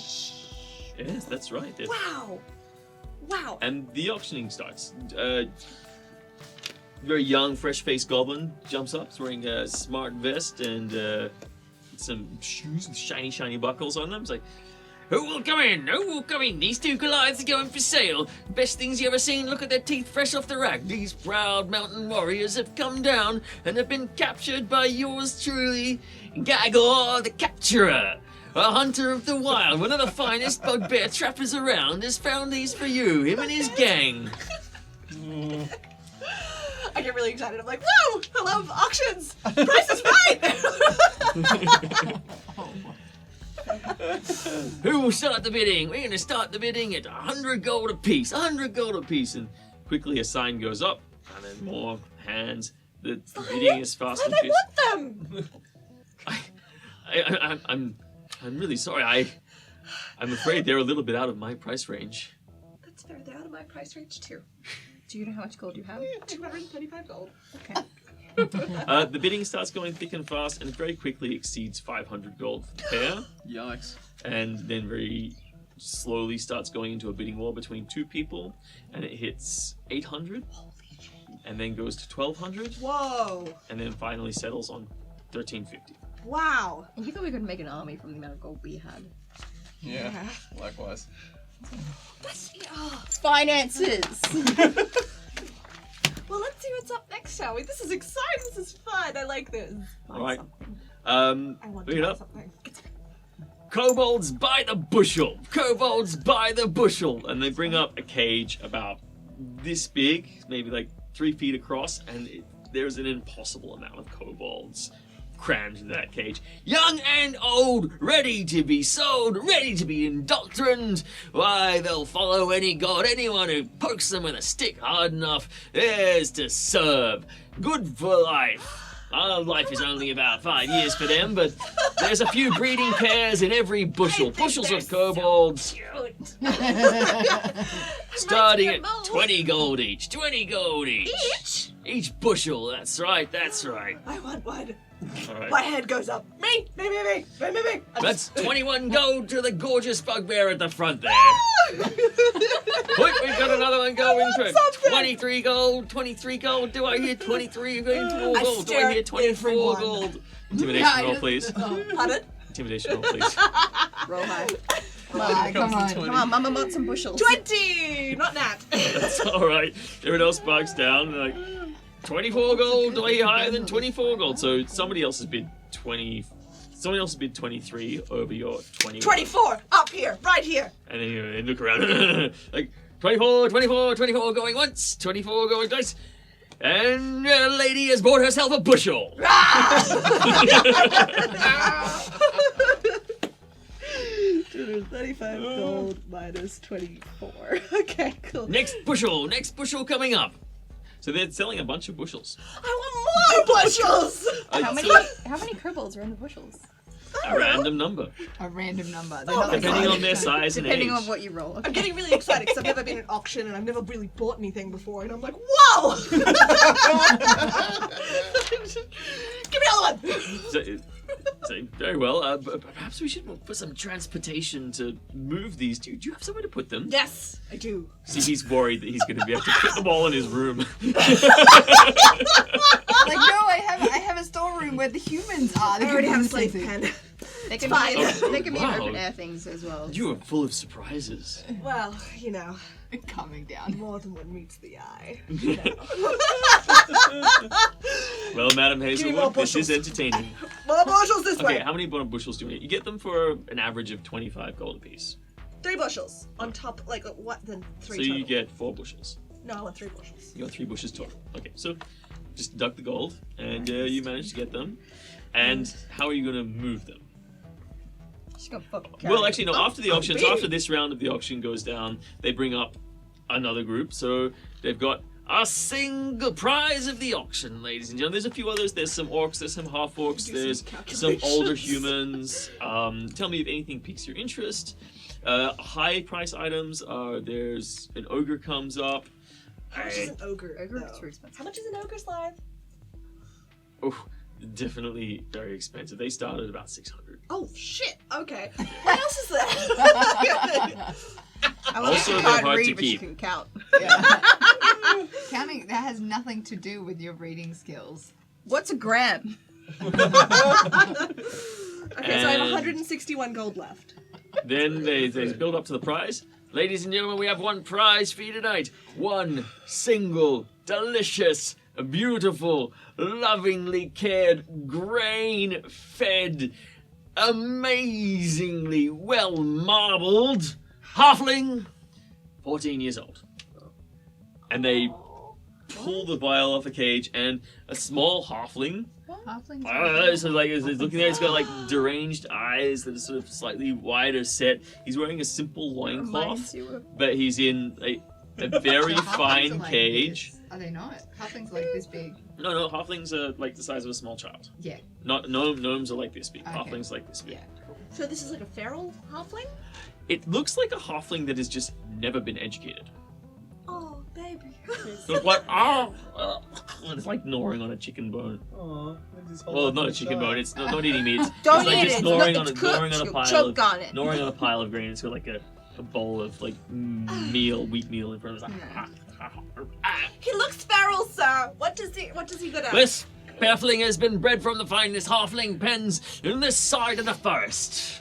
S4: Yes, that's right.
S6: Wow! Wow!
S4: And the auctioning starts. Very young, fresh-faced goblin jumps up. He's wearing a smart vest and some shoes with shiny, shiny buckles on them. He's like, "Who will come in? Who will come in? These 2 Goliaths are going for sale. Best things you ever seen. Look at their teeth fresh off the rack. These proud mountain warriors have come down and have been captured by yours truly, Gagor the Capturer. A hunter of the wild, one of the finest bugbear trappers around, has found these for you, him and his gang."
S6: I get really excited. I'm like, whoa! I love auctions! Price is right!
S4: Who will start the bidding? We're going to start the bidding at 100 gold apiece. 100 gold apiece. And quickly a sign goes up, and then more hands. The bidding is fast and
S6: I
S4: fierce.
S6: want them!
S4: I'm really sorry. I'm afraid they're a little bit out of my price range.
S6: That's fair. They're out of my price range too.
S3: Do you know how much gold you have?
S6: 235 gold.
S3: Okay.
S4: The bidding starts going thick and fast, and very quickly exceeds 500 gold for the pair.
S2: Yikes.
S4: And then very slowly starts going into a bidding war between 2 people, and it hits 800, and then goes to 1200,
S6: Whoa!
S4: and then finally settles on 1350.
S6: Wow!
S3: You thought we could make an army from the amount of gold we had.
S2: Yeah. Likewise.
S6: That's
S3: Finances!
S6: Well, let's see what's up next, shall we? This is exciting. This is fun. I like this.
S4: All right.
S6: I want
S4: Look
S6: to
S4: it
S6: buy
S4: up.
S6: something.
S4: Kobolds by the bushel! Kobolds by the bushel! And they bring up a cage about this big, maybe like 3 feet across, and there's an impossible amount of kobolds crammed into that cage. Young and old, ready to be sold, ready to be indoctrined. Why, they'll follow any god, anyone who pokes them with a stick hard enough. Theirs to serve. Good for life. Our life is only about 5 years for them, but There's a few breeding pairs in every bushel. Bushels of kobolds. Starting at 20 gold each. 20 gold each. Each bushel. That's right.
S6: I want one.
S4: All right.
S6: My head goes up. Me.
S4: That's 21 gold to the gorgeous bugbear at the front there. Wait, we've got another one going for
S6: something.
S4: 23 gold. 23 gold. Do I hear 23 gold? Do I hear 24
S6: everyone.
S4: gold? Intimidation roll, please.
S6: Pardon?
S4: Intimidation roll, please.
S3: Roll high.
S5: Come on.
S3: Come on, Mama wants some bushels.
S6: 20. Not that.
S4: That's all right. Everyone else barks down. They're like, 24 gold. Do I hear higher than 24 gold? So somebody else has bid 20. Somebody else has bid 23 over your 20.
S6: 24. Up here. Right here.
S4: And then you look around. Like, 24 going once, 24 going twice. And a lady has bought herself a bushel.
S6: 35 gold minus 24. Okay, cool.
S4: Next bushel coming up. So they're selling a bunch of bushels.
S6: I want more bushels.
S3: How many kobolds are in the bushels?
S4: A random number.
S5: A random number.
S4: Depending on their size and age.
S3: Depending on what you roll.
S6: I'm getting really excited because I've never been at auction and I've never really bought anything before, and I'm like, whoa! Give me all of one.
S4: So, very well. Perhaps we should put some transportation to move these. Do you have somewhere to put them?
S6: Yes, I do.
S4: See, he's worried that he's going to be able to put them all in his room.
S5: Like, no, I have a storeroom where the humans are.
S6: I already have a slave pen.
S3: They can
S6: fine.
S3: They can be
S4: Wow.
S3: open air things as well.
S4: You are full of surprises.
S6: Well, you know,
S5: Coming down.
S6: more than one meets the eye.
S4: Well, Madam
S6: me more
S4: Hazelwood, this is
S6: bushels.
S4: entertaining.
S6: More bushels this
S4: Okay,
S6: way.
S4: how many bushels do you need? You get them for an average of 25 gold apiece.
S6: 3 bushels on top, like what? Then 3
S4: So
S6: total.
S4: you get 4 bushels.
S6: No, I want 3 bushels.
S4: You got 3 bushels total. Okay, so just deduct the gold, and you managed to get them. And how are you going to move them?
S3: She's got fucking
S4: Well, actually, no. After the auction, so
S6: really?
S4: after this round of the auction goes down, they bring up another group. So they've got a single prize of the auction, ladies and gentlemen. There's a few others. There's some orcs. There's some half orcs. There's some older humans. Tell me if anything piques your interest. High price items. There's an ogre comes up.
S6: How much is an ogre?
S3: Ogre
S6: though?
S3: is too expensive.
S6: How much is an ogre's life?
S4: Oh, definitely very expensive. They start at about 600.
S6: Oh shit. Okay. What else is there?
S4: Also,
S3: you
S4: they're
S3: can't
S4: hard
S3: read,
S4: to
S3: but you
S4: keep.
S3: can count.
S5: Counting, that has nothing to do with your reading skills.
S3: What's a gram?
S6: Okay, so I have
S4: And-
S6: 161 gold left.
S4: Then they build up to the prize. Ladies and gentlemen, we have one prize for you tonight. One single, delicious, beautiful, lovingly cared, grain-fed, amazingly well-marbled halfling, 14 years old. And they pull the vial off the cage, and a small halfling,
S5: Halflings.
S4: so like is looking there, he's got like deranged eyes that are sort of slightly wider set. He's wearing a simple loincloth,
S3: Reminds you of-
S4: but he's in a very
S5: Halflings are
S4: fine
S5: like
S4: cage.
S5: this. Are they not? Halflings like this big.
S4: No, halflings are like the size of a small child.
S5: Yeah.
S4: Not gnomes are like this big.
S5: Okay.
S4: Halflings like this big.
S5: Yeah. Cool.
S6: So this is like a feral halfling?
S4: It looks like a halfling that has just never been educated.
S6: Oh, baby.
S4: So it's like it's like gnawing on a chicken bone.
S7: Aw,
S4: Well, not a chicken bone. It's not eating meat. It's
S3: Don't
S4: like
S3: eat
S4: just
S3: it.
S4: gnawing
S3: No,
S4: on
S3: it's
S4: gnawing
S3: cooked.
S4: on a pile
S3: Choke
S4: of
S3: on it.
S4: gnawing on a pile of grain. It's got like a bowl of like wheat meal in front of it.
S6: He looks feral, sir. What does he good at?
S4: This halfling has been bred from the finest halfling pens in this side of the forest.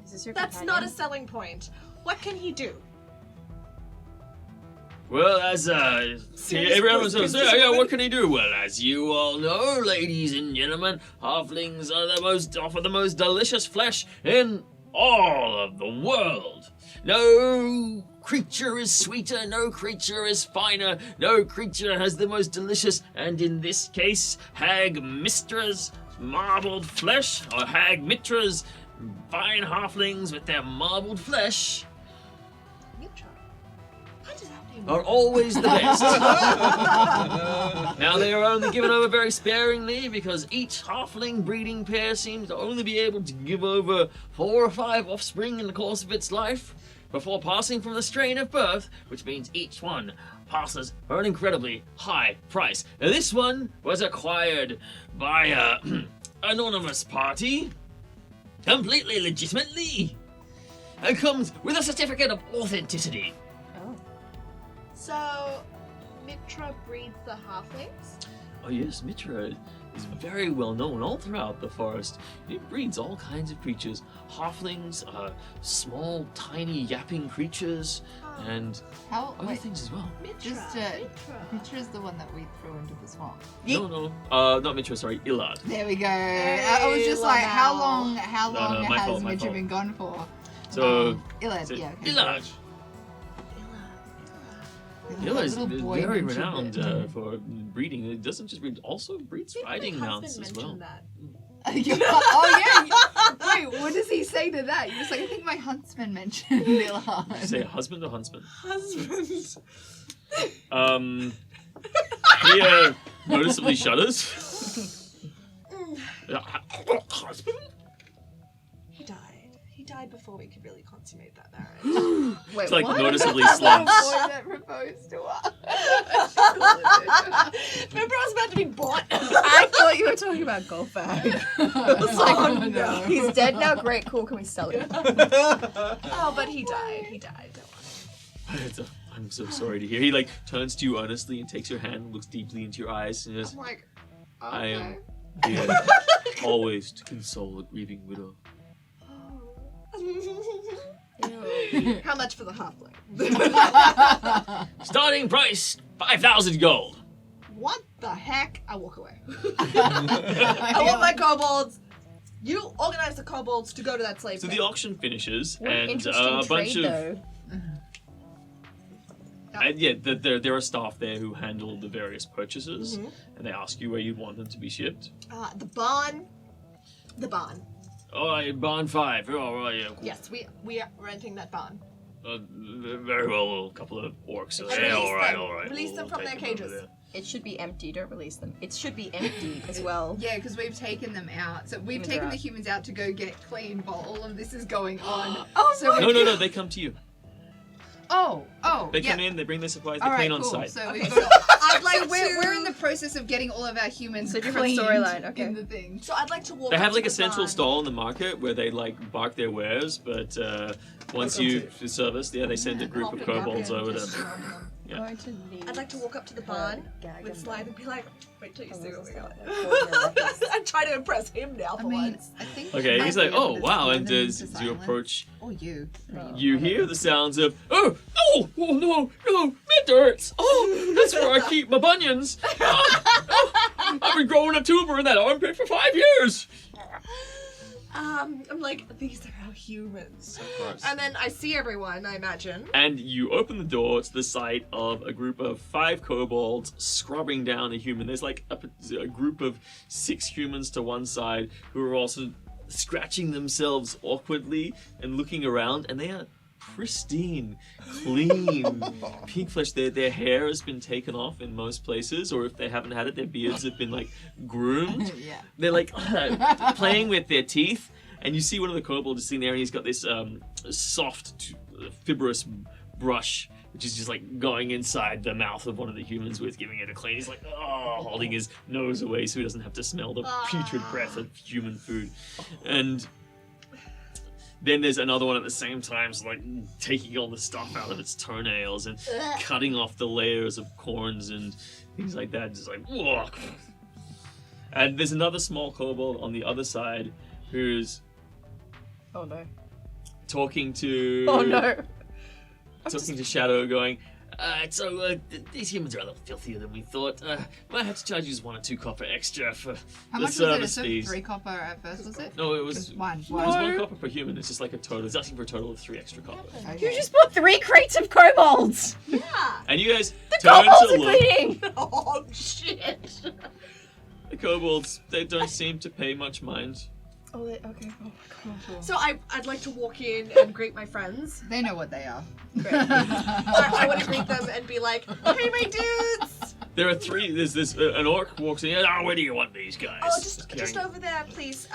S3: Is this your
S6: That's
S3: companion?
S6: not a selling point. What can he do?
S4: Well, as
S6: Serious
S4: everyone says,
S6: business
S4: yeah,
S6: woman?
S4: what can he do? Well, as you all know, ladies and gentlemen, halflings are offer the most delicious flesh in all of the world. No creature is sweeter, no creature is finer, no creature has the most delicious, and in this case, hag mistra's marbled flesh, or hag mitra's fine halflings with their marbled flesh.
S6: Mitra. How does that
S4: are always the best. Now they are only given over very sparingly because each halfling breeding pair seems to only be able to give over 4 or 5 offspring in the course of its life before passing from the strain of birth, which means each one passes for an incredibly high price. Now, this one was acquired by an anonymous party, completely legitimately, and comes with a certificate of authenticity.
S3: Oh.
S6: So, Mitra breeds the halflings?
S4: Oh yes, Mitra is very well known all throughout the forest. It breeds all kinds of creatures. Halflings, small, tiny, yapping creatures, and
S5: How?
S4: other
S5: Wait,
S4: things as well.
S6: Mitra.
S5: just Mitra's the one that we threw into the swamp.
S4: No, not Mitra, sorry, Illard.
S5: There we go. I was just like, how long? How
S4: No,
S5: long
S4: my
S5: has
S4: fault, my
S5: Mitra
S4: fault.
S5: been gone for?
S4: So,
S5: Illard,
S4: so
S5: yeah. Okay.
S4: Illard.
S5: That
S4: Illard is
S5: little boy
S4: very
S5: mentioned
S4: renowned
S5: it.
S4: for breeding. It doesn't just breed, also breeds
S6: I think
S4: riding
S6: my
S4: mounts
S6: husband
S4: as well.
S6: mentioned that.
S5: Oh yeah. Wait, what does he say to that? You're just like, I think my huntsman mentioned Illard.
S4: Did you say husband or huntsman?
S6: Husband.
S4: He noticeably shudders. Husband?
S6: He died. He died before we could really consummate that marriage.
S3: Wait,
S4: It's like
S3: what?
S4: noticeably
S5: The
S4: slumps.
S5: boy that proposed to us.
S6: Remember I was about to be bought?
S3: I thought you were talking about Goldbag.
S5: It's
S3: like,
S5: oh,
S3: oh,
S5: no.
S3: He's dead now. Great, cool. Can we sell it?
S6: Oh, but he died. He died. Don't worry.
S4: I'm so sorry to hear. He like turns to you earnestly and takes your hand and looks deeply into your eyes and says,
S6: I'm like,
S4: I am
S6: okay.
S4: here always to console a grieving widow.
S6: How much for the halfling?
S4: Starting price 5,000 gold.
S6: What the heck? I walk away. I want my kobolds. You organize the kobolds to go to that slave
S4: So
S6: thing.
S4: the auction finishes
S3: What an
S4: and
S3: interesting
S4: a bunch
S3: trade,
S4: of
S3: though.
S4: and yeah, there are staff there who handle the various purchases, and they ask you where you want them to be shipped.
S6: The barn. The barn.
S4: Oh, barn 5. Oh, right, yeah, cool.
S6: Yes, we are renting that barn.
S4: Very well. A couple of orcs.
S6: Release
S4: Yeah, all right,
S6: them.
S4: all right.
S6: Release them from
S4: take
S6: their
S4: over
S6: cages.
S4: there.
S3: It should be empty. Don't release them. It should be empty as well.
S5: Yeah, because we've taken them out. So we've
S3: Humans
S5: taken
S3: are
S5: the
S3: out.
S5: humans out to go get clean while all of this is going on.
S3: Oh,
S5: so we-
S4: No, they come to you.
S5: Oh,
S4: They
S5: yeah.
S4: come in, they bring their supplies, they
S5: All right,
S4: clean on
S5: cool.
S4: site.
S5: So
S6: Okay,
S5: we've
S6: so
S5: got.
S6: I'd like
S5: So we're
S6: to.
S5: in the process of getting all of our humans
S3: So different
S5: cleaned
S3: storyline, okay.
S5: in the thing.
S6: So I'd like to walk.
S4: They
S6: up
S4: have
S6: to
S4: like
S6: the
S4: a central
S6: barn.
S4: stall in the market where they like bark their wares, but once you service, yeah, they send a group of kobolds over to. Yeah.
S3: Going to need
S6: I'd like to walk up to the barn
S3: gag
S6: with
S3: him.
S6: Slide and be like, wait till you see what we got.
S3: got.
S6: I'm trying to impress him now
S5: I
S6: for
S5: mean,
S6: once.
S5: I think.
S4: Okay,
S5: we
S4: he's
S5: might
S4: like,
S5: be able
S4: oh
S5: to
S4: wow,
S5: scare
S4: and
S5: them
S4: as
S5: into
S4: you
S5: silence.
S4: approach,
S5: Or you.
S4: you hear the sounds of oh no, it hurts. Oh, that's where I keep my bunions. I've been growing a tuber in that armpit for 5 years.
S6: I'm like, these are our humans.
S4: Of course.
S6: And then I see everyone, I imagine.
S4: And you open the door to the sight of a group of 5 kobolds scrubbing down a human. There's like a group of 6 humans to one side who are also scratching themselves awkwardly and looking around, and they are pristine, clean, pink flesh. Their hair has been taken off in most places, or if they haven't had it, their beards have been like groomed.
S5: Yeah.
S4: They're like playing with their teeth, and you see one of the kobolds sitting there, and he's got this soft, fibrous brush, which is just like going inside the mouth of one of the humans with, giving it a clean. He's like, oh, holding his nose away so he doesn't have to smell the putrid breath of human food. And then there's another one at the same time, so like taking all the stuff out of its toenails and cutting off the layers of corns and things like that, just like, whoa. And there's another small kobold on the other side who's
S3: Oh no.
S4: talking to
S3: Oh no.
S4: talking to Shadow, going, these humans are a little filthier than we thought. Might have to charge you 1 or 2 copper extra for
S5: How
S4: the
S5: much was it?
S4: service
S5: So
S4: fees.
S5: 3 copper at first, was it?
S4: No, it was
S5: Just one.
S4: It was 1 copper per human. It's just like a total. It's asking for a total of 3 extra copper.
S5: Okay.
S3: You just bought 3 crates of kobolds.
S6: Yeah.
S4: And you guys turn
S3: Kobolds
S4: to
S3: are
S4: look.
S3: bleeding.
S6: Oh shit.
S4: The kobolds, they don't seem to pay much mind.
S6: Oh, okay. Oh my god.
S5: Cool.
S6: So I'd like to walk in and greet my friends.
S5: They know what they are.
S6: Great. I want to greet them and be like, "Hey, my dudes!
S4: There are three. There's this an orc walks in. Oh, where do you want these guys?
S6: Oh, just over there, please.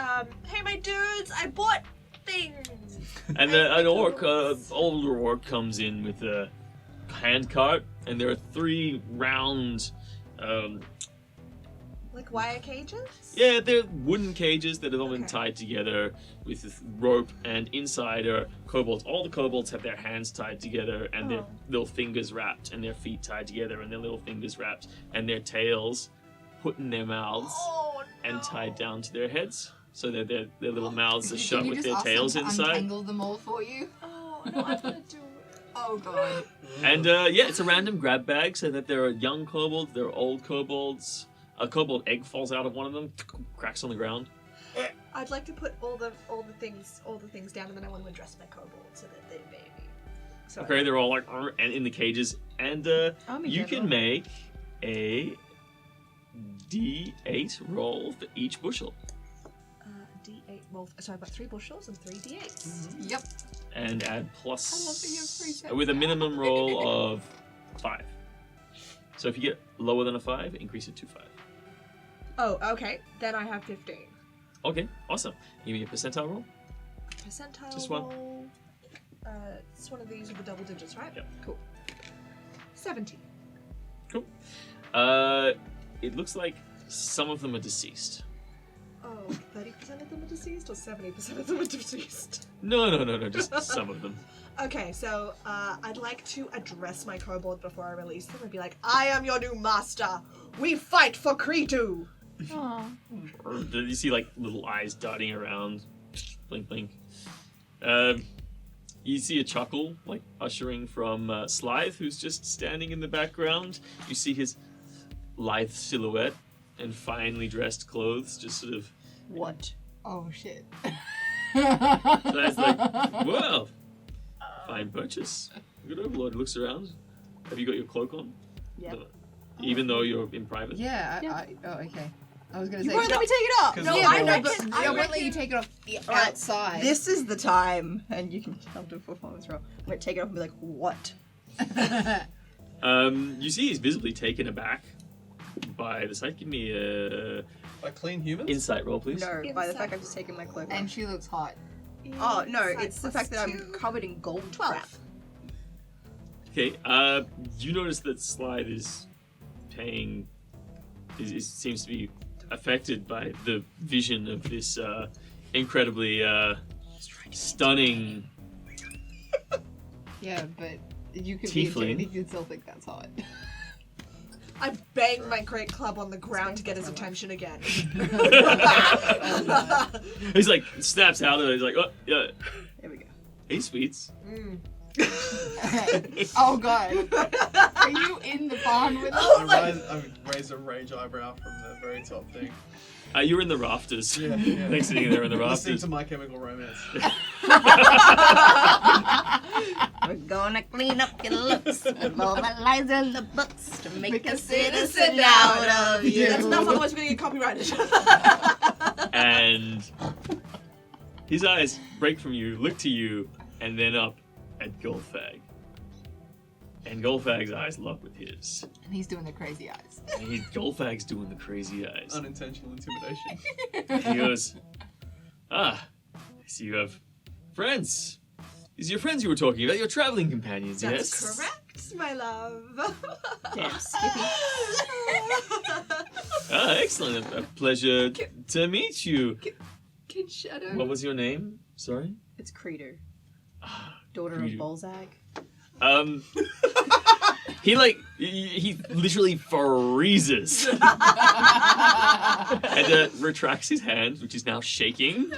S6: Hey, my dudes! I bought things."
S4: And an orc, older orc, comes in with a hand cart, and there are three round.
S6: Like wire cages?
S4: Yeah, they're wooden cages that have all been
S6: Okay.
S4: tied together with this rope, and inside are kobolds. All the kobolds have their hands tied together, and their little fingers wrapped, and their feet tied together, and their little fingers wrapped, and their tails put in their mouths and tied down to their heads, so that their little mouths are shut
S5: Can you
S4: with
S5: just
S4: their
S5: ask them
S4: tails
S5: to
S4: inside.
S5: untangle them all for you?
S6: Oh, no, I want to do it.
S5: Oh god.
S4: And yeah, it's a random grab bag, so that there are young kobolds, there are old kobolds. A kobold egg falls out of one of them, cracks on the ground.
S6: I'd like to put all the things down, and then I want to address my kobold so that they obey me. So
S4: Okay, they're all like and in the cages, and you can make a D8 roll for each bushel,
S6: D8. Well, so I've got 3 bushels and 3 D8s.
S5: Yep.
S4: and add
S5: I love
S4: plus
S5: that you have free sets
S4: with a
S5: now.
S4: minimum roll of 5. So if you get lower than a 5, increase it to 5.
S6: Oh, okay. Then I have 15.
S4: Okay, awesome. Give me a percentile roll.
S6: Percentile
S4: Just one.
S6: roll. It's one of these with the double digits, right?
S4: Yep.
S6: Cool. 70.
S4: Cool. It looks like some of them are deceased.
S6: Oh, 30% of them are deceased, or 70% of them are deceased?
S4: No, just some of them.
S6: Okay, so I'd like to address my kobold before I release them and be like, "I am your new master. We fight for Cretu."
S4: You see like little eyes darting around, blink blink. You see a chuckle like ushering from Slythe, who's just standing in the background. You see his lithe silhouette and finely dressed clothes, just sort of.
S3: What?
S5: Oh shit.
S4: So that's like, well, fine purchase. Good overlord looks around. Have you got your cloak on?
S3: Yep.
S4: No. Even though you're in private.
S5: Yeah,
S3: Yeah.
S5: oh okay. I was gonna
S3: You
S5: say
S3: won't let me take it off.
S7: 'Cause
S3: No,
S5: yeah,
S3: I
S5: but,
S3: reckon.
S5: I won't let you take it off
S3: Alright,
S5: outside.
S3: This is the time, and you can tell to performance roll. I'm gonna take it off and be like, "What?"
S4: You see he's visibly taken aback by the sight. Give me a
S7: Like clean humans?
S4: insight roll, please.
S3: No, by the fact I've just taken my cloak
S5: And
S3: off.
S5: she looks hot.
S3: Oh no,
S6: Insight
S3: it's the
S6: plus
S3: fact that I'm
S6: 2.
S3: covered in gold
S6: 12.
S3: crap.
S4: Okay, you notice that Slythe is paying. Seems to be affected by the vision of this incredibly stunning.
S5: Yeah, but you could
S4: Tiefling.
S5: you can still think that's hot.
S6: I banged my great club on the ground to get his attention again.
S4: He's like snaps out of it. He's like, oh yeah,
S3: There we go.
S4: hey sweets.
S5: Oh god. Are you in the barn with us?
S7: I raise a rage eyebrow from the very top thing.
S4: You're in the rafters.
S7: Yeah.
S4: Like sitting there in the
S7: Listening
S4: rafters.
S7: to My Chemical Romance.
S3: We're gonna clean up your looks and all the lies in the books to make a citizen out of you.
S6: That's enough, otherwise we're gonna get copyrighted.
S4: And his eyes break from you, look to you, and then up at Golfag. And Golfag's eyes lock with his.
S5: And he's doing the crazy eyes.
S4: And Golfag's doing the crazy eyes.
S7: Unintentional intimidation.
S4: He goes, I see you have friends. These are your friends you were talking about, your traveling companions,
S6: That's
S4: yes?
S6: correct, my love.
S3: Damn, Skippy.
S4: Excellent. A pleasure to meet you.
S6: Kid Shadow.
S4: What was your name? Sorry?
S3: It's Creeder, daughter
S4: Creeder.
S3: of Bolzag.
S4: He literally freezes and retracts his hand, which is now shaking.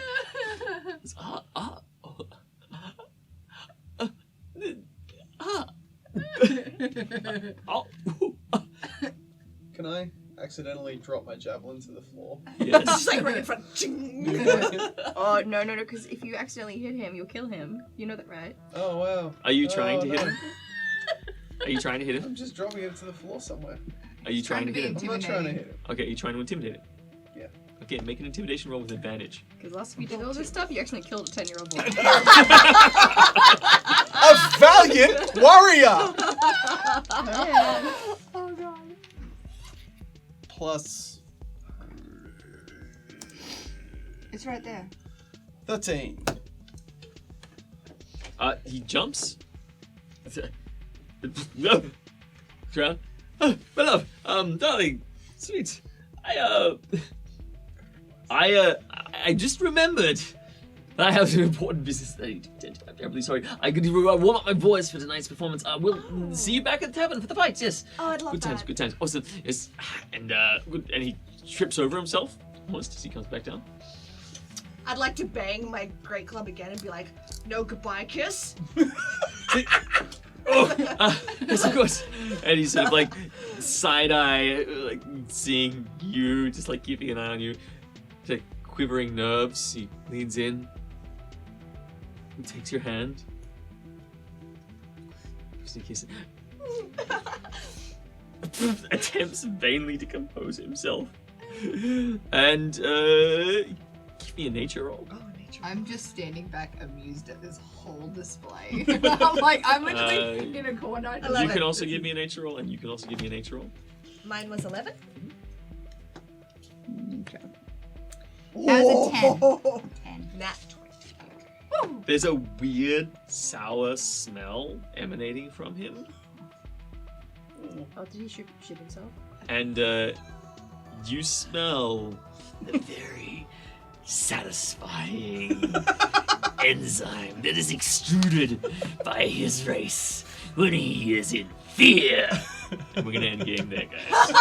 S7: Can I accidentally drop my javelin to the floor?
S4: Yes.
S6: Just like right in front.
S3: Oh no, because if you accidentally hit him, you'll kill him. You know that, right?
S7: Oh, wow.
S4: Are you trying to hit
S7: no.
S4: him? Are you trying to hit him?
S7: I'm just dropping it to the floor somewhere.
S4: Are you trying to hit him?
S7: I'm not trying to hit him.
S4: Okay, are you trying to intimidate him?
S7: Yeah.
S4: Okay, make an intimidation roll with advantage.
S3: Because last time you did all this stuff, you actually killed a 10-year-old boy.
S7: A valiant warrior!
S5: Oh god.
S7: Plus
S5: It's right there.
S7: 13.
S4: He jumps. Drown. Oh, my love, darling, sweet. I just remembered that I have some important business that I need to attend to. I'm terribly sorry. I could warm up my voice for tonight's performance. We'll see you back at the tavern for the fights. Yes.
S6: Oh, I'd love
S4: Good times.
S6: that.
S4: Good times. Awesome. Yes. And he trips over himself almost as he comes back down.
S6: I'd like to bang my great club again and be like, no goodbye kiss.
S4: Yes, of course. And he's sort of like side eye, like seeing you, just like keeping an eye on you. He's like quivering nerves. He leans in. He takes your hand. Gives you a kiss. Attempts vainly to compose himself. And give me a nature roll.
S6: Oh, nature.
S5: I'm just standing back amused at this whole display. I'm like, I'm literally in a corner.
S6: I love
S4: You
S6: it.
S4: can also give me a nature roll, and you can also give me a nature roll.
S6: Mine was 11.
S5: Okay. That was a 10. 10.
S6: Nat 20.
S4: There's a weird sour smell emanating from him,
S3: Oh, did he shoot himself?
S4: and you smell a very satisfying enzyme that is extruded by his race when he is in fear. And we're gonna end game there, guys.